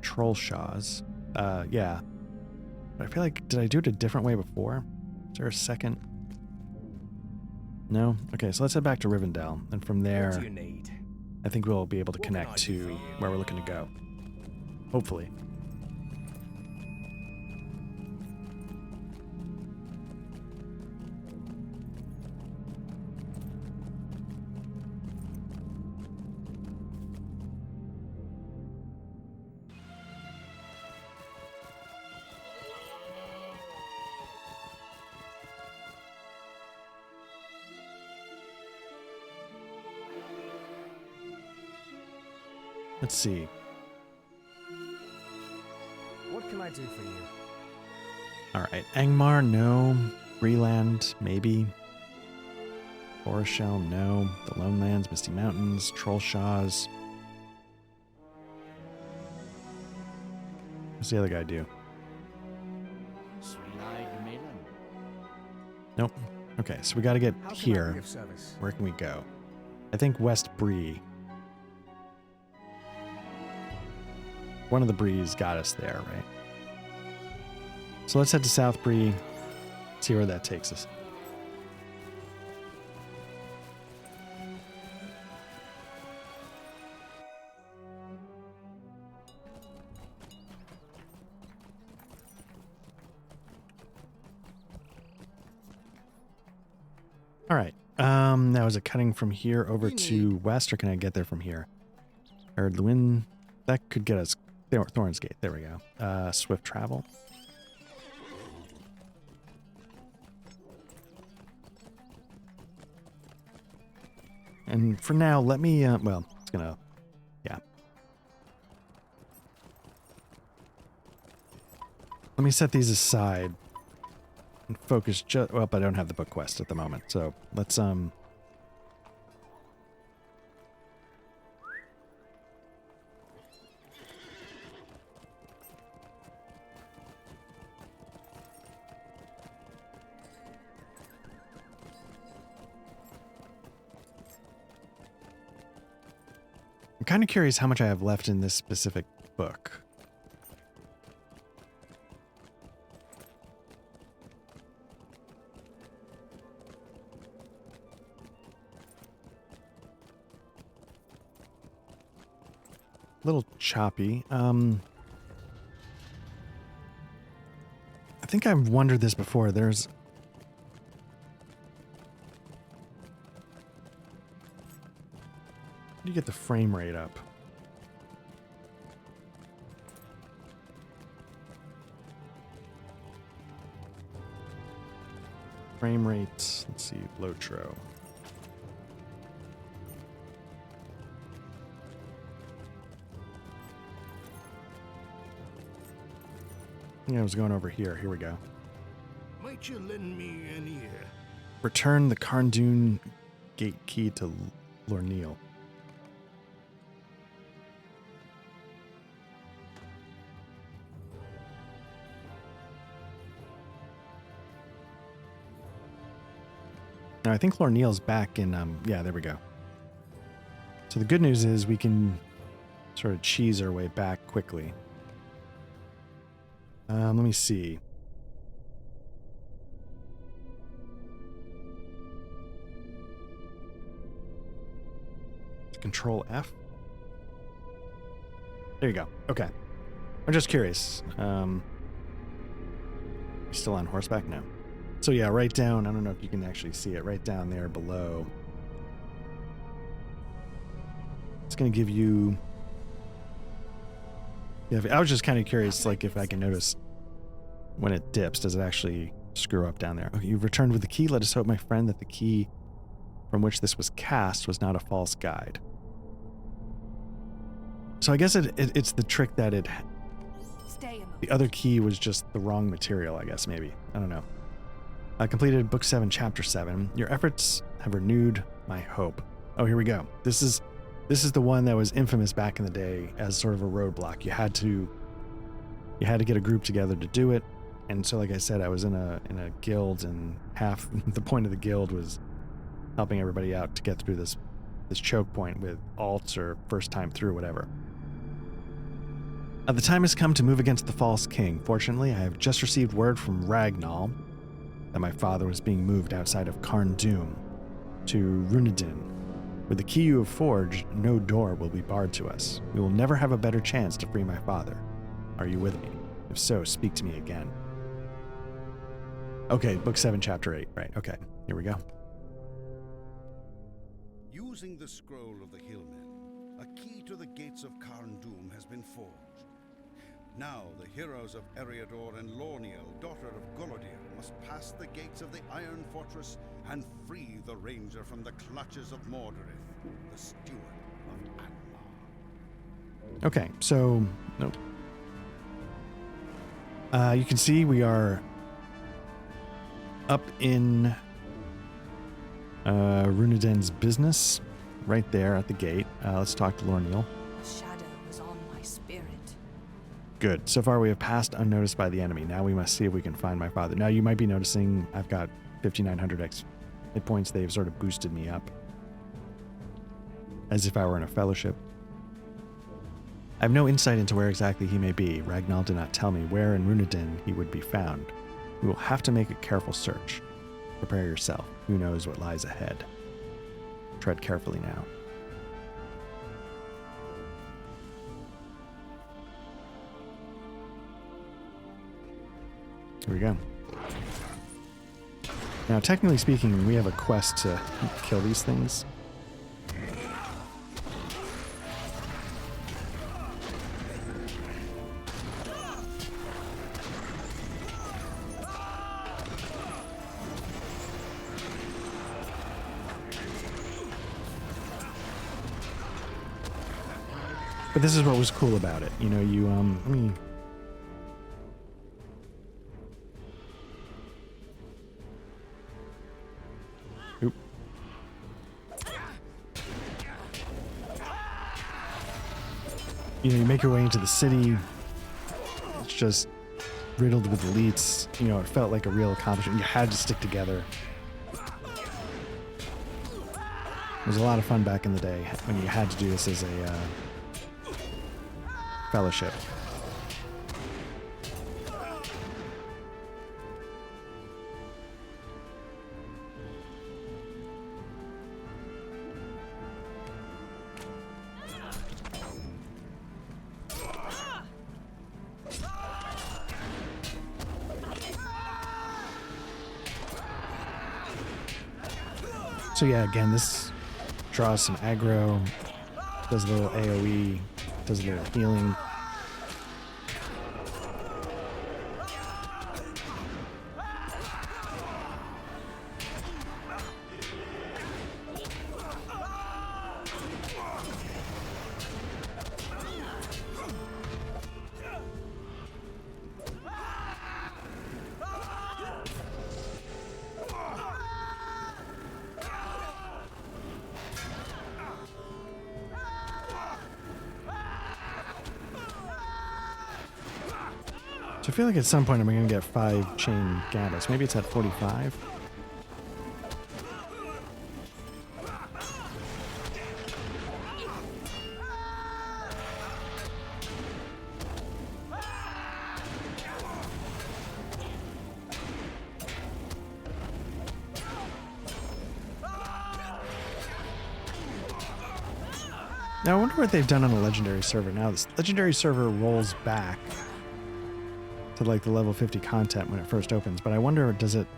Troll Shaw's. Yeah. But I feel like, did I do it a different way before? Is there a second? No? Okay, so let's head back to Rivendell. And from What do there, you need? I think we'll be able to What can I connect do for to you? where we're looking to go. Hopefully. Let's see. What can I do for you? Alright, Angmar, no. Breland, maybe. Foreshell, no. The Lone Lands, Misty Mountains, Trollshaws. What's the other guy do? Sweet-eyed maiden. Nope. Okay, so we gotta get How can I here. be of service? Where can we go? I think West Bree. One of the Brees got us there, right? So let's head to South Bree, see where that takes us. All right. Now is it cutting from here over to west, or can I get there from here? Or Lewin, that could get us Thorn's Gate. There we go. Swift travel. And for now, let me, well, it's gonna, yeah. Let me set these aside and focus just, well, I don't have the book quest at the moment, so let's, I'm kind of curious how much I have left in this specific book. A little choppy. I think I've wondered this before. There's... How do you get the frame rate up? Frame rate, let's see, Lotro. Yeah, I was going over here. Here we go. Might you lend me an ear? Return the Carndune gate key to Lorneal. Now, I think Lorneal's back in, yeah, there we go. So the good news is we can sort of cheese our way back quickly. Let me see. Control F. There you go. Okay. I'm just curious. Still on horseback? No. So yeah, right down, I don't know if you can actually see it, right down there below. It's going to give you... Yeah, I was just kind of curious, like, if I can notice when it dips, does it actually screw up down there? Okay, you've returned with the key. Let us hope, my friend, that the key from which this was cast was not a false guide. So I guess it's the trick that Stay a moment. the other key was just the wrong material, I guess, maybe. I don't know. I completed Book 7, Chapter 7. Your efforts have renewed my hope. Oh, here we go. This is the one that was infamous back in the day as sort of a roadblock. You had to get a group together to do it. And so, like I said, I was in a guild, and half the point of the guild was helping everybody out to get through this choke point with alts or first time through, whatever. The time has come to move against the false king. Fortunately, I have just received word from Ragnar that my father was being moved outside of Karn Doom to Runedin. With the key you have forged, no door will be barred to us. We will never have a better chance to free my father. Are you with me? If so, speak to me again. Okay, Book 7, Chapter 8. Right, okay. Here we go. Using the scroll of the Hillmen, a key to the gates of Karn Doom has been forged. Now the heroes of Eriador and Lorniel, daughter of Golodir, must pass the gates of the Iron Fortress and free the Ranger from the clutches of Mordorith, the steward of Angmar. Okay, so... Nope. You can see we are up in Runedin's business, right there at the gate. Let's talk to Lorniel. The shadow is on my spirit. Good. So far we have passed unnoticed by the enemy. Now we must see if we can find my father. Now you might be noticing I've got 5,900 hit points. They've sort of boosted me up. As if I were in a fellowship. I have no insight into where exactly he may be. Ragnar did not tell me where in Runedin he would be found. We will have to make a careful search. Prepare yourself. Who knows what lies ahead. Tread carefully now. Here we go. Now, technically speaking, we have a quest to kill these things. But this is what was cool about it. You know, you, let me... Oop. You know, you make your way into the city. It's just riddled with elites. You know, it felt like a real accomplishment. You had to stick together. It was a lot of fun back in the day when you had to do this as a fellowship. So yeah, again, this draws some aggro, does a little AoE, does a little healing. So I feel like at some point I'm going to get 5 chain gambits. Maybe it's at 45. Now I wonder what they've done on a legendary server. Now this legendary server rolls back to like the level 50 content when it first opens, but I wonder, does it...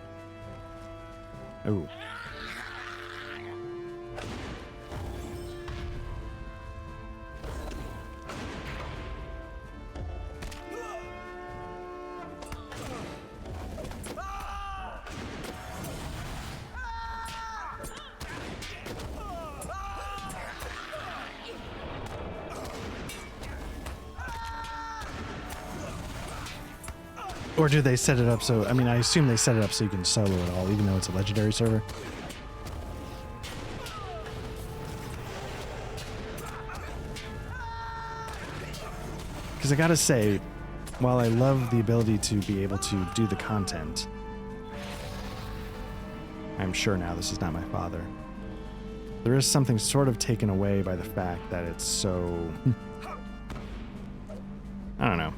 Oh. Or do they set it up so... I mean, I assume they set it up so you can solo it all, even though it's a legendary server. Because I gotta say, while I love the ability to be able to do the content, I'm sure now this is not my father. There is something sort of taken away by the fact that it's so... I don't know.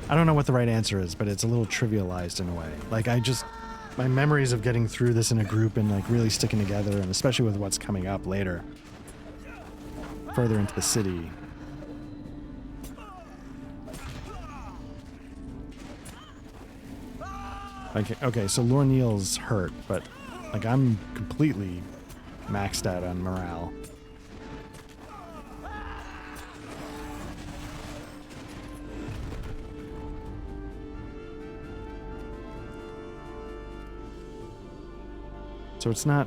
I don't know what the right answer is, but it's a little trivialized in a way. Like, my memories of getting through this in a group and like really sticking together, and especially with what's coming up later, further into the city. Like, okay, so Lorneil's hurt, but like I'm completely maxed out on morale. So it's not...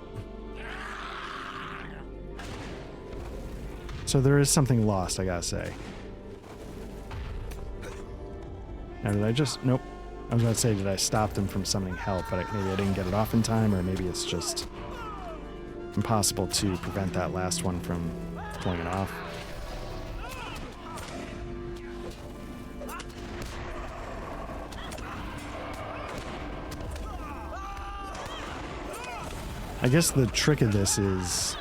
So there is something lost, I gotta say. Now did I just... Nope. I was gonna say, did I stop them from summoning help, but maybe I didn't get it off in time, or maybe it's just impossible to prevent that last one from pulling it off. I guess the trick of this is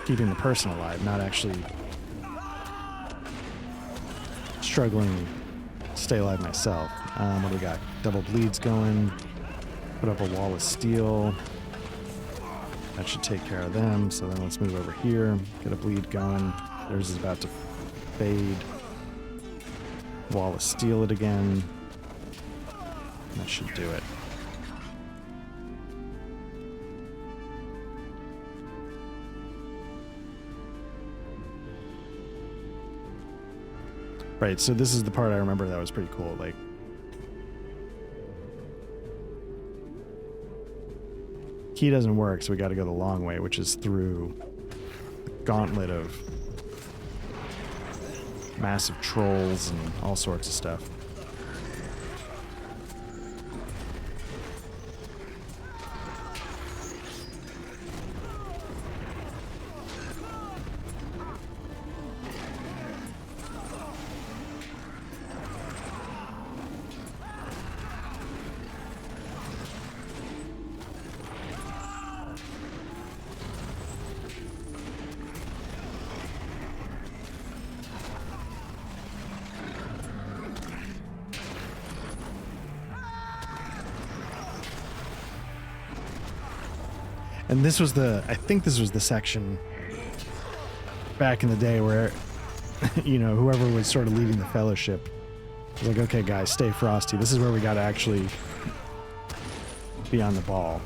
keeping the person alive, not actually struggling to stay alive myself. What do we got? Double bleeds going. Put up a wall of steel. That should take care of them. So then let's move over here. Get a bleed going. Theirs is about to fade. Wall of steel it again. That should do it. Right, so this is the part I remember that was pretty cool. Like, key doesn't work, so we got to go the long way, which is through the gauntlet of massive trolls and all sorts of stuff. And this was I think this was the section back in the day where, you know, whoever was sort of leading the fellowship was like, okay, guys, stay frosty. This is where we got to actually be on the ball.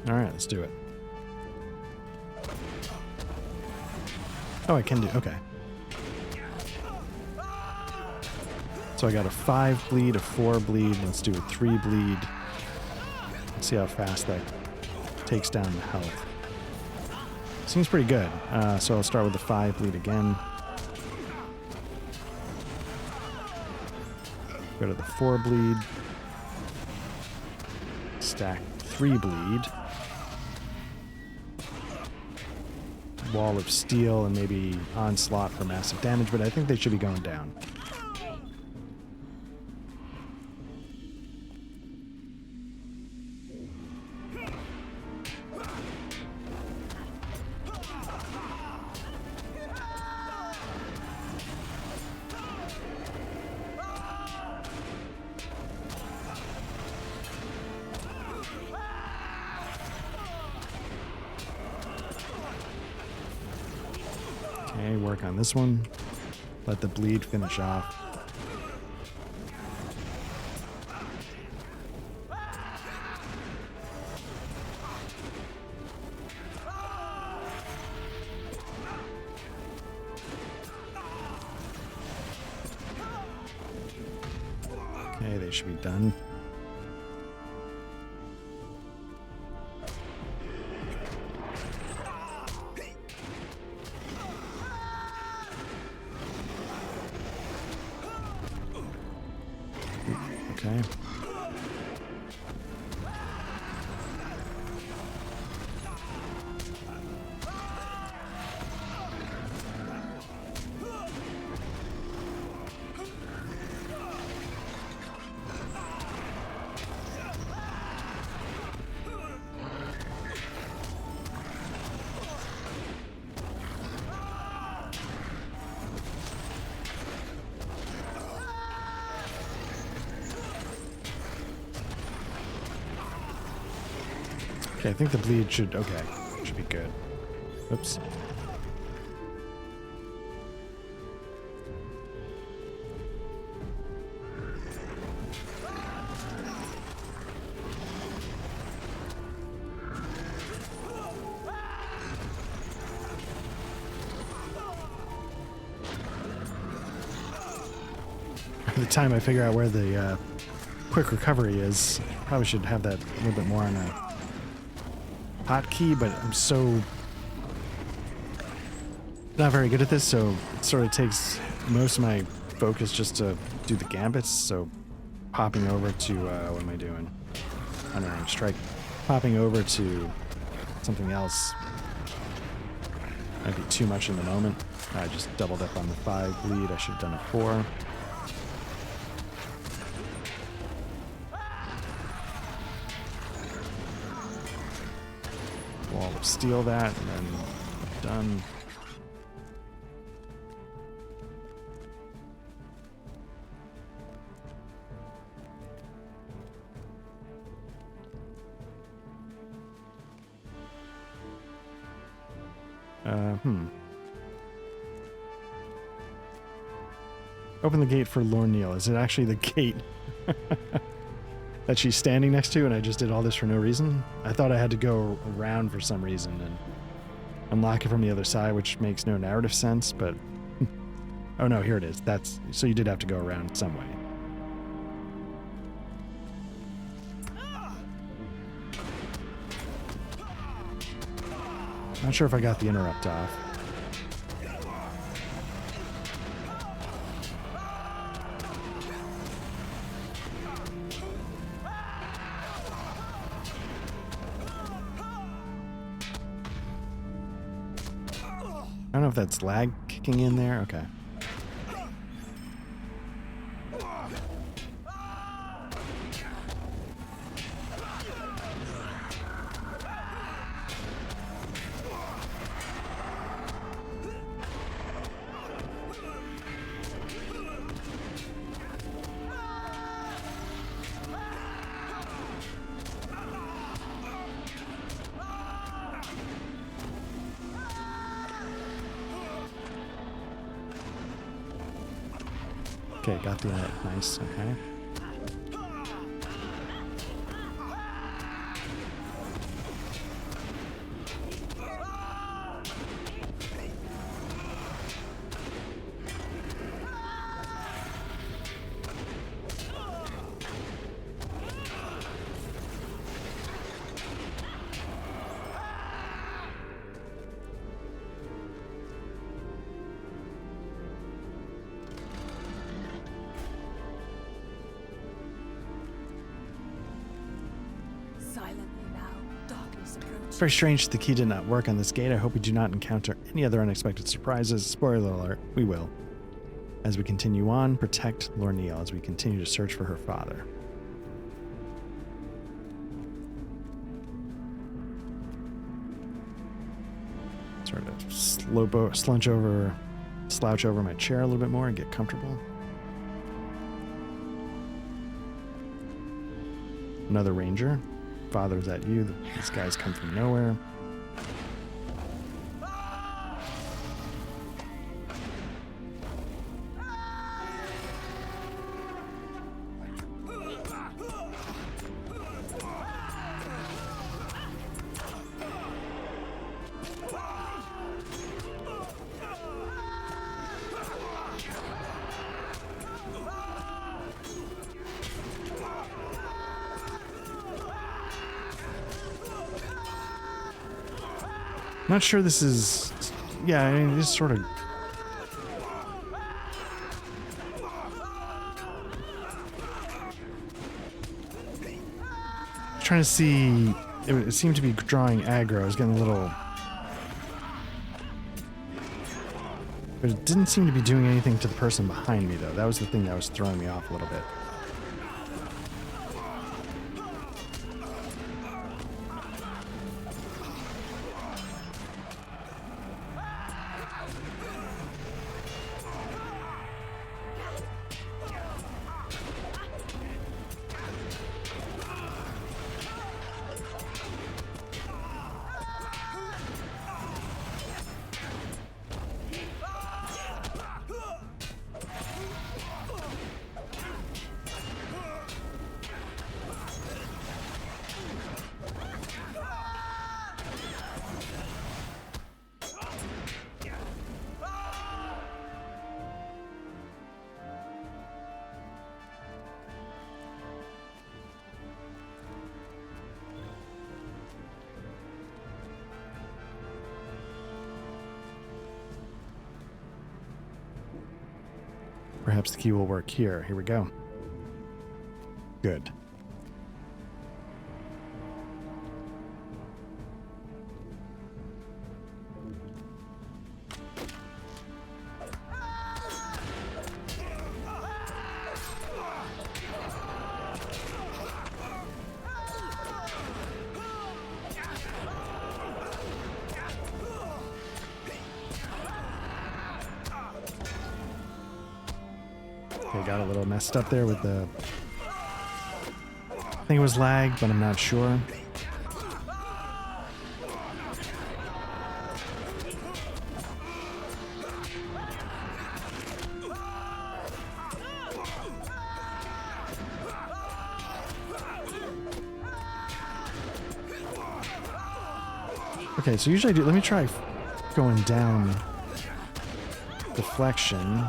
All right, let's do it. Oh, I can do, okay. So I got a 5 bleed, a 4 bleed, let's do a 3 bleed. Let's see how fast that takes down the health. Seems pretty good. So I'll start with the 5 bleed again. Go to the 4 bleed. stack 3 bleed. Wall of Steel and maybe Onslaught for massive damage, but I think they should be going down. Okay, work on this one. Let the bleed finish off. Okay, they should be done. Okay. Okay, I think the bleed should be good. Oops. By the time I figure out where the quick recovery is, probably should have that a little bit more on a hotkey, but I'm so not very good at this, so it sort of takes most of my focus just to do the gambits. So popping over to what am I doing? Unarmed strike. Popping over to something else might be too much in the moment. I just doubled up on the 5 bleed. I should have done a 4. Wall of Steel that, and then done. Open the gate for Lorneal. Is it actually the gate that she's standing next to, and I just did all this for no reason? I thought I had to go around for some reason and unlock it from the other side, which makes no narrative sense, but... oh no, here it is. So you did have to go around some way. Not sure if I got the interrupt off. I don't know if that's lag kicking in there. Okay. Okay, got the nice, okay. silently now. Darkness approaches. Very strange that the key did not work on this gate. I hope we do not encounter any other unexpected surprises. Spoiler alert, we will. As we continue on, protect Lorneal as we continue to search for her father. Sort of slouch over my chair a little bit more and get comfortable. Another ranger. Father, is that you? These guys come from nowhere. Not sure this is... Yeah, I mean, this sort of... Trying to see... It seemed to be drawing aggro. I was getting a little... But it didn't seem to be doing anything to the person behind me, though. That was the thing that was throwing me off a little bit. Perhaps the key will work here. Here we go. Good. Okay, got a little messed up there with the... I think it was lag, but I'm not sure. Okay, so usually I do... Let me try going down deflection.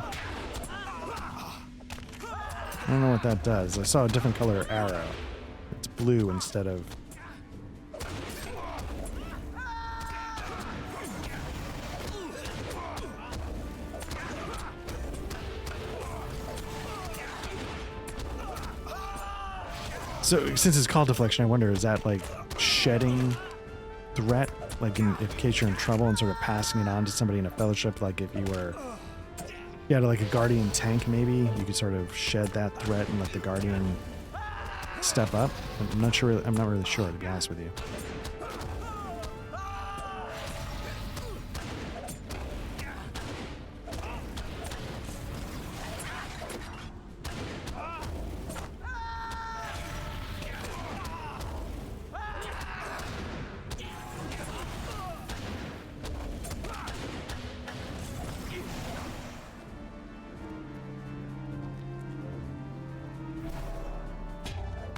I don't know what that does. I saw a different color arrow. It's blue instead of... So, since it's called deflection, I wonder, is that like shedding threat? Like in case you're in trouble and sort of passing it on to somebody in a fellowship, like if you were... You had like a guardian tank, maybe you could sort of shed that threat and let the guardian step up. I'm not sure. I'm not really sure, to be honest with you.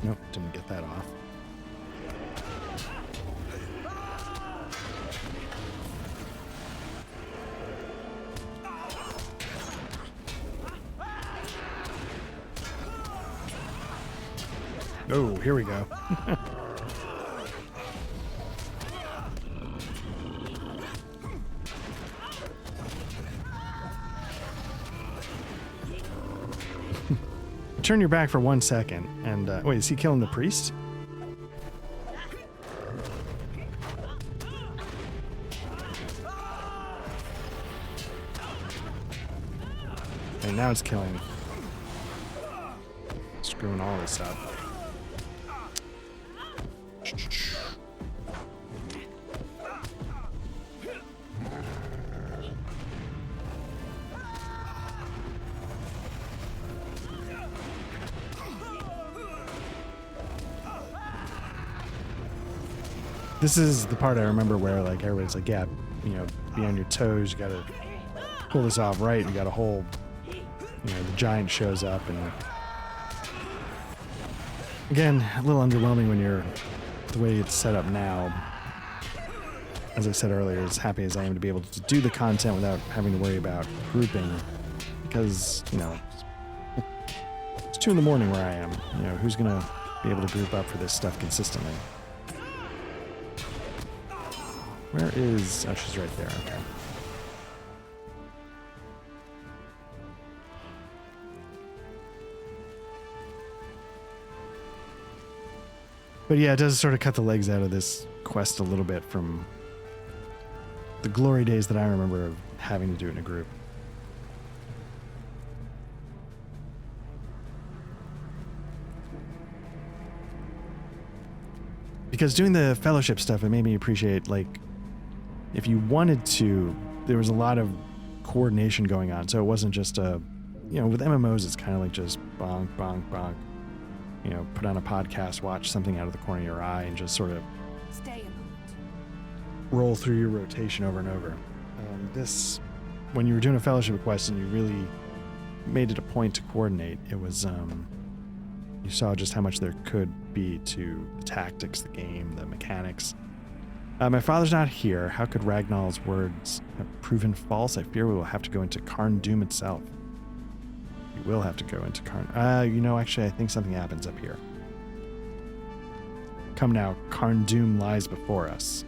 Nope, didn't get that off. Oh, here we go. Turn your back for 1 second and wait, is he killing the priest? And now it's killing. Screwing all this up. This is the part I remember where like everybody's like, yeah, you know, be on your toes. You gotta pull this off right. You got a whole, you know, the giant shows up, and again, a little underwhelming when you're the way it's set up now. As I said earlier, as happy as I am to be able to do the content without having to worry about grouping, because, you know, it's 2 a.m. where I am. You know, who's gonna be able to group up for this stuff consistently? Where is... Oh, she's right there. Okay. But yeah, it does sort of cut the legs out of this quest a little bit from the glory days that I remember of having to do it in a group. Because doing the fellowship stuff, it made me appreciate, like, if you wanted to, there was a lot of coordination going on. So it wasn't just a, you know, with MMOs, it's kind of like just bonk, bonk, bonk. You know, put on a podcast, watch something out of the corner of your eye, and just sort of Stay a moment. roll through your rotation over and over. This, when you were doing a fellowship quest and you really made it a point to coordinate, it was, you saw just how much there could be to the tactics, the game, the mechanics. My father's not here. How could Ragnall's words have proven false? I fear we will have to go into Karn Doom itself. We will have to go into Karn... you know, actually, I think something happens up here. Come now, Karn Doom lies before us.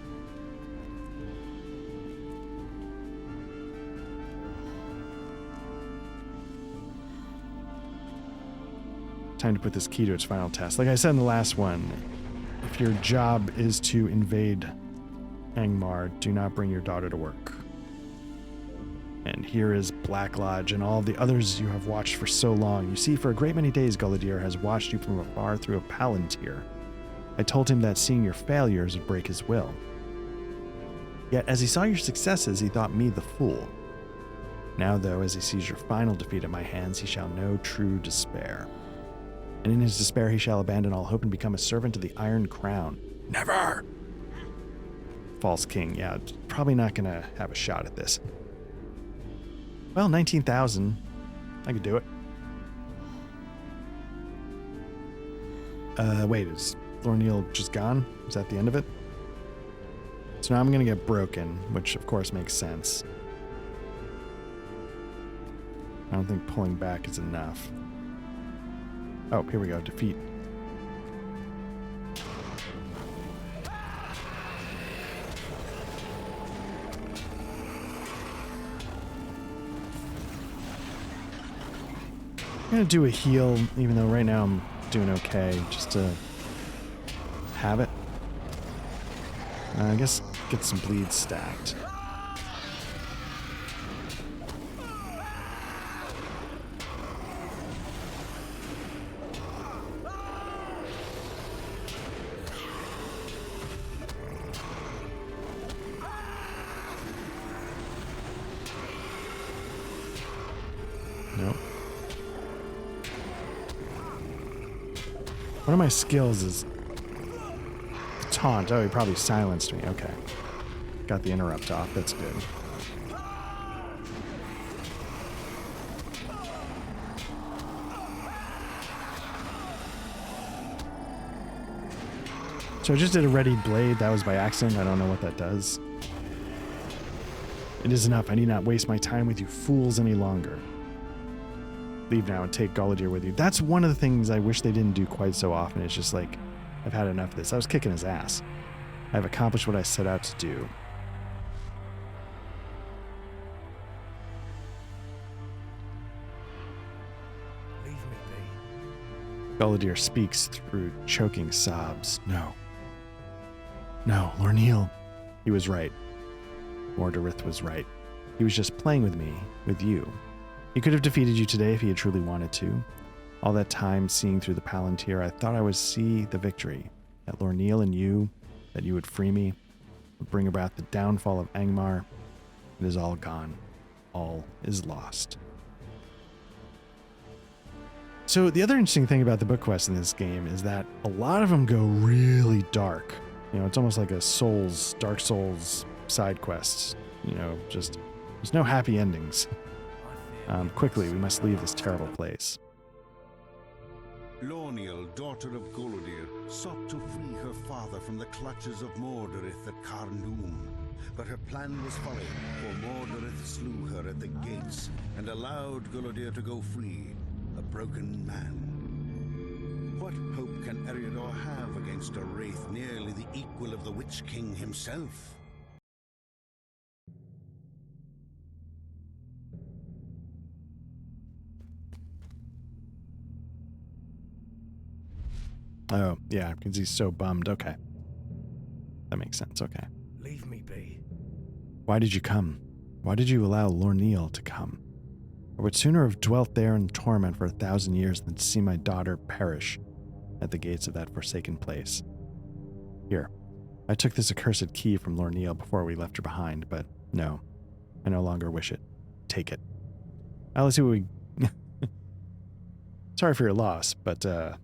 Time to put this key to its final test. Like I said in the last one, if your job is to invade Angmar, do not bring your daughter to work. And here is Black Lodge and all the others you have watched for so long. You see, for a great many days, Gullidir has watched you from afar through a palantir. I told him that seeing your failures would break his will. Yet, as he saw your successes, he thought me the fool. Now, though, as he sees your final defeat at my hands, he shall know true despair. And in his despair he shall abandon all hope and become a servant to the Iron Crown. Never! False King, yeah, probably not gonna have a shot at this. Well, 19,000. I could do it. Wait, is Lorneal just gone? Is that the end of it? So now I'm gonna get broken, which of course makes sense. I don't think pulling back is enough. Oh, here we go. Defeat. I'm gonna do a heal, even though right now I'm doing okay, just to have it. I guess get some bleed stacked. Nope. One of my skills is taunt. Oh, he probably silenced me. Okay. Got the interrupt off. That's good. So I just did a ready blade. That was by accident. I don't know what that does. It is enough. I need not waste my time with you fools any longer. Leave now and take Gullidir with you. That's one of the things I wish they didn't do quite so often. It's just like, I've had enough of this. I was kicking his ass. I've accomplished what I set out to do. Leave me be. Gullidir speaks through choking sobs. No. No, Lorneal. He was right. Mordarith was right. He was just playing with me, with you. He could have defeated you today if he had truly wanted to. All that time seeing through the Palantir, I thought I would see the victory. That Lorneal and you, that you would free me, would bring about the downfall of Angmar. It is all gone. All is lost. So the other interesting thing about the book quests in this game is that a lot of them go really dark. You know, it's almost like a Dark Souls side quest. You know, just there's no happy endings. Quickly, we must leave this terrible place. Lorneal, daughter of Golodir, sought to free her father from the clutches of Mordorith at Carndoom. But her plan was foiled, for Mordorith slew her at the gates and allowed Golodir to go free, a broken man. What hope can Eriador have against a wraith nearly the equal of the Witch King himself? Oh, yeah, because he's so bummed. Okay. That makes sense. Okay. Leave me be. Why did you come? Why did you allow Lorneal to come? I would sooner have dwelt there in torment for 1,000 years than to see my daughter perish at the gates of that forsaken place. Here, I took this accursed key from Lorneal before we left her behind, but no, I no longer wish it. Take it. Now let's see what we... Sorry for your loss, but let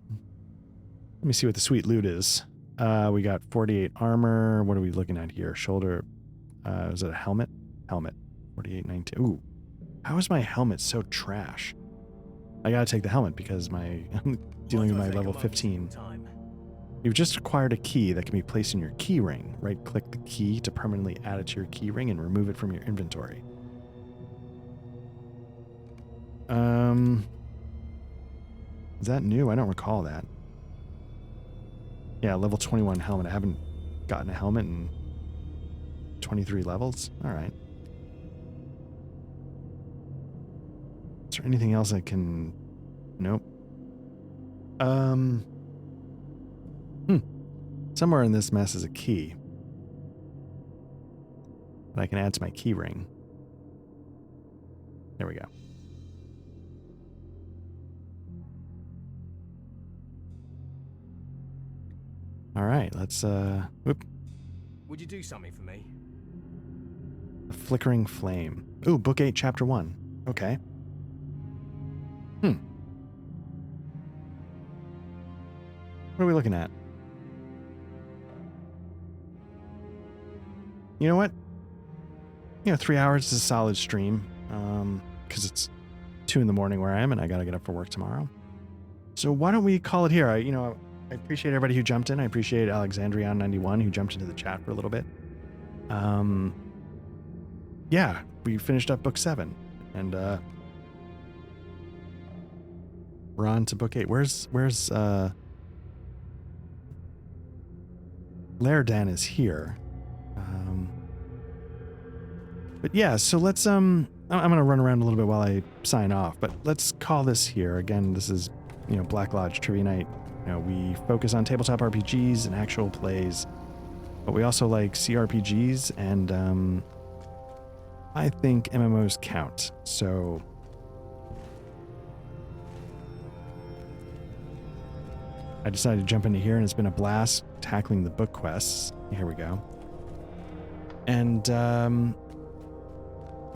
me see what the sweet loot is. We got 48 armor. What are we looking at here? Shoulder... is it a helmet? Helmet. 48.19. Ooh. How is my helmet so trash? I gotta take the helmet because I'm dealing with my level 15. You've just acquired a key that can be placed in your key ring. Right-click the key to permanently add it to your key ring and remove it from your inventory. Is that new? I don't recall that. Yeah, level 21 helmet. I haven't gotten a helmet in 23 levels. All right. Is there anything else I can... Nope. Somewhere in this mess is a key that I can add to my key ring. There we go. All right, let's whoop. Would you do something for me? A flickering flame. Ooh, book 8, chapter 1. Okay. What are we looking at? You know what? 3 hours is a solid stream. Because it's 2 in the morning where I am and I gotta get up for work tomorrow. So why don't we call it here? I appreciate everybody who jumped in. I appreciate Alexandrion91 who jumped into the chat for a little bit. Yeah, we finished up book 7 and we're on to book 8. Where's Lairdan is here. But yeah, so let's I'm gonna run around a little bit while I sign off, but let's call this here. Again, this is Black Lodge Trivia Night. We focus on tabletop RPGs and actual plays, but we also like CRPGs, and I think MMOs count. So I decided to jump into here, and it's been a blast tackling the book quests. Here we go. And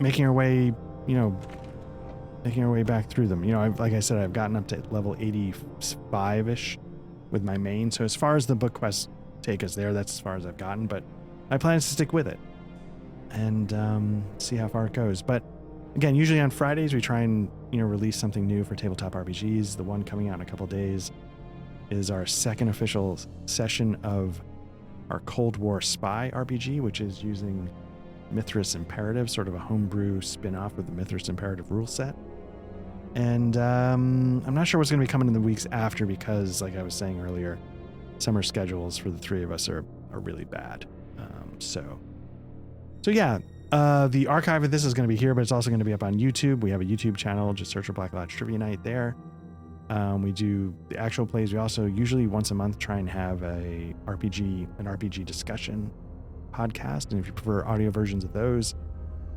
making our way back through them. Like I said, I've gotten up to level 85-ish with my main. So as far as the book quests take us there, that's as far as I've gotten. But I plan to stick with it and see how far it goes. But again, usually on Fridays we try and release something new for tabletop RPGs. The one coming out in a couple days is our second official session of our Cold War Spy RPG, which is using Mithras Imperative, sort of a homebrew spin-off of the Mithras Imperative rule set. And I'm not sure what's going to be coming in the weeks after because, like I was saying earlier, summer schedules for the three of us are really bad. So yeah, the archive of this is going to be here, but it's also going to be up on YouTube. We have a YouTube channel. Just search for Black Lodge Trivia Night there. We do the actual plays. We also usually once a month try and have an RPG discussion podcast. And if you prefer audio versions of those,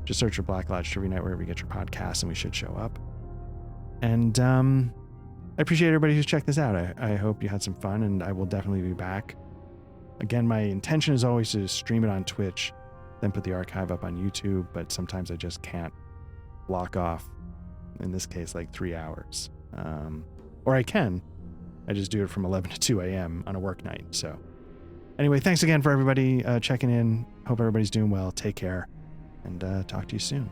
just search for Black Lodge Trivia Night wherever you get your podcasts and we should show up. And I appreciate everybody who's checked this out. I hope you had some fun, and I will definitely be back. Again, my intention is always to stream it on Twitch, then put the archive up on YouTube, but sometimes I just can't block off, in this case, like 3 hours. Or I can. I just do it from 11 to 2 a.m. on a work night. So anyway, thanks again for everybody checking in. Hope everybody's doing well. Take care, and talk to you soon.